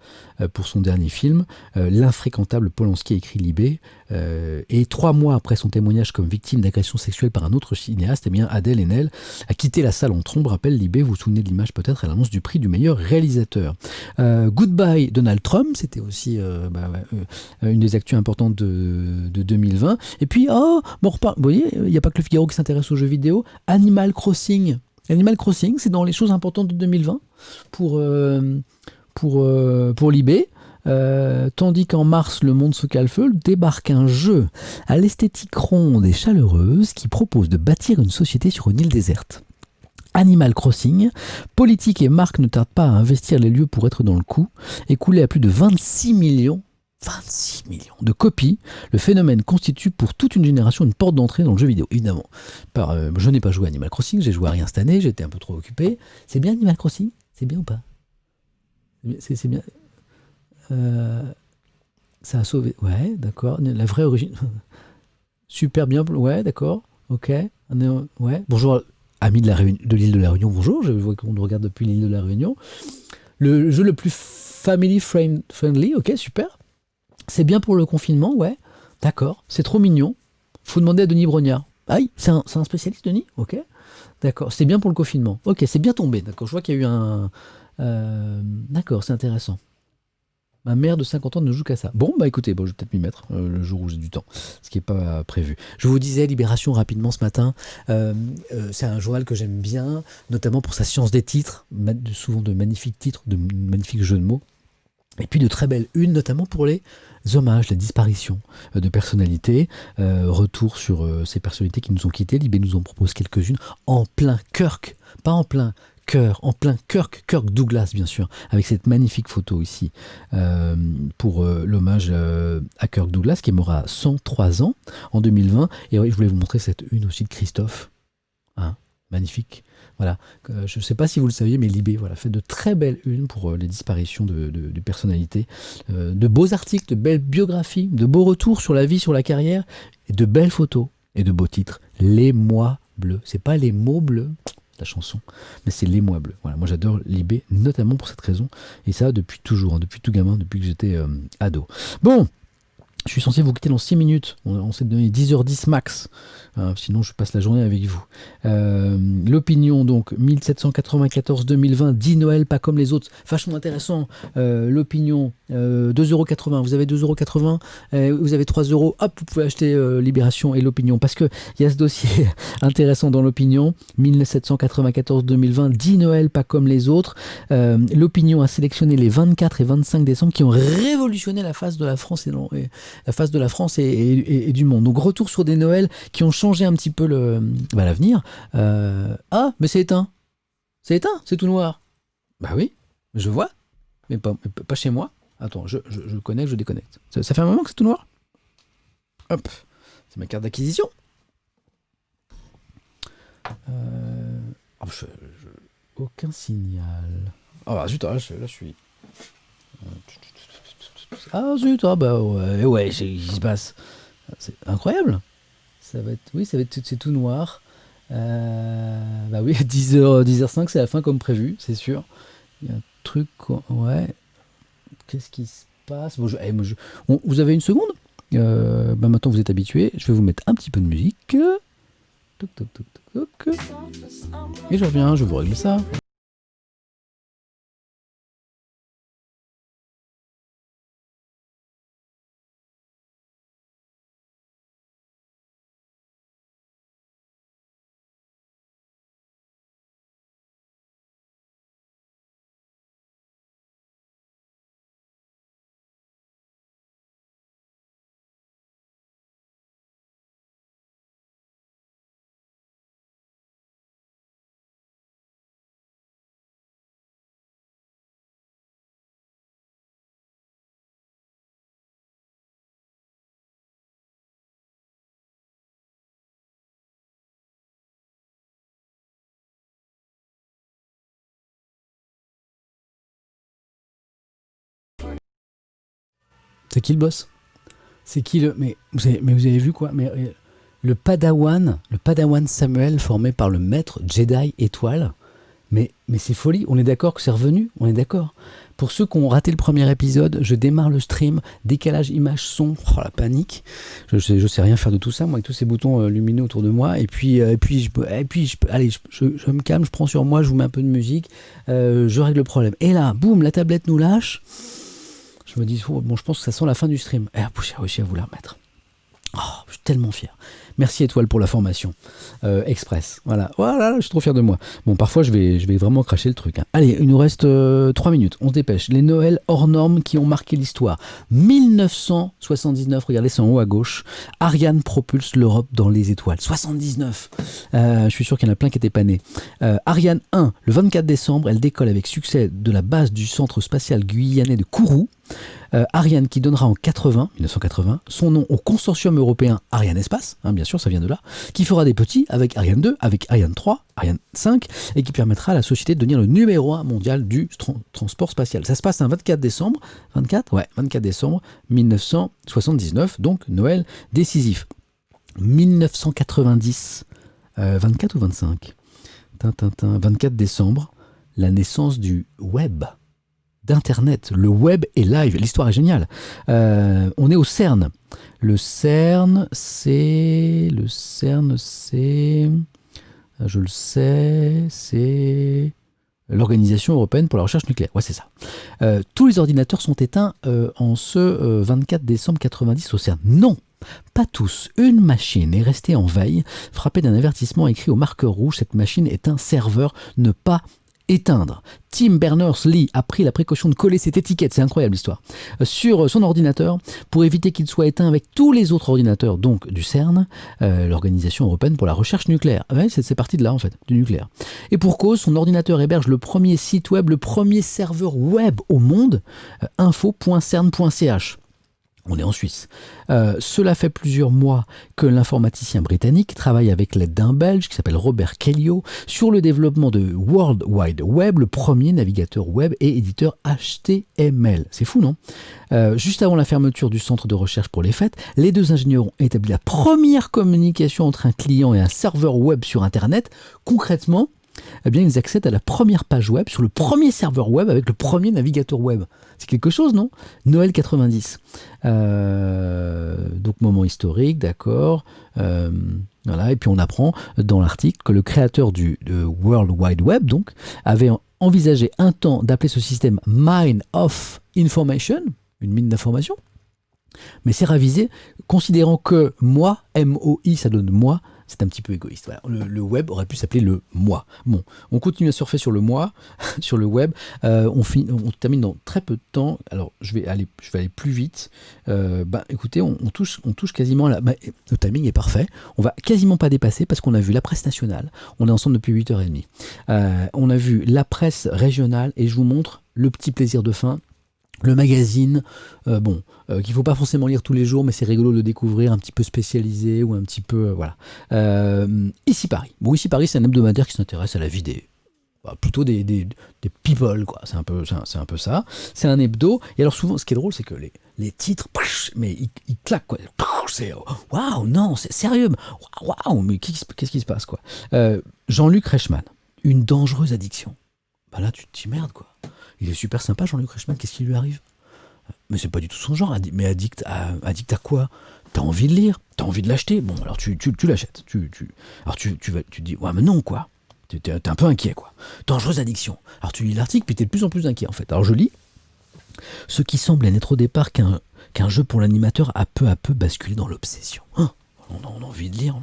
pour son dernier film. L'infréquentable Polanski écrit Libé, et 3 mois après son témoignage comme victime d'agression sexuelle par un autre cinéaste, eh bien Adèle Haenel a quitté la salle en trombe. Rappelle Libé, vous vous souvenez de l'image peut-être à l'annonce du prix du meilleur réalisateur. Goodbye Donald Trump, c'était aussi une des actus importantes de 2020. Et puis, vous voyez, il n'y a pas que le Figaro qui s'intéresse aux jeux vidéo. Animal Crossing, c'est dans les choses importantes de 2020 pour Libé. Tandis qu'en mars, le monde se calfeule, débarque un jeu à l'esthétique ronde et chaleureuse qui propose de bâtir une société sur une île déserte. Animal Crossing, politique et marque ne tardent pas à investir les lieux pour être dans le coup. Écoulé à plus de 26 millions de copies, le phénomène constitue pour toute une génération une porte d'entrée dans le jeu vidéo. Évidemment, je n'ai pas joué à Animal Crossing, j'ai joué à rien cette année, j'étais un peu trop occupé. C'est bien Animal Crossing ? C'est bien ou pas ? C'est bien. Ça a sauvé. Ouais, d'accord. La vraie origine. Super bien. Ouais, d'accord. Ok. Ouais. Bonjour, amis de l'île de la Réunion. Bonjour. Je vois qu'on nous regarde depuis l'île de la Réunion. Le jeu le plus family friendly. Ok, super. C'est bien pour le confinement. Ouais. D'accord. C'est trop mignon. Faut demander à Denis Brognard. Aïe, c'est un spécialiste, Denis. Ok. D'accord. C'est bien pour le confinement. Ok, c'est bien tombé. D'accord. Je vois qu'il y a eu un. D'accord, c'est intéressant. Ma mère de 50 ans ne joue qu'à ça. Bon, écoutez, je vais peut-être m'y mettre le jour où j'ai du temps, ce qui n'est pas prévu. Je vous disais, Libération, rapidement ce matin, c'est un journal que j'aime bien, notamment pour sa science des titres, souvent de magnifiques titres, de magnifiques jeux de mots. Et puis de très belles unes, notamment pour les hommages, la disparition de personnalités, retour sur ces personnalités qui nous ont quittés. Libé nous en propose quelques-unes en plein Kirk, pas en plein cœur, en plein Kirk Douglas bien sûr, avec cette magnifique photo ici pour l'hommage à Kirk Douglas qui est mort à 103 ans en 2020. Et je voulais vous montrer cette une aussi de Christophe, hein, magnifique. Voilà, je ne sais pas si vous le saviez, mais Libé fait de très belles unes pour les disparitions de personnalités, de beaux articles, de belles biographies, de beaux retours sur la vie, sur la carrière, et de belles photos et de beaux titres. Les mois bleus, c'est pas les mots bleus, la chanson, mais c'est les mois bleus. Voilà, moi j'adore Libé, notamment pour cette raison, et ça depuis toujours, hein, depuis tout gamin, depuis que j'étais ado. Bon, je suis censé vous quitter dans 6 minutes. On s'est donné 10h10 max. Sinon, je passe la journée avec vous. L'opinion, donc, 1794-2020, dit Noël pas comme les autres. Vachement intéressant. L'opinion, 2,80 €. Vous avez 2,80 €. Vous avez 3 €. Hop, vous pouvez acheter Libération et l'opinion. Parce qu'il y a ce dossier intéressant dans l'opinion. 1794-2020, dit Noël pas comme les autres. L'opinion a sélectionné les 24 et 25 décembre qui ont révolutionné la face de la France la face de la France et du monde. Donc retour sur des Noëls qui ont changé un petit peu l'avenir. Ah, mais c'est éteint. C'est éteint, c'est tout noir. Bah oui, je vois, mais pas chez moi. Attends, je connecte, je déconnecte. Ça fait un moment que c'est tout noir. Hop, c'est ma carte d'acquisition. Aucun signal. Ah zut, là je suis... Ah zut, bah ouais, qu'est-ce qui se passe? C'est incroyable. Ça va être, c'est tout noir. Bah oui, 10h05, c'est la fin comme prévu, c'est sûr. Il y a un truc, ouais. Qu'est-ce qui se passe? Bon, vous avez une seconde? Bah maintenant vous êtes habitués. Je vais vous mettre un petit peu de musique. Toc, toc, toc, toc, toc. Et je reviens, je vous règle ça. C'est qui le boss? C'est qui le... Mais vous avez vu quoi? Le Padawan Samuel formé par le maître Jedi Étoile. Mais c'est folie, on est d'accord que c'est revenu? On est d'accord. Pour ceux qui ont raté le premier épisode, je démarre le stream, décalage image-son, oh la panique. Je sais rien faire de tout ça, moi, avec tous ces boutons lumineux autour de moi. Allez, je me calme, je prends sur moi, je vous mets un peu de musique, je règle le problème. Et là, boum, la tablette nous lâche. Je me dis, bon, je pense que ça sent la fin du stream. Et j'ai réussi à vous la remettre. Oh, je suis tellement fier. Merci Étoile pour la formation express. Voilà, je suis trop fier de moi. Bon, parfois je vais vraiment cracher le truc. Hein. Allez, il nous reste 3 minutes. On se dépêche. Les Noëls hors normes qui ont marqué l'histoire. 1979, regardez, c'est en haut à gauche. Ariane propulse l'Europe dans les étoiles. 79. Je suis sûr qu'il y en a plein qui n'étaient pas nés. Ariane 1, le 24 décembre, elle décolle avec succès de la base du centre spatial guyanais de Kourou. Ariane qui donnera en 1980 son nom au consortium européen Ariane Espace, hein, bien sûr ça vient de là, qui fera des petits avec Ariane 2, avec Ariane 3, Ariane 5 et qui permettra à la société de devenir le numéro 1 mondial du transport spatial. Ça se passe un 24 décembre 1979, donc Noël décisif. 1990, 24 ou 25 24 décembre, la naissance du web. D'Internet, le web est live, l'histoire est géniale. On est au CERN. Le CERN, c'est... Je le sais, c'est... l'Organisation Européenne pour la Recherche Nucléaire. Ouais, c'est ça. Tous les ordinateurs sont éteints en ce 24 décembre 90 au CERN. Non, pas tous. Une machine est restée en veille, frappée d'un avertissement écrit au marqueur rouge. Cette machine est un serveur, ne pas éteindre. Tim Berners-Lee a pris la précaution de coller cette étiquette, c'est incroyable l'histoire, sur son ordinateur pour éviter qu'il soit éteint avec tous les autres ordinateurs, donc du CERN, l'Organisation européenne pour la recherche nucléaire. Ouais, c'est parti de là en fait, du nucléaire. Et pour cause, son ordinateur héberge le premier site web, le premier serveur web au monde, info.cern.ch. On est en Suisse. Cela fait plusieurs mois que l'informaticien britannique travaille avec l'aide d'un Belge qui s'appelle Robert Kellio sur le développement de World Wide Web, le premier navigateur web et éditeur HTML. C'est fou, non ? Juste avant la fermeture du centre de recherche pour les fêtes, les deux ingénieurs ont établi la première communication entre un client et un serveur web sur Internet. Concrètement, eh bien, ils accèdent à la première page web sur le premier serveur web avec le premier navigateur web. C'est quelque chose, non ? Noël 90. Donc, moment historique, d'accord. Voilà. Et puis, on apprend dans l'article que le créateur de World Wide Web, donc, avait envisagé un temps d'appeler ce système Mine of Information, une mine d'information, mais c'est ravisé, considérant que moi, M-O-I, ça donne moi, c'est un petit peu égoïste. Voilà. Le web aurait pu s'appeler le moi. Bon, on continue à surfer sur le moi, sur le web. On termine dans très peu de temps. Alors, je vais aller plus vite. Écoutez, on touche quasiment à la... le timing est parfait. On va quasiment pas dépasser parce qu'on a vu la presse nationale. On est ensemble depuis 8h30. On a vu la presse régionale et je vous montre le petit plaisir de fin. Le magazine, qu'il ne faut pas forcément lire tous les jours, mais c'est rigolo de le découvrir, un petit peu spécialisé ou un petit peu... voilà. Ici Paris. Bon, Ici Paris, c'est un hebdomadaire qui s'intéresse à la vie plutôt des people, quoi. C'est un peu ça. C'est un hebdo. Et alors souvent, ce qui est drôle, c'est que les titres, mais ils claquent, quoi. C'est waouh, non, c'est sérieux. Waouh, mais qu'est-ce qui se passe, quoi. Jean-Luc Reichmann, une dangereuse addiction. Là, tu te dis merde, quoi. Il est super sympa, Jean-Luc Reichmann, qu'est-ce qui lui arrive ? Mais c'est pas du tout son genre. Mais addict à quoi ? T'as envie de lire, t'as envie de l'acheter. Bon, alors tu l'achètes. Alors tu te dis, ouais, mais non, quoi. T'es un peu inquiet, quoi. Dangereuse addiction. Alors tu lis l'article, puis t'es de plus en plus inquiet, en fait. Alors je lis. Ce qui semblait n'être au départ qu'un jeu pour l'animateur a peu à peu basculé dans l'obsession. On a envie de lire.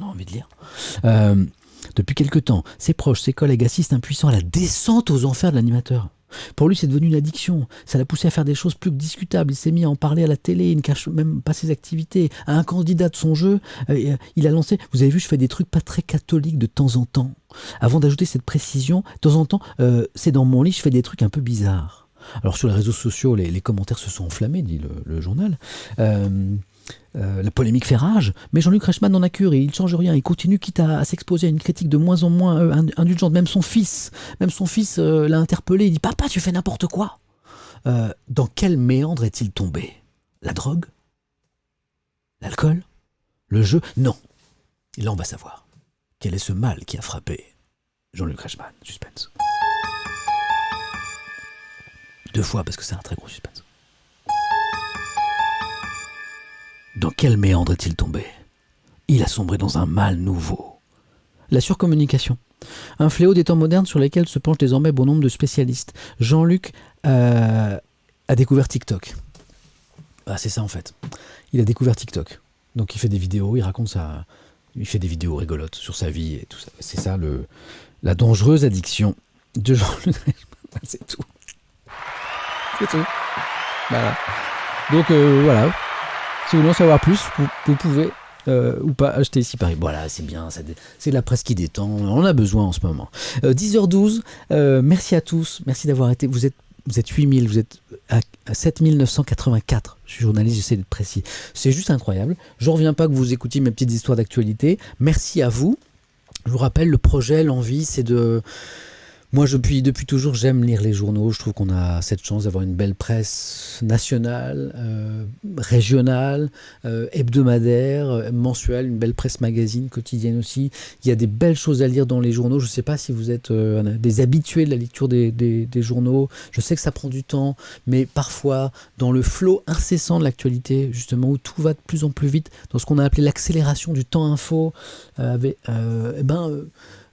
Depuis quelque temps, ses proches, ses collègues assistent impuissants à la descente aux enfers de l'animateur. Pour lui, c'est devenu une addiction. Ça l'a poussé à faire des choses plus que discutables. Il s'est mis à en parler à la télé, il ne cache même pas ses activités. À un candidat de son jeu, il a lancé... Vous avez vu, je fais des trucs pas très catholiques de temps en temps. Avant d'ajouter cette précision, de temps en temps, c'est dans mon lit, je fais des trucs un peu bizarres. Alors sur les réseaux sociaux, les commentaires se sont enflammés, dit le journal. La polémique fait rage, mais Jean-Luc Reichmann n'en a cure et il ne change rien. Il continue, quitte à s'exposer à une critique de moins en moins indulgente. Même son fils l'a interpellé. Il dit « Papa, tu fais n'importe quoi !» Dans quel méandre est-il tombé ? La drogue ? L'alcool ? Le jeu ? Non. Et là, on va savoir. Quel est ce mal qui a frappé Jean-Luc Reichmann ? Suspense. 2 fois, parce que c'est un très gros suspense. Dans quel méandre est-il tombé ? Il a sombré dans un mal nouveau. La surcommunication. Un fléau des temps modernes sur lesquels se penchent désormais bon nombre de spécialistes. Jean-Luc a découvert TikTok. C'est ça en fait. Il a découvert TikTok. Donc il fait des vidéos, il raconte ça. Il fait des vidéos rigolotes sur sa vie et tout ça. C'est ça la dangereuse addiction de Jean-Luc Reichmann. C'est tout. C'est tout. Voilà. Donc voilà. Si vous voulez en savoir plus, vous pouvez ou pas acheter Ici Paris. Voilà, c'est bien, c'est la presse qui détend, on en a besoin en ce moment. 10h12, merci à tous, merci d'avoir été, vous êtes 8000, vous êtes à 7984, je suis journaliste, j'essaie d'être précis. C'est juste incroyable, je ne reviens pas que vous écoutiez mes petites histoires d'actualité, merci à vous. Je vous rappelle, le projet, l'envie, c'est de... Moi, depuis toujours, j'aime lire les journaux. Je trouve qu'on a cette chance d'avoir une belle presse nationale, régionale, hebdomadaire, mensuelle, une belle presse magazine, quotidienne aussi. Il y a des belles choses à lire dans les journaux. Je ne sais pas si vous êtes des habitués de la lecture des journaux. Je sais que ça prend du temps, mais parfois, dans le flot incessant de l'actualité, justement, où tout va de plus en plus vite, dans ce qu'on a appelé l'accélération du temps info,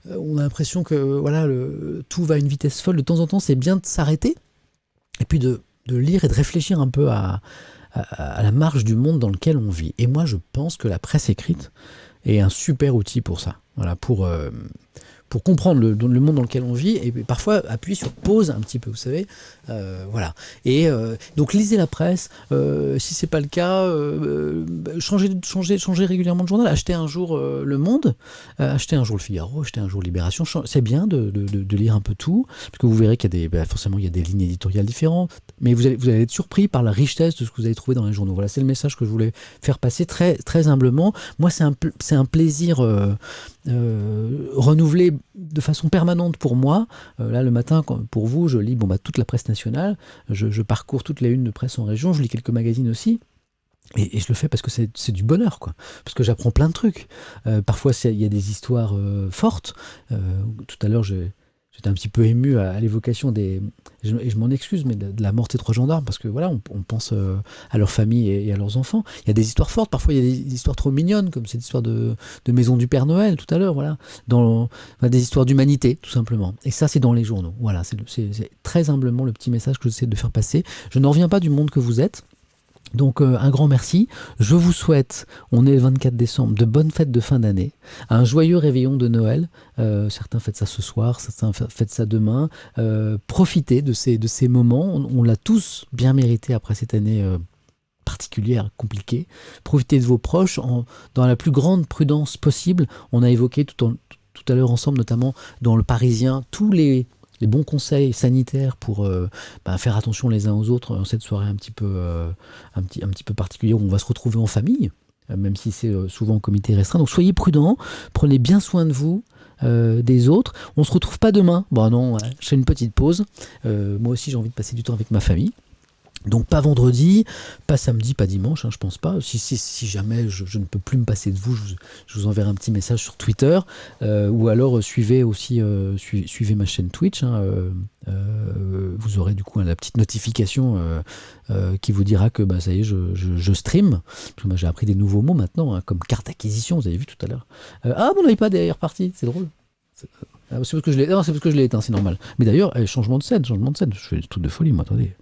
on a l'impression que voilà, tout va à une vitesse folle. De temps en temps, c'est bien de s'arrêter et puis de lire et de réfléchir un peu à la marge du monde dans lequel on vit. Et moi, je pense que la presse écrite est un super outil pour ça. Voilà, pour pour comprendre le monde dans lequel on vit, et parfois appuyer sur pause un petit peu, vous savez. Voilà. Et donc lisez la presse. Si c'est pas le cas, changez régulièrement de journal. Achetez un jour Le Monde, achetez un jour Le Figaro, achetez un jour Libération. C'est bien de lire un peu tout, parce que vous verrez qu'il y a forcément il y a des lignes éditoriales différentes, mais vous allez être surpris par la richesse de ce que vous allez trouver dans les journaux. Voilà, c'est le message que je voulais faire passer très, très humblement. Moi, c'est un plaisir renouvelé de façon permanente pour moi. Là, le matin, pour vous, je lis toute la presse nationale, je parcours toutes les unes de presse en région, je lis quelques magazines aussi. Et je le fais parce que c'est du bonheur, quoi. Parce que j'apprends plein de trucs. Parfois, il y a des histoires fortes. Tout à l'heure, j'étais un petit peu ému à l'évocation et je m'en excuse, mais de la mort des 3 gendarmes, parce que voilà, on pense à leur famille et à leurs enfants. Il y a des histoires fortes, parfois il y a des histoires trop mignonnes, comme cette histoire de maison du Père Noël tout à l'heure, voilà. Des histoires d'humanité, tout simplement. Et ça, c'est dans les journaux. Voilà, c'est très humblement le petit message que j'essaie de faire passer. Je n'en reviens pas du monde que vous êtes. Donc un grand merci. Je vous souhaite, on est le 24 décembre, de bonnes fêtes de fin d'année, un joyeux réveillon de Noël. Certains fêtent ça ce soir, certains fêtent ça demain. Profitez de ces moments. On l'a tous bien mérité après cette année particulière, compliquée. Profitez de vos proches dans la plus grande prudence possible. On a évoqué tout à l'heure ensemble, notamment dans Le Parisien, tous les bons conseils sanitaires pour faire attention les uns aux autres en cette soirée un petit peu particulière où on va se retrouver en famille, même si c'est souvent en comité restreint. Donc soyez prudents, prenez bien soin de vous, des autres. On se retrouve pas demain. Bon non, ouais, je fais une petite pause. Moi aussi j'ai envie de passer du temps avec ma famille. Donc pas vendredi, pas samedi, pas dimanche, hein, je pense pas. Si jamais je ne peux plus me passer de vous, je vous enverrai un petit message sur Twitter, ou alors suivez aussi suivez ma chaîne Twitch. Hein, vous aurez du coup la petite notification qui vous dira que ça y est, je stream. Parce que moi j'ai appris des nouveaux mots maintenant, hein, comme carte d'acquisition, vous avez vu tout à l'heure. Mon iPad est reparti, c'est drôle. C'est parce que je l'ai, non, c'est parce que je l'ai éteint, c'est normal. Mais d'ailleurs, changement de scène, je fais des trucs de folie, moi, attendez.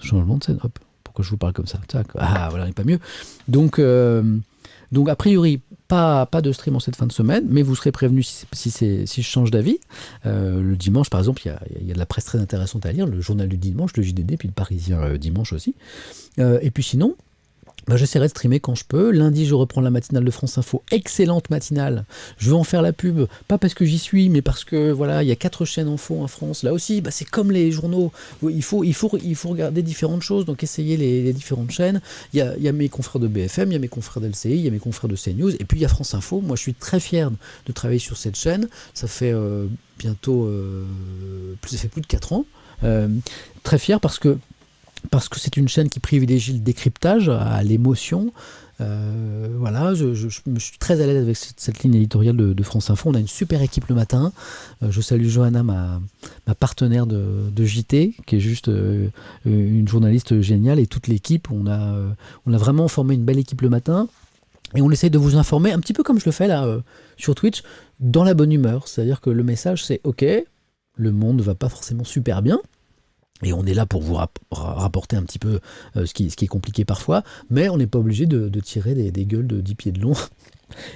Changement de scène, hop, pourquoi je vous parle comme ça? Tac. Ah, voilà, il n'est pas mieux. Donc, a priori, pas de stream en cette fin de semaine, mais vous serez prévenus si je change d'avis. Le dimanche, par exemple, il y a de la presse très intéressante à lire, le journal du dimanche, le JDD, puis le Parisien dimanche aussi. Et puis sinon, j'essaierai de streamer quand je peux. Lundi, je reprends la matinale de France Info. Excellente matinale. Je veux en faire la pub, pas parce que j'y suis, mais parce que voilà, il y a 4 chaînes info en France. Là aussi, c'est comme les journaux. Il faut regarder différentes choses, donc essayez les différentes chaînes. Il y a mes confrères de BFM, il y a mes confrères d'LCI, il y a mes confrères de CNews, et puis il y a France Info. Moi, je suis très fier de travailler sur cette chaîne. Ça fait bientôt ça fait plus de 4 ans. Très fier parce que c'est une chaîne qui privilégie le décryptage à l'émotion. Voilà, je me suis très à l'aise avec cette ligne éditoriale de France Info. On a une super équipe le matin. Je salue Johanna, ma partenaire de JT, qui est juste une journaliste géniale, et toute l'équipe. On a vraiment formé une belle équipe le matin. Et on essaye de vous informer, un petit peu comme je le fais là sur Twitch, dans la bonne humeur. C'est-à-dire que le message, c'est OK, le monde ne va pas forcément super bien. Et on est là pour vous rapporter un petit peu ce qui est compliqué parfois, mais on n'est pas obligé de tirer des gueules de 10 pieds de long.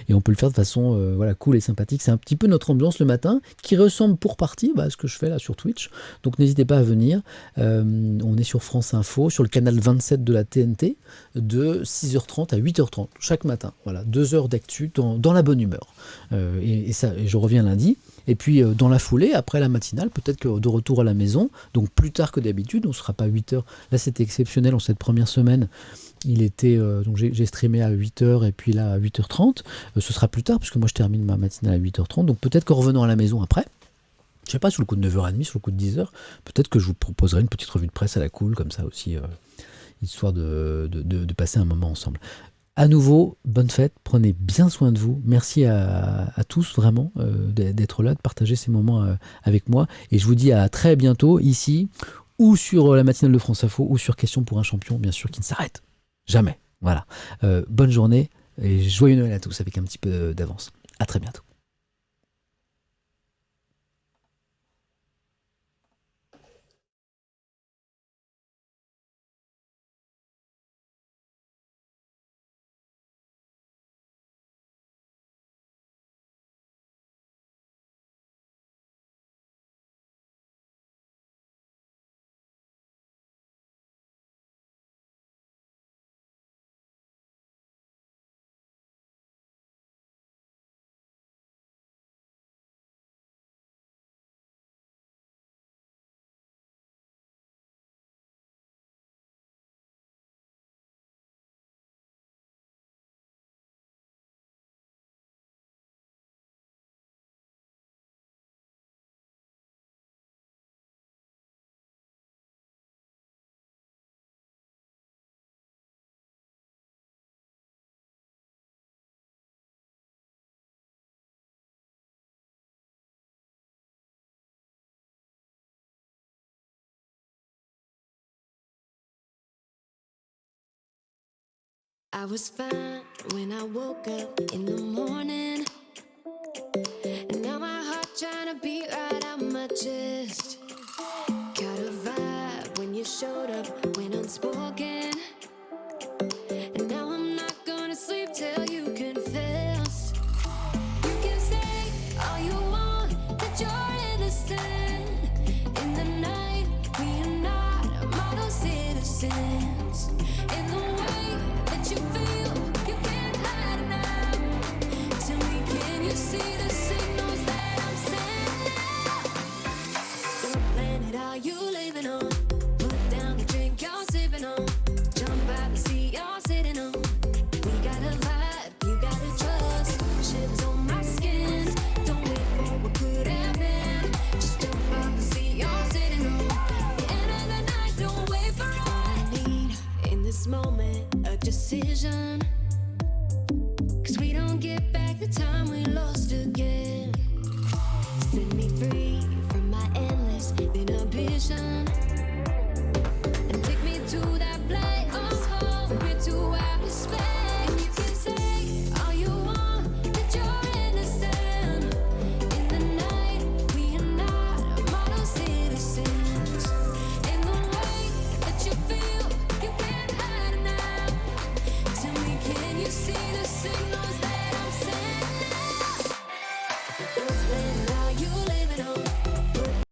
Et on peut le faire de façon cool et sympathique. C'est un petit peu notre ambiance le matin, qui ressemble pour partie à ce que je fais là sur Twitch. Donc n'hésitez pas à venir. On est sur France Info, sur le canal 27 de la TNT, de 6h30 à 8h30 chaque matin. Voilà, 2 heures d'actu dans la bonne humeur. Et je reviens lundi. Et puis dans la foulée, après la matinale, peut-être que de retour à la maison, donc plus tard que d'habitude, on ne sera pas 8h. Là, c'était exceptionnel en cette première semaine. Il était, donc j'ai streamé à 8h et puis là à 8h30. Ce sera plus tard, puisque moi je termine ma matinale à 8h30. Donc peut-être qu'en revenant à la maison après, je sais pas, sur le coup de 9h30, sur le coup de 10h, peut-être que je vous proposerai une petite revue de presse à la cool, comme ça aussi, histoire de passer un moment ensemble. À nouveau, bonne fête, prenez bien soin de vous. Merci à tous vraiment d'être là, de partager ces moments avec moi. Et je vous dis à très bientôt ici, ou sur la matinale de France Info, ou sur Question pour un champion, bien sûr, qui ne s'arrête jamais. Voilà. Bonne journée et joyeux Noël à tous avec un petit peu d'avance. À très bientôt. I was fine when I woke up in the morning, and now my heart trying to beat right out my chest. Caught a vibe when you showed up, went unspoken, and now I'm not gonna sleep till you